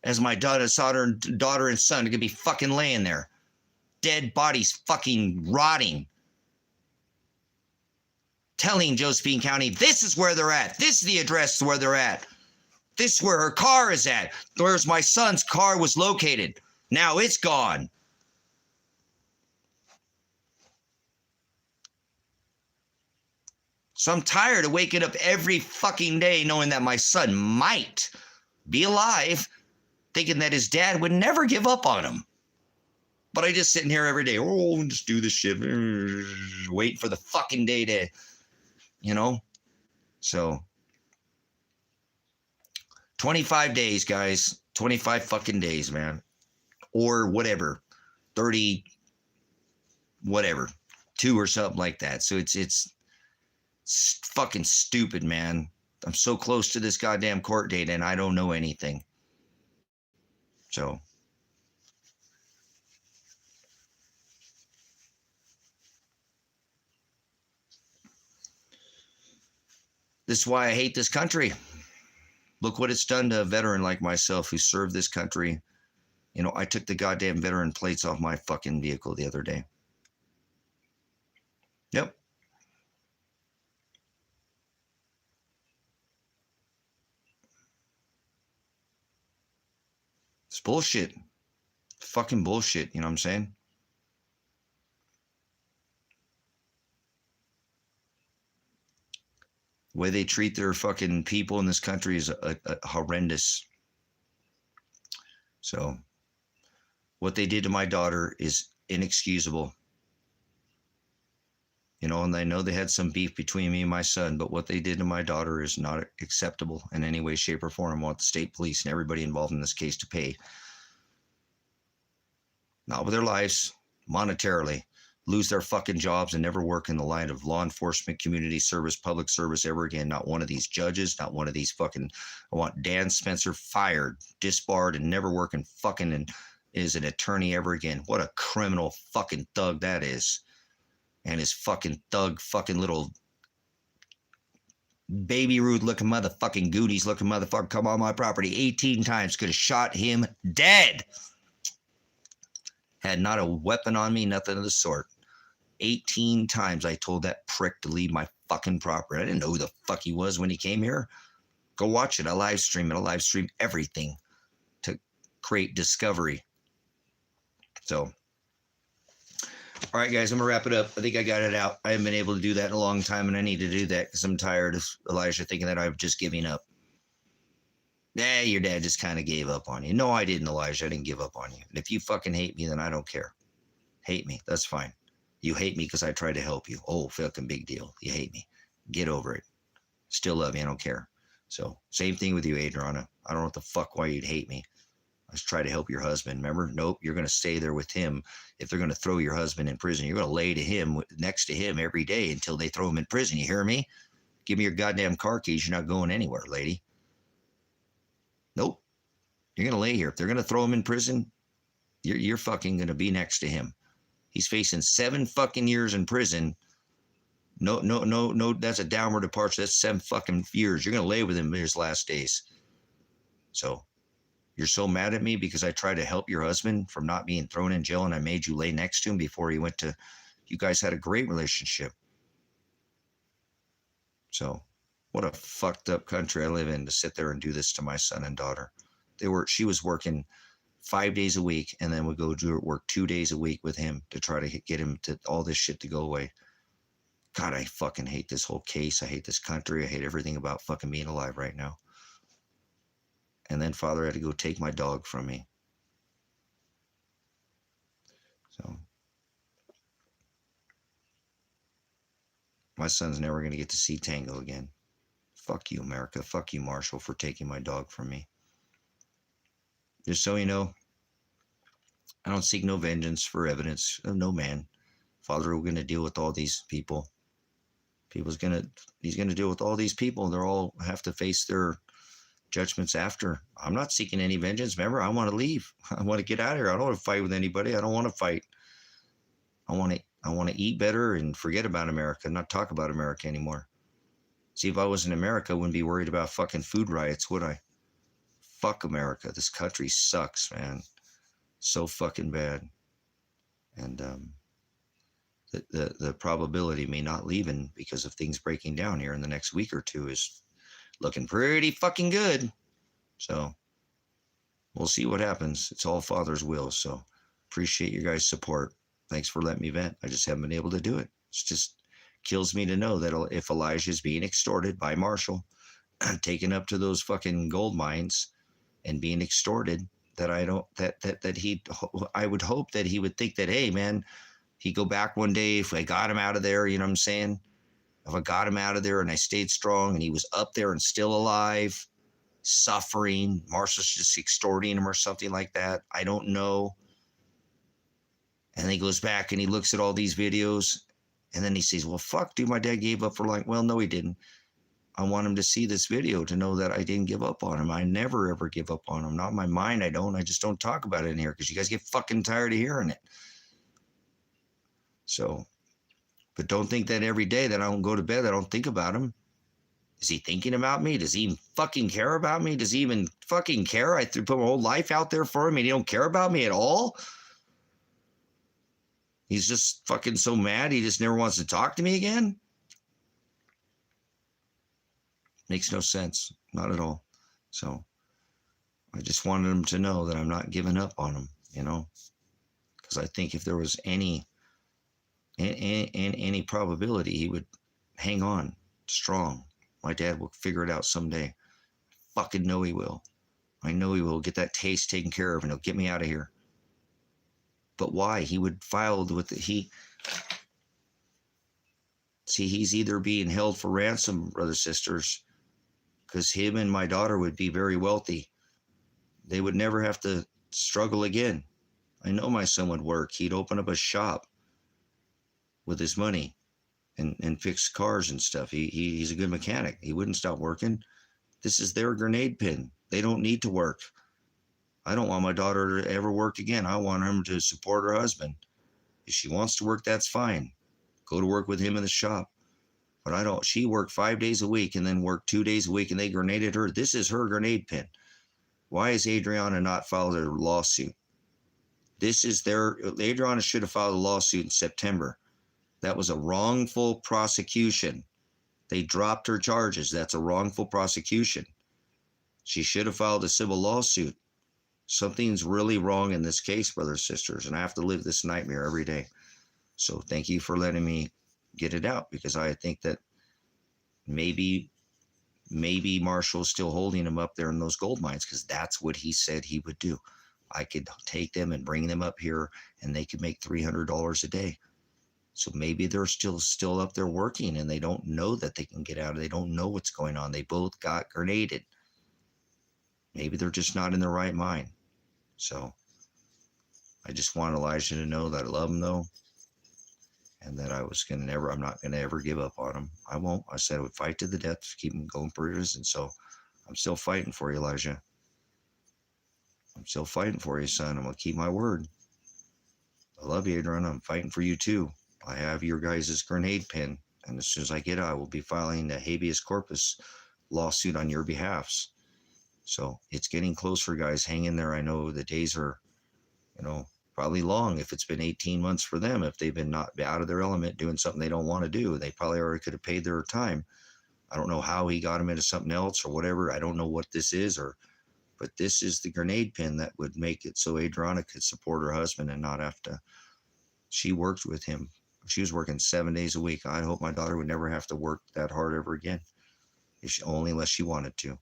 As my daughter and son are gonna be fucking laying there. Dead bodies fucking rotting. Telling Josephine County, this is where they're at. This is the address where they're at. This is where her car is at. Where's my son's car was located. Now it's gone. So I'm tired of waking up every fucking day knowing that my son might be alive, thinking that his dad would never give up on him. But I just sitting here every day, just do this shit, waiting for the fucking day to, So 25 days, guys, 25 fucking days, man, or whatever, 30, whatever, 2 or something like that. So it's fucking stupid, man. I'm so close to this goddamn court date and I don't know anything. So. This is why I hate this country. Look what it's done to a veteran like myself who served this country. I took the goddamn veteran plates off my fucking vehicle the other day. Yep. It's bullshit. Fucking bullshit, you know what I'm saying? The way they treat their fucking people in this country is horrendous. So what they did to my daughter is inexcusable. And I know they had some beef between me and my son, but what they did to my daughter is not acceptable in any way, shape, or form. I want the state police and everybody involved in this case to pay. Not with their lives, monetarily. lose their fucking jobs and never work in the line of law enforcement, community service, public service ever again. Not one of these judges, not one of these fucking, I want Dan Spencer fired, disbarred, and never working fucking and is an attorney ever again. What a criminal fucking thug that is. And his fucking thug fucking little Baby Ruth looking motherfucking Goonies looking motherfucker come on my property 18 times. Could have shot him dead. Had not a weapon on me, nothing of the sort. 18 times I told that prick to leave my fucking property. I didn't know who the fuck he was when he came here. Go watch it. I live stream it. I live stream everything to create discovery. So, all right, guys, I'm going to wrap it up. I think I got it out. I haven't been able to do that in a long time, and I need to do that because I'm tired of Elijah thinking that I'm just giving up. Your dad just kind of gave up on you. No, I didn't, Elijah. I didn't give up on you. And if you fucking hate me, then I don't care. Hate me. That's fine. You hate me because I tried to help you. Oh, fucking big deal. You hate me. Get over it. Still love you. I don't care. So, same thing with you, Adriana. I don't know what the fuck why you'd hate me. I was trying to help your husband. Remember? Nope. You're going to stay there with him. If they're going to throw your husband in prison, you're going to lay to him next to him every day until they throw him in prison. You hear me? Give me your goddamn car keys. You're not going anywhere, lady. Nope. You're going to lay here. If they're going to throw him in prison, you're fucking going to be next to him. He's facing 7 fucking years in prison. No. That's a downward departure. That's 7 fucking years. You're going to lay with him in his last days. So you're so mad at me because I tried to help your husband from not being thrown in jail and I made you lay next to him before he went to, you guys had a great relationship. So what a fucked up country I live in to sit there and do this to my son and daughter. She was working 5 days a week and then would go do work 2 days a week with him to try to get him to all this shit to go away. God, I fucking hate this whole case. I hate this country. I hate everything about fucking being alive right now. And then Father had to go take my dog from me. So my son's never going to get to see Tango again. Fuck you, America. Fuck you, Marshall, for taking my dog from me. Just so you know, I don't seek no vengeance for evidence of no man. Father, we're going to deal with all these people. He's going to deal with all these people. They'll all have to face their judgments after. I'm not seeking any vengeance. Remember, I want to leave. I want to get out of here. I don't want to fight with anybody. I don't want to fight. I want to eat better and forget about America, not talk about America anymore. See, if I was in America, I wouldn't be worried about fucking food riots, would I? Fuck America. This country sucks, man. So fucking bad. And the probability of me not leaving because of things breaking down here in the next week or two is looking pretty fucking good. So we'll see what happens. It's all Father's will. So appreciate your guys' support. Thanks for letting me vent. I just haven't been able to do it. It's just kills me to know that if Elijah's being extorted by Marshall, taken up to those fucking gold mines and being extorted, that I would hope that he would think that, hey man, he'd go back one day if I got him out of there, you know what I'm saying? If I got him out of there and I stayed strong and he was up there and still alive, suffering, Marshall's just extorting him or something like that. I don't know. And then he goes back and he looks at all these videos and then he says, well, fuck, dude, my dad gave up for like, well, no, he didn't. I want him to see this video to know that I didn't give up on him. I never, ever give up on him. Not in my mind, I don't. I just don't talk about it in here because you guys get fucking tired of hearing it. So, but don't think that every day that I don't go to bed, I don't think about him. Is he thinking about me? Does he even fucking care about me? Does he even fucking care? I put my whole life out there for him and he don't care about me at all? He's just fucking so mad he just never wants to talk to me again? Makes no sense. Not at all. So I just wanted him to know that I'm not giving up on him, you know? Because I think if there was any probability, he would hang on strong. My dad will figure it out someday. Fucking know he will. I know he will get that taste taken care of and he'll get me out of here. But why? He would file with he's either being held for ransom, brothers, sisters, because him and my daughter would be very wealthy. They would never have to struggle again. I know my son would work. He'd open up a shop. with his money and fix cars and stuff. He's a good mechanic. He wouldn't stop working. This is their grenade pin. They don't need to work. I don't want my daughter to ever work again. I want her to support her husband. If she wants to work, that's fine. Go to work with him in the shop. But I don't. She worked 5 days a week and then worked 2 days a week, and they grenaded her. This is her grenade pin. Why is Adriana not filed a lawsuit? This is Adriana should have filed a lawsuit in September. That was a wrongful prosecution. They dropped her charges. That's a wrongful prosecution. She should have filed a civil lawsuit. Something's really wrong in this case, brothers and sisters, and I have to live this nightmare every day. So thank you for letting me get it out, because I think that maybe Marshall's still holding him up there in those gold mines, because that's what he said he would do. I could take them and bring them up here, and they could make $300 a day. So maybe they're still up there working, and they don't know that they can get out. They don't know what's going on. They both got grenaded. Maybe they're just not in the right mind. So I just want Elijah to know that I love him, though, and that I'm not gonna ever give up on him. I won't. I said I would fight to the death to keep him going for years, and so I'm still fighting for you, Elijah. I'm still fighting for you, son. I'm gonna keep my word. I love you, Adrian. I'm fighting for you too. I have your guys' grenade pin, and as soon as I get it, I will be filing a habeas corpus lawsuit on your behalfs. So it's getting closer, guys. Hang in there. I know the days are, probably long if it's been 18 months for them. If they've been not out of their element doing something they don't want to do, they probably already could have paid their time. I don't know how he got them into something else or whatever. I don't know what this is, but this is the grenade pin that would make it so Adriana could support her husband and not have to. She worked with him. She was working 7 days a week. I hope my daughter would never have to work that hard ever again, unless she wanted to.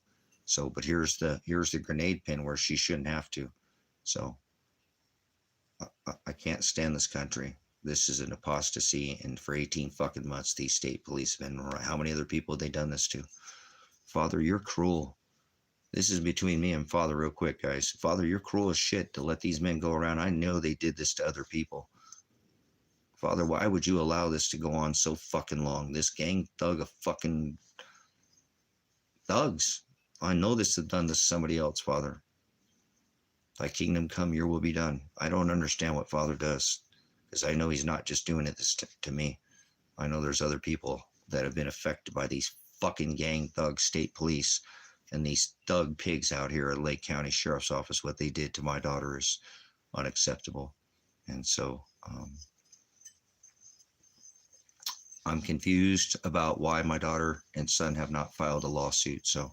So, but here's the grenade pin where she shouldn't have to. So I can't stand this country. This is an apostasy, and for 18 fucking months, these state policemen, how many other people have they done this to? Father, you're cruel. This is between me and Father real quick, guys. Father, you're cruel as shit to let these men go around. I know they did this to other people. Father, why would you allow this to go on so fucking long? This gang thug of fucking thugs. I know this has done this to somebody else, Father. Thy kingdom come, your will be done. I don't understand what Father does, because I know he's not just doing it to me. I know there's other people that have been affected by these fucking gang thug state police and these thug pigs out here at Lake County Sheriff's Office. What they did to my daughter is unacceptable. And so I'm confused about why my daughter and son have not filed a lawsuit. So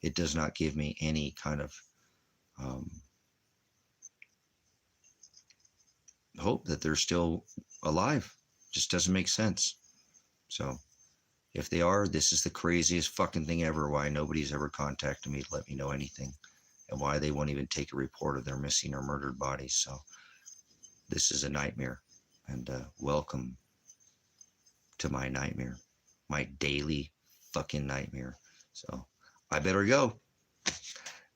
it does not give me any kind of hope that they're still alive. Just doesn't make sense. So if they are, this is the craziest fucking thing ever. Why nobody's ever contacted me to let me know anything, and why they won't even take a report of their missing or murdered bodies. So this is a nightmare, and welcome to my nightmare, my daily fucking nightmare. So I better go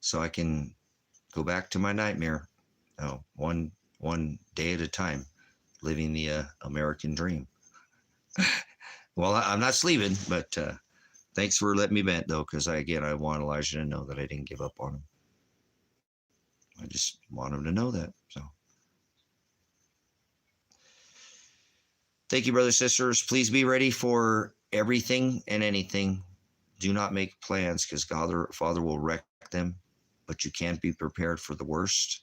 so I can go back to my nightmare. One day at a time, living the American dream. Well, I'm not sleeping, but thanks for letting me vent, though, because I want Elijah to know that I didn't give up on him. I just want him to know that. So thank you, brothers and sisters. Please be ready for everything and anything. Do not make plans, because Father will wreck them, but you can't be prepared for the worst,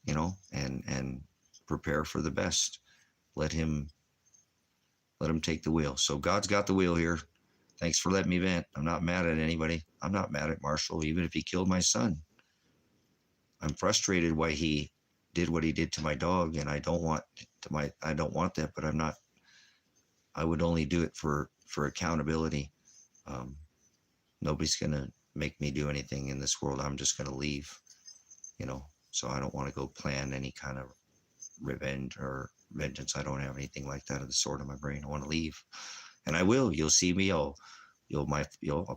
and prepare for the best. Let him take the wheel. So God's got the wheel here. Thanks for letting me vent. I'm not mad at anybody. I'm not mad at Marshall, even if he killed my son. I'm frustrated why he did what he did to my dog, and I don't want that, but I'm not. I would only do it for accountability. Nobody's gonna make me do anything in this world. I'm just gonna leave, so I don't want to go plan any kind of revenge or vengeance. I don't have anything like that of the sort in my brain. I want to leave, and I will. You'll see me. I'll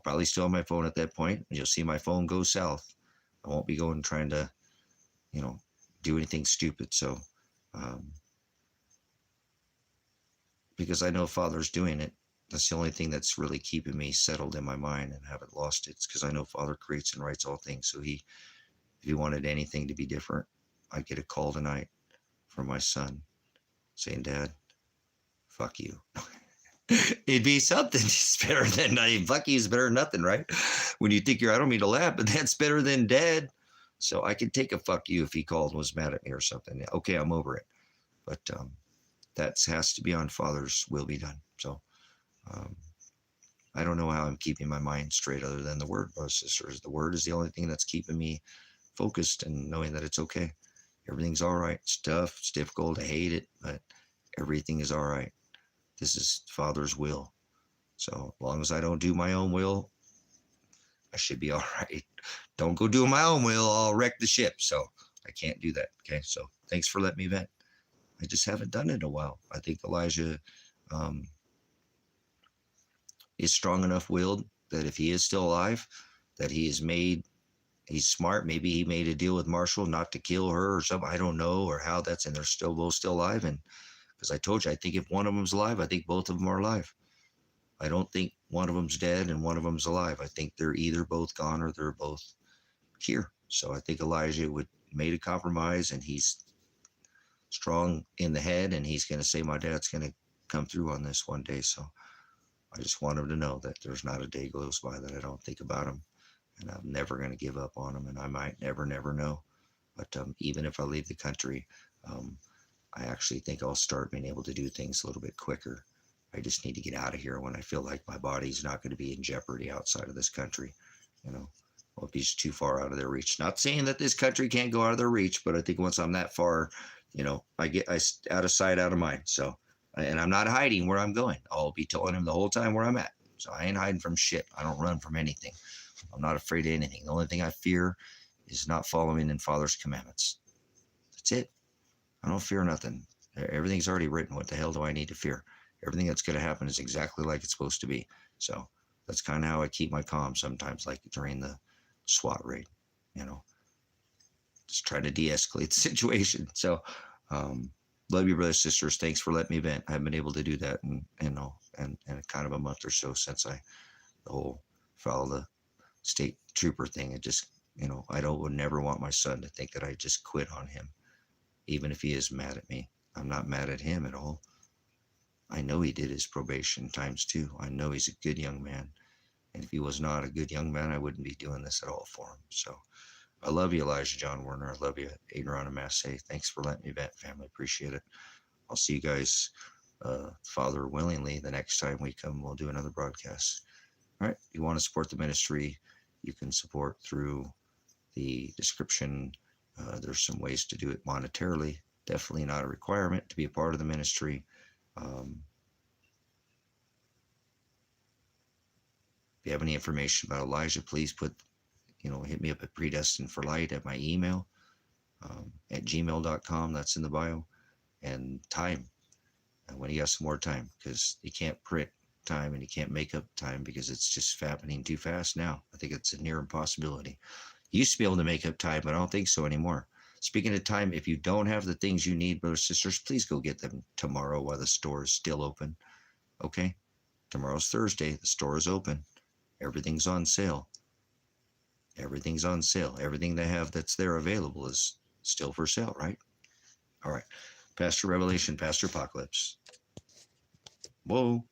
probably still have my phone at that point. You'll see my phone go south. I won't be going trying to, do anything stupid. So, because I know Father's doing it. That's the only thing that's really keeping me settled in my mind and haven't lost it. It's because I know Father creates and writes all things. So if he wanted anything to be different, I'd get a call tonight from my son saying, Dad, fuck you. It'd be something. It's better than, fuck you is better than nothing, right? When you think I don't mean to laugh, but that's better than dead. So I could take a fuck you if he called and was mad at me or something. Okay, I'm over it. But that has to be on Father's will be done. So I don't know how I'm keeping my mind straight other than the Word, brothers and sisters. The Word is the only thing that's keeping me focused and knowing that it's okay. Everything's all right. It's tough. It's difficult. I hate it, but everything is all right. This is Father's will. So as long as I don't do my own will, I should be all right. Don't go doing my own will. I'll wreck the ship. So I can't do that. Okay. So thanks for letting me vent. I just haven't done it in a while. I think Elijah is strong enough willed that if he is still alive, that he's smart. Maybe he made a deal with Marshall not to kill her or something. I don't know, or how that's, and they're both still alive. And because I told you, I think if one of them's alive, I think both of them are alive. I don't think one of them's dead and one of them's alive. I think they're either both gone or they're both here. So I think Elijah made a compromise, and he's strong in the head, and he's going to say, my dad's going to come through on this one day. So I just want him to know that there's not a day goes by that I don't think about him, and I'm never going to give up on him. And I might never know. But even if I leave the country, I actually think I'll start being able to do things a little bit quicker. I just need to get out of here when I feel like my body's not going to be in jeopardy outside of this country. Well, if he's too far out of their reach. Not saying that this country can't go out of their reach, but I think once I'm that far, I out of sight, out of mind. So, and I'm not hiding where I'm going. I'll be telling him the whole time where I'm at. So I ain't hiding from shit. I don't run from anything. I'm not afraid of anything. The only thing I fear is not following in Father's commandments. That's it. I don't fear nothing. Everything's already written. What the hell do I need to fear? Everything that's going to happen is exactly like it's supposed to be. So that's kind of how I keep my calm sometimes, like during the SWAT raid, just try to de-escalate the situation. So love you, brothers, sisters. Thanks for letting me vent. I haven't been able to do that in kind of a month or so since the whole follow the state trooper thing. It just, would never want my son to think that I just quit on him, even if he is mad at me. I'm not mad at him at all. I know he did his probation ×2. I know he's a good young man. And if he was not a good young man, I wouldn't be doing this at all for him. So I love you, Elijah John Werner. I love you, Adriana Massey. Thanks for letting me vent, family. Appreciate it. I'll see you guys, Father willingly, the next time we come. We'll do another broadcast. All right. If you want to support the ministry, you can support through the description. There's some ways to do it monetarily. Definitely not a requirement to be a part of the ministry. If you have any information about Elijah, please hit me up at Predestined4light at my email, at gmail.com. That's in the bio. And time, when he has some more time, because you can't print time and you can't make up time because it's just happening too fast now. I think it's a near impossibility. You used to be able to make up time, but I don't think so anymore. Speaking of time, if you don't have the things you need, brothers and sisters, please go get them tomorrow while the store is still open. Okay? Tomorrow's Thursday. The store is open. Everything's on sale. Everything's on sale. Everything they have that's there available is still for sale, right? All right. Pastor Revelation, Pastor Apocalypse. Whoa.